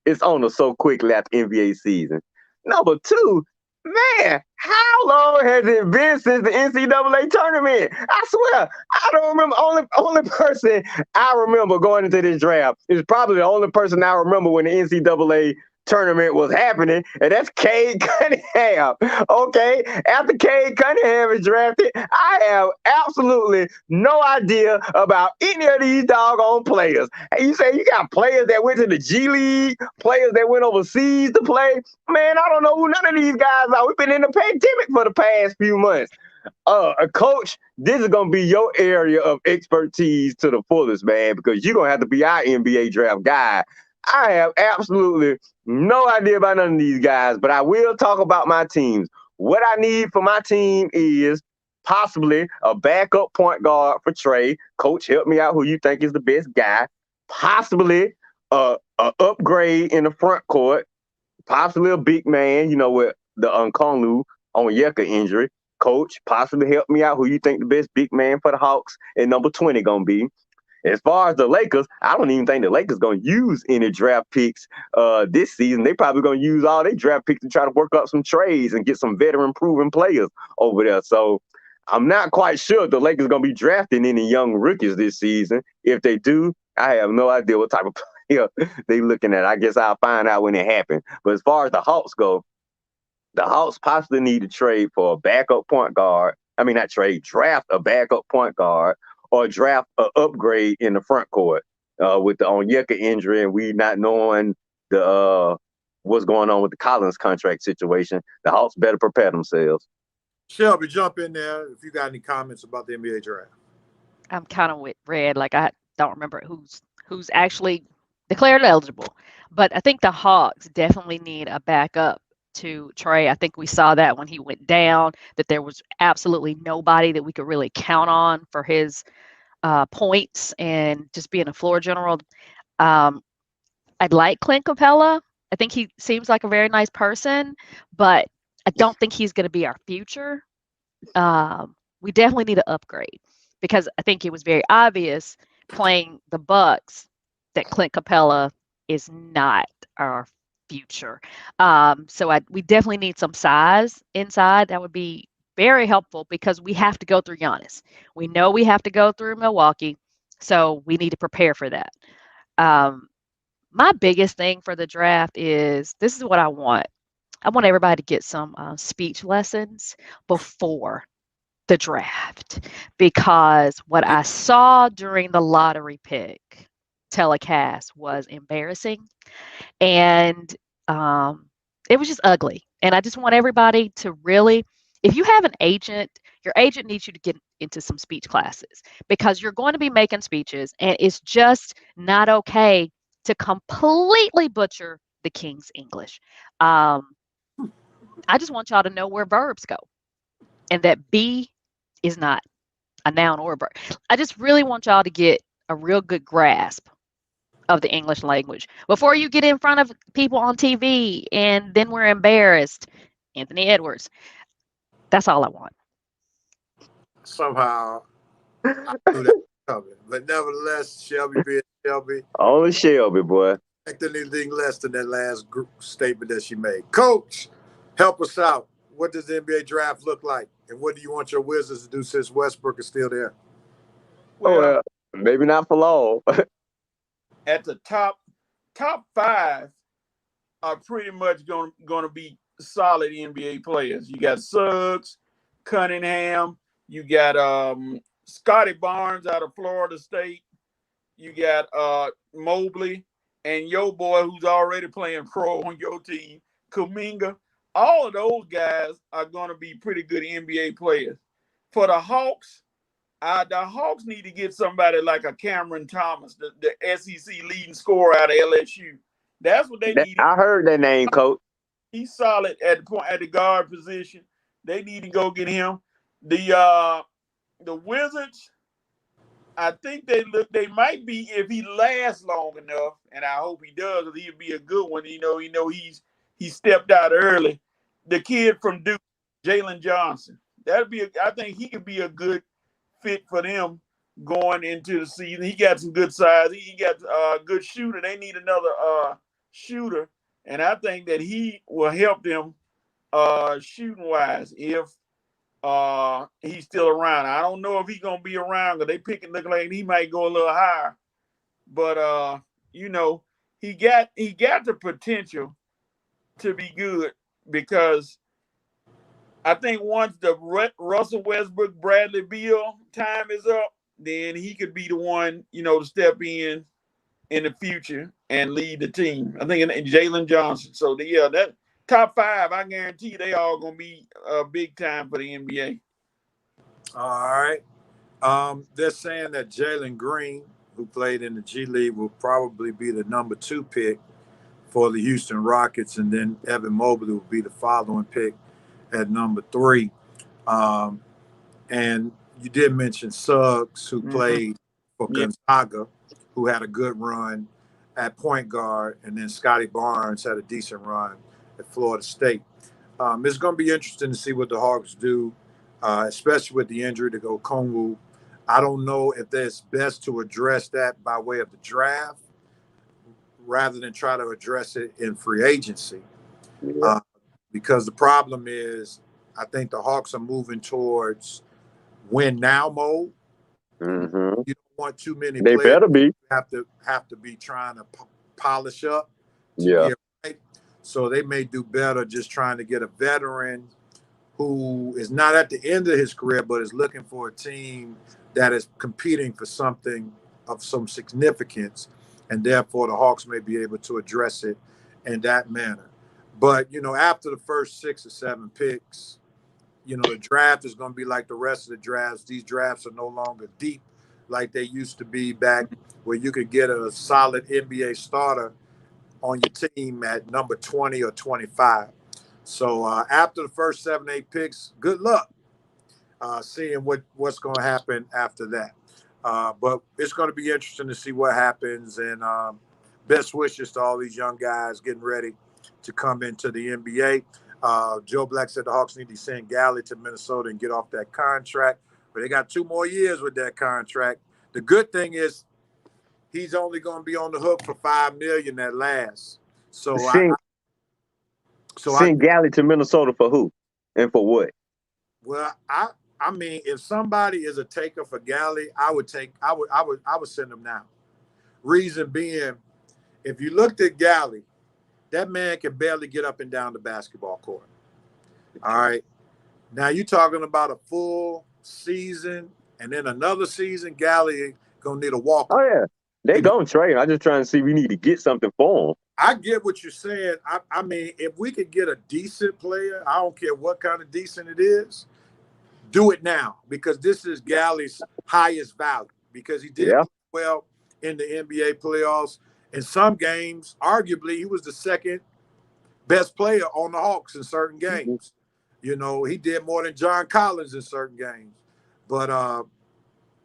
it's on us so quickly after NBA season. Number two, man, how long has it been since the NCAA tournament? I swear, I don't remember. Only person I remember going into this draft is probably the only person I remember when the NCAA tournament was happening, and that's Cade Cunningham. Okay, after Cade Cunningham is drafted, I have absolutely no idea about any of these doggone players. And you say you got players that went to the G League, players that went overseas to play. Man, I don't know who none of these guys are. We've been in the pandemic for the past few months. Coach, this is gonna be your area of expertise to the fullest, man, because you're gonna have to be our NBA draft guy. I have absolutely no idea about none of these guys, but I will talk about my teams. What I need for my team is possibly a backup point guard for Trey. Coach, help me out who you think is the best guy. Possibly a upgrade in the front court. Possibly a big man, with the Nkongwu Onyeka injury. Coach, possibly help me out who you think the best big man for the Hawks and number 20 going to be. As far as the Lakers, I don't even think the Lakers going to use any draft picks this season. They probably going to use all their draft picks to try to work up some trades and get some veteran-proven players over there. So I'm not quite sure if the Lakers going to be drafting any young rookies this season. If they do, I have no idea what type of player they looking at. I guess I'll find out when it happens. But as far as the Hawks go, the Hawks possibly need to trade for a backup point guard. I mean, not trade, draft a backup point guard or draft an upgrade in the front court with the Onyeka injury and we not knowing what's going on with the Collins contract situation. The Hawks better prepare themselves. Shelby, jump in there if you got any comments about the NBA draft. I'm kind of with Red. Like, I don't remember who's actually declared eligible. But I think the Hawks definitely need a backup to Trey. I think we saw that when he went down, that there was absolutely nobody that we could really count on for his points and just being a floor general. I'd like Clint Capella. I think he seems like a very nice person, but I don't think he's going to be our future. We definitely need to upgrade because I think it was very obvious playing the Bucks that Clint Capella is not our future. So we definitely need some size inside. That would be very helpful because we have to go through Giannis. We know we have to go through Milwaukee, so we need to prepare for that. My biggest thing for the draft is this is what I want. I want everybody to get some speech lessons before the draft because what I saw during the lottery pick telecast was embarrassing, and it was just ugly. And I just want everybody to really, if you have an agent, your agent needs you to get into some speech classes, because you're going to be making speeches, and it's just not okay to completely butcher the King's English. I just want y'all to know where verbs go, and that be is not a noun or a verb. I just really want y'all to get a real good grasp of the English language before you get in front of people on TV and then we're embarrassed. Anthony Edwards. That's all I want. Somehow I knew that was coming. But nevertheless, Shelby being Shelby, Only Shelby, boy. expect anything less than that last group statement that she made. Coach, help us out. What does the NBA draft look like? And what do you want your Wizards to do since Westbrook is still there? Well, maybe not for long. At the top 5 are pretty much going to be solid NBA players. You got Suggs, Cunningham, you got Scotty Barnes out of Florida State, you got Mobley, and your boy who's already playing pro on your team, Kuminga. All of those guys are going to be pretty good NBA players. For the Hawks need to get somebody like a Cameron Thomas, the SEC leading scorer out of LSU. That's what they need. I heard that name, Coach. He's solid at the guard position. They need to go get him. The Wizards, I think they might be, if he lasts long enough, and I hope he does, because he'll be a good one. He he stepped out early. The kid from Duke, Jalen Johnson. I think he could be a good fit for them going into the season. He got some good size. He got a good shooter. They need another shooter, and I think that he will help them shooting wise if he's still around. I don't know if he's gonna be around, because they looking like he might go a little higher. But he got the potential to be good, because I think once the Russell Westbrook, Bradley Beal time is up, then he could be the one, to step in the future and lead the team. I think Jalen Johnson. So that top 5, I guarantee they all gonna be big time for the NBA. All right. They're saying that Jalen Green, who played in the G League, will probably be the number 2 pick for the Houston Rockets, and then Evan Mobley will be the following pick at number 3. And you did mention Suggs, who played for Gonzaga, who had a good run at point guard, and then Scotty Barnes had a decent run at Florida State. It's going to be interesting to see what the Hawks do, especially with the injury to Okongwu. I don't know if it's best to address that by way of the draft rather than try to address it in free agency. Yeah. Because the problem is, I think the Hawks are moving towards win now mode. Mm-hmm. You don't want too many They players. better be. Have to be trying to polish up to Yeah. get right. So they may do better just trying to get a veteran who is not at the end of his career, but is looking for a team that is competing for something of some significance. And therefore the Hawks may be able to address it in that manner. But, after the first 6 or 7 picks, the draft is going to be like the rest of the drafts. These drafts are no longer deep like they used to be back, where you could get a solid NBA starter on your team at number 20 or 25. So after the first 7, 8 picks, good luck seeing what's going to happen after that. But it's going to be interesting to see what happens, and best wishes to all these young guys getting ready to come into the NBA. Joe Black said the Hawks need to send Galley to Minnesota and get off that contract, but they got 2 more years with that contract. The good thing is he's only going to be on the hook for $5 million at last. So Send Galley to Minnesota for who and for what? Well, I mean, if somebody is a taker for Galley, I would send him now. Reason being, if you looked at Galley, that man can barely get up and down the basketball court. All right. Now you're talking about a full season and then another season. Galley gonna need a walker. Oh yeah, They gonna trade him. I'm just trying to see. We need to get something for him. I get what you're saying. I mean, if we could get a decent player, I don't care what kind of decent it is, do it now, because this is Galley's highest value, because he did well in the NBA playoffs. In some games, arguably, he was the second best player on the Hawks in certain games. You know, he did more than John Collins in certain games. But,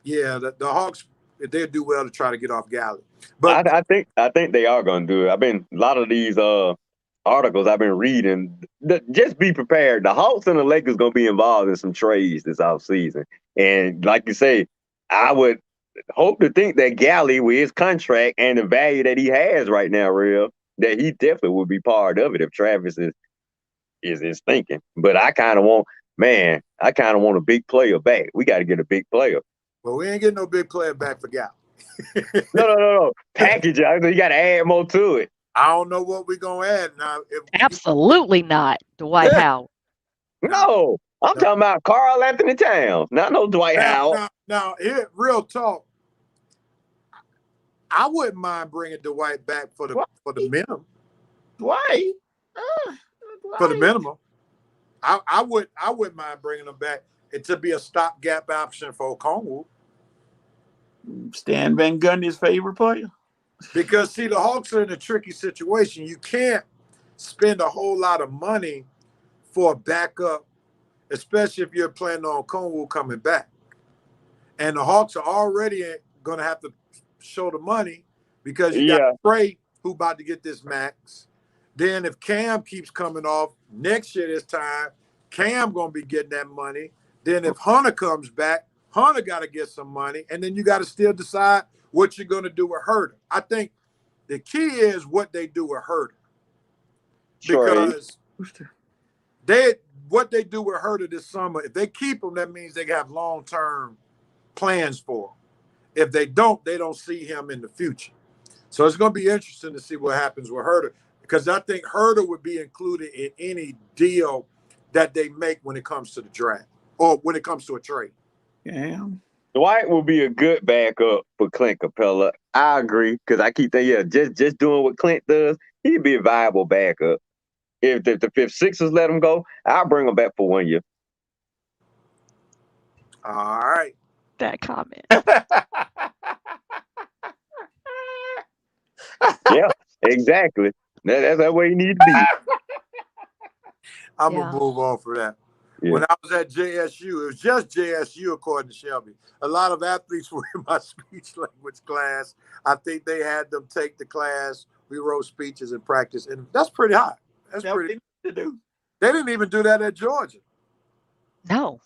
yeah, the Hawks, they'll do well to try to get off Galley. But I think they are going to do it. A lot of these articles I've been reading. Just be prepared. The Hawks and the Lakers going to be involved in some trades this offseason. And like you say, I would hope to think that Galley, with his contract and the value that he has right now, that he definitely will be part of it if Travis is thinking. But I kind of want a big player back. We got to get a big player. Well, we ain't getting no big player back for Galley. No. Package it. You got to add more to it. I don't know what we're going to add now. Absolutely not Dwight Howard. No. I'm talking about Karl Anthony Towns, not no Dwight Howard. Now, here, real talk. I wouldn't mind bringing Dwight back for the minimum. Dwight? For the minimum. I wouldn't mind bringing him back. It to be a stopgap option for Okongwu. Stan Van Gundy's favorite player. Because, see, the Hawks are in a tricky situation. You can't spend a whole lot of money for a backup, especially if you're planning on Okongwu coming back. And the Hawks are already going to have to show the money because you got Trey, who about to get this max. Then if Cam keeps coming off next year this time, Cam going to be getting that money. Then if Hunter comes back, Hunter got to get some money. And then you got to still decide what you're going to do with Herter. I think the key is what they do with Herter. Because what they do with Herter this summer, if they keep him, that means they have long-term plans for him. If they don't see him in the future. So it's going to be interesting to see what happens with Herter, because I think Herter would be included in any deal that they make when it comes to the draft or when it comes to a trade. Yeah. Dwight will be a good backup for Clint Capella. I agree, because I keep thinking, just doing what Clint does, he'd be a viable backup. If the Sixers let him go, I'll bring him back for 1 year. All right. That comment. Yeah, exactly. That's the way you need to be. I'm going to move on for that. Yeah. When I was at JSU, it was just JSU, according to Shelby. A lot of athletes were in my speech language class. I think they had them take the class. We wrote speeches and practice, and that's pretty hot. That's pretty to do. They didn't even do that at Georgia. No.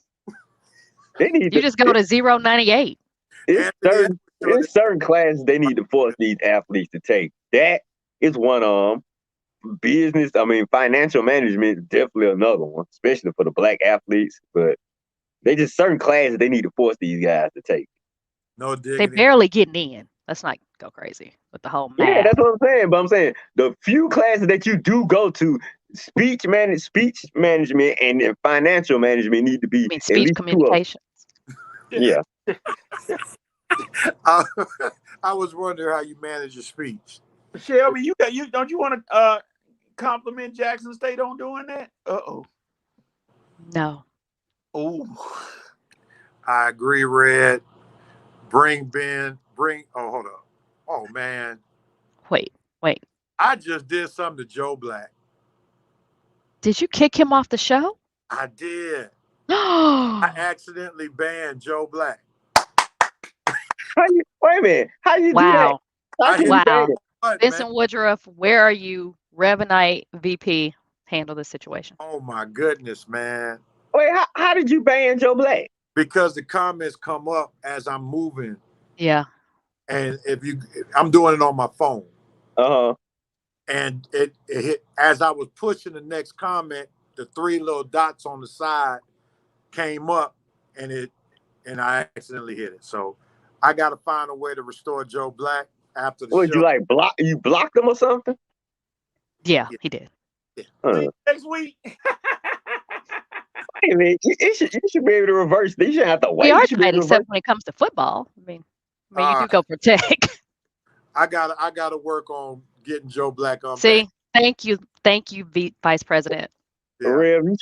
You just go to 098. It's certain classes they need to force these athletes to take. That is one of them. Business, financial management is definitely another one, especially for the black athletes. But they just certain classes they need to force these guys to take. No diggity. They're barely getting in. Let's not go crazy with the whole math. Yeah, that's what I'm saying. But I'm saying the few classes that you do go to, speech management and financial management need to be speech communications. Yeah. I was wondering how you manage your speech. Shelby, don't you want to compliment Jackson State on doing that? No. Oh. I agree, Red. Hold up. Oh man. Wait. I just did something to Joe Black. Did you kick him off the show? I did. I accidentally banned Joe Black. Wait a minute. How you do that? Wow. Vincent Woodruff, where are you? Revanite VP, handle this situation. Oh my goodness, man. Wait, how did you ban Joe Black? Because the comments come up as I'm moving. Yeah. And I'm doing it on my phone. Uh-huh. And it hit as I was pushing the next comment, the 3 little dots on the side came up and I accidentally hit it. So I got to find a way to restore Joe Black after the show. You blocked him or something? Yeah, he did. Yeah. Next week. Wait a minute. You should be able to reverse this. You shouldn't have to wait. We are tight, except when it comes to football. I mean, you could go protect. I gotta work on getting Joe Black on. See, thank you, Vice President. Yeah. Rev, you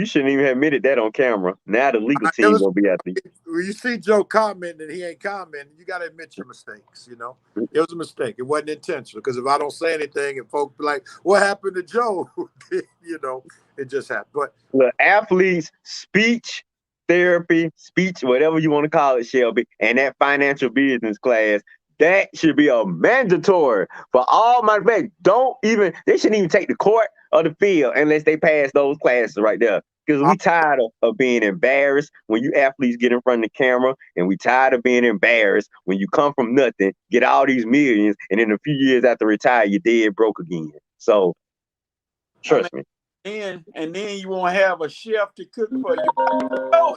shouldn't even have admitted that on camera. Now the legal team gonna be after you. When you see Joe commenting and he ain't commenting, you gotta admit your mistakes. You know, it was a mistake. It wasn't intentional. Because if I don't say anything and folks be like, "What happened to Joe?" You know, it just happened. But the athletes' speech therapy, speech, whatever you want to call it, Shelby, and that financial business class. That should be a mandatory for all my back. They shouldn't even take the court or the field unless they pass those classes right there. Because we tired of being embarrassed when you athletes get in front of the camera, and we tired of being embarrassed when you come from nothing, get all these millions, and in a few years after retire, you're dead broke again. So trust me. And then you won't have a chef to cook for you. Oh.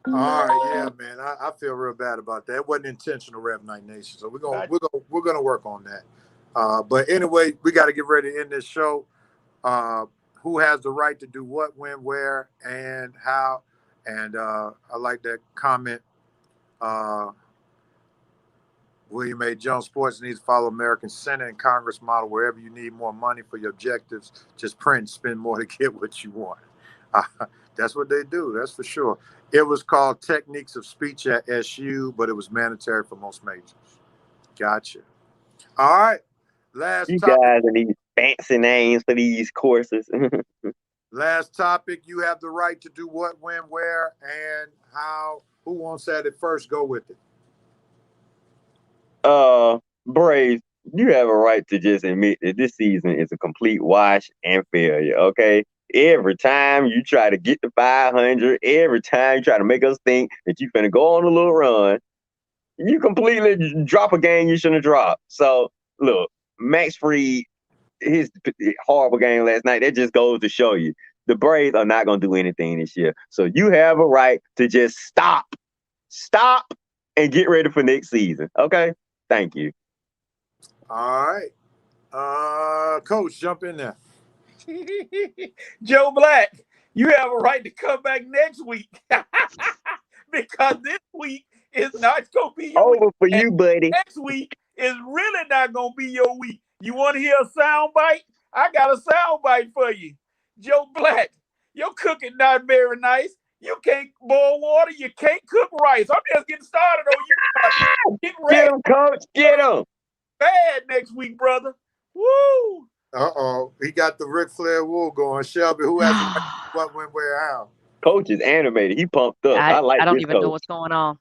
All right, yeah, man. I feel real bad about that. It wasn't intentional, Rev Night Nation. So we're gonna work on that. But anyway, we got to get ready to end this show. Who has the right to do what, when, where, and how? And I like that comment. William A. Jones Sports needs to follow American Senate and Congress model. Wherever you need more money for your objectives, just print and spend more to get what you want. That's what they do. That's for sure. It was called Techniques of Speech at SU, but it was mandatory for most majors. Gotcha. All right. Last you topic. guys and these fancy names for these courses. Last topic. You have the right to do what, when, where, and how. Who wants that at first? Go with it. Braves, you have a right to just admit that this season is a complete wash and failure, okay? Every time you try to get to 500, every time you try to make us think that you're finna go on a little run, you completely drop a game you shouldn't have dropped. So, look, Max Fried, his horrible game last night, that just goes to show you the Braves are not going to do anything this year. So you have a right to just stop, and get ready for next season, okay? Thank you. All right. Coach, jump in there. Joe Black, you have a right to come back next week because this week is not going to be your over week. for you, buddy. Next week is really not going to be your week. You want to hear a sound bite? I got a sound bite for you. Joe Black, your cooking not very nice. You can't boil water. You can't cook rice. I'm just getting started on you. Get ready. Get him, Coach. Get him. Bad next week, brother. Woo! Uh-oh. He got the Ric Flair wool going. Shelby, who has what, when, where, how? Coach is animated. He pumped up. I don't even know what's going on.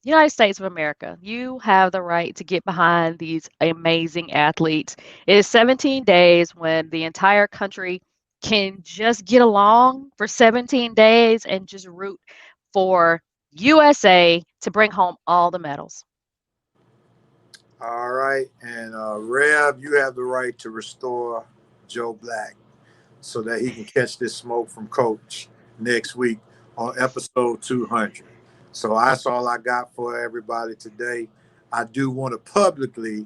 United States of America, you have the right to get behind these amazing athletes. It is 17 days when the entire country can just get along for 17 days and just root for USA to bring home all the medals. All right. And Rev, you have the right to restore Joe Black so that he can catch this smoke from Coach next week on episode 200. So that's all I got for everybody today. I do want to publicly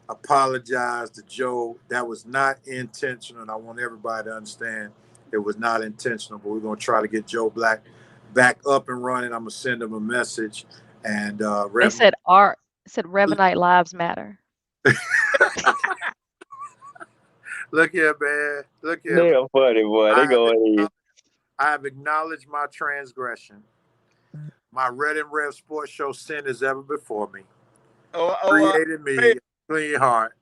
apologize to Joe. That was not intentional, and I want everybody to understand it was not intentional, but we're going to try to get Joe Black back up and running. I'm going to send him a message. And they said Revanite Lives Matter. Look here, man. Look here. They're funny, boy. They going in. I have acknowledged my transgression. My Red and Rev Sports Show sin as ever before me. Created me a clean heart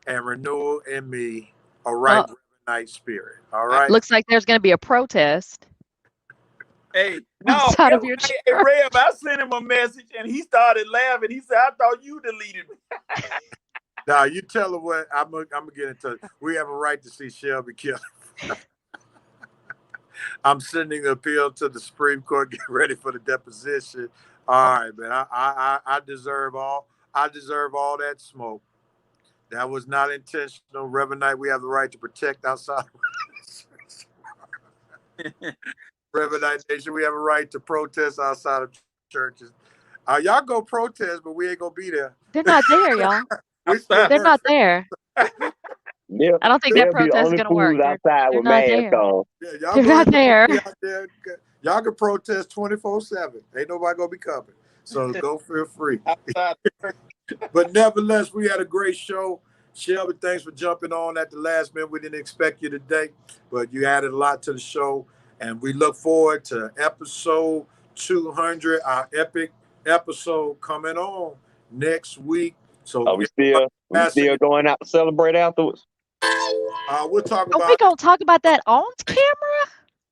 and renewal in me a right Revanite spirit. All right. Looks like there's going to be a protest. Hey, no, Rev, I sent him a message and he started laughing. He said, "I thought you deleted me." Now you tell her what I'm gonna get into. We have a right to see Shelby killed. I'm sending an appeal to the Supreme Court. Get ready for the deposition. All right, man. I deserve all that smoke. That was not intentional. Revanite, we have the right to protect outside. Revanite Nation, we have a right to protest outside of churches. Y'all go protest, but we ain't gonna be there. They're not there, y'all. They're not there. I don't think that protest is going to work. Outside they're with not masks there. on. Yeah, they're not there. Y'all can protest 24/7. Ain't nobody gonna be coming. So go feel free. But nevertheless, we had a great show. Shelby, thanks for jumping on at the last minute. We didn't expect you today, but you added a lot to the show. And we look forward to episode 200, our epic episode coming on next week. So are we still going out to celebrate afterwards? We'll talk Are about. we gonna talk about that on camera?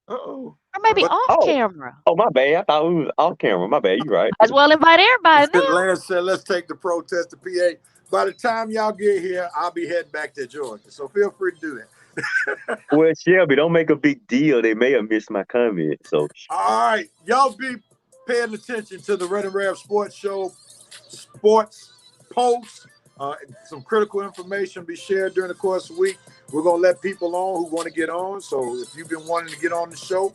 Uh-oh. Or maybe off camera? Oh, my bad. I thought we was off camera. My bad. You're right. As well invite everybody now. Lance said, let's take the protest to PA. By the time y'all get here, I'll be heading back to Georgia. So feel free to do that. Well, Shelby, don't make a big deal. They may have missed my comment. So, all right. Y'all be paying attention to the Red and Rev Sports Show sports posts. Some critical information be shared during the course of the week. We're going to let people on who want to get on. So if you've been wanting to get on the show,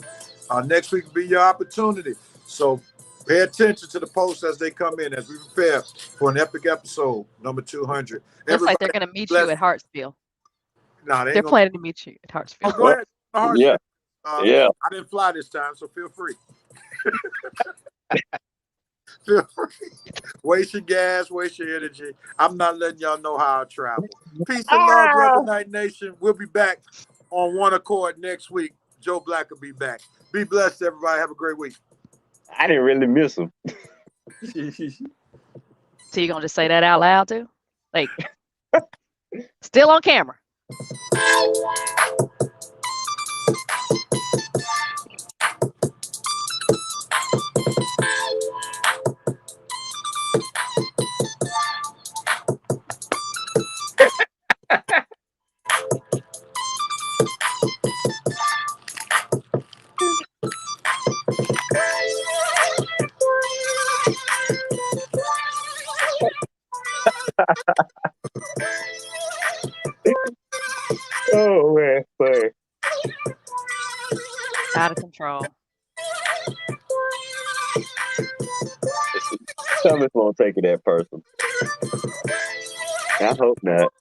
next week will be your opportunity. So pay attention to the posts as they come in as we prepare for an epic episode, number 200. Looks like they're going to meet you at Hartsville. No, they're planning to meet you at Hartsville. Oh, go ahead. Yeah. Yeah. I didn't fly this time, so feel free. Feel free. Waste your gas, waste your energy. I'm not letting y'all know how I travel. Peace and love, Brother Night Nation. We'll be back on One Accord next week. Joe Black will be back. Be blessed, everybody. Have a great week. I didn't really miss him. So you're going to just say that out loud, too? Like, still on camera. Oh, man. Sorry. Out of control. Thomas won't take it that person. I hope not.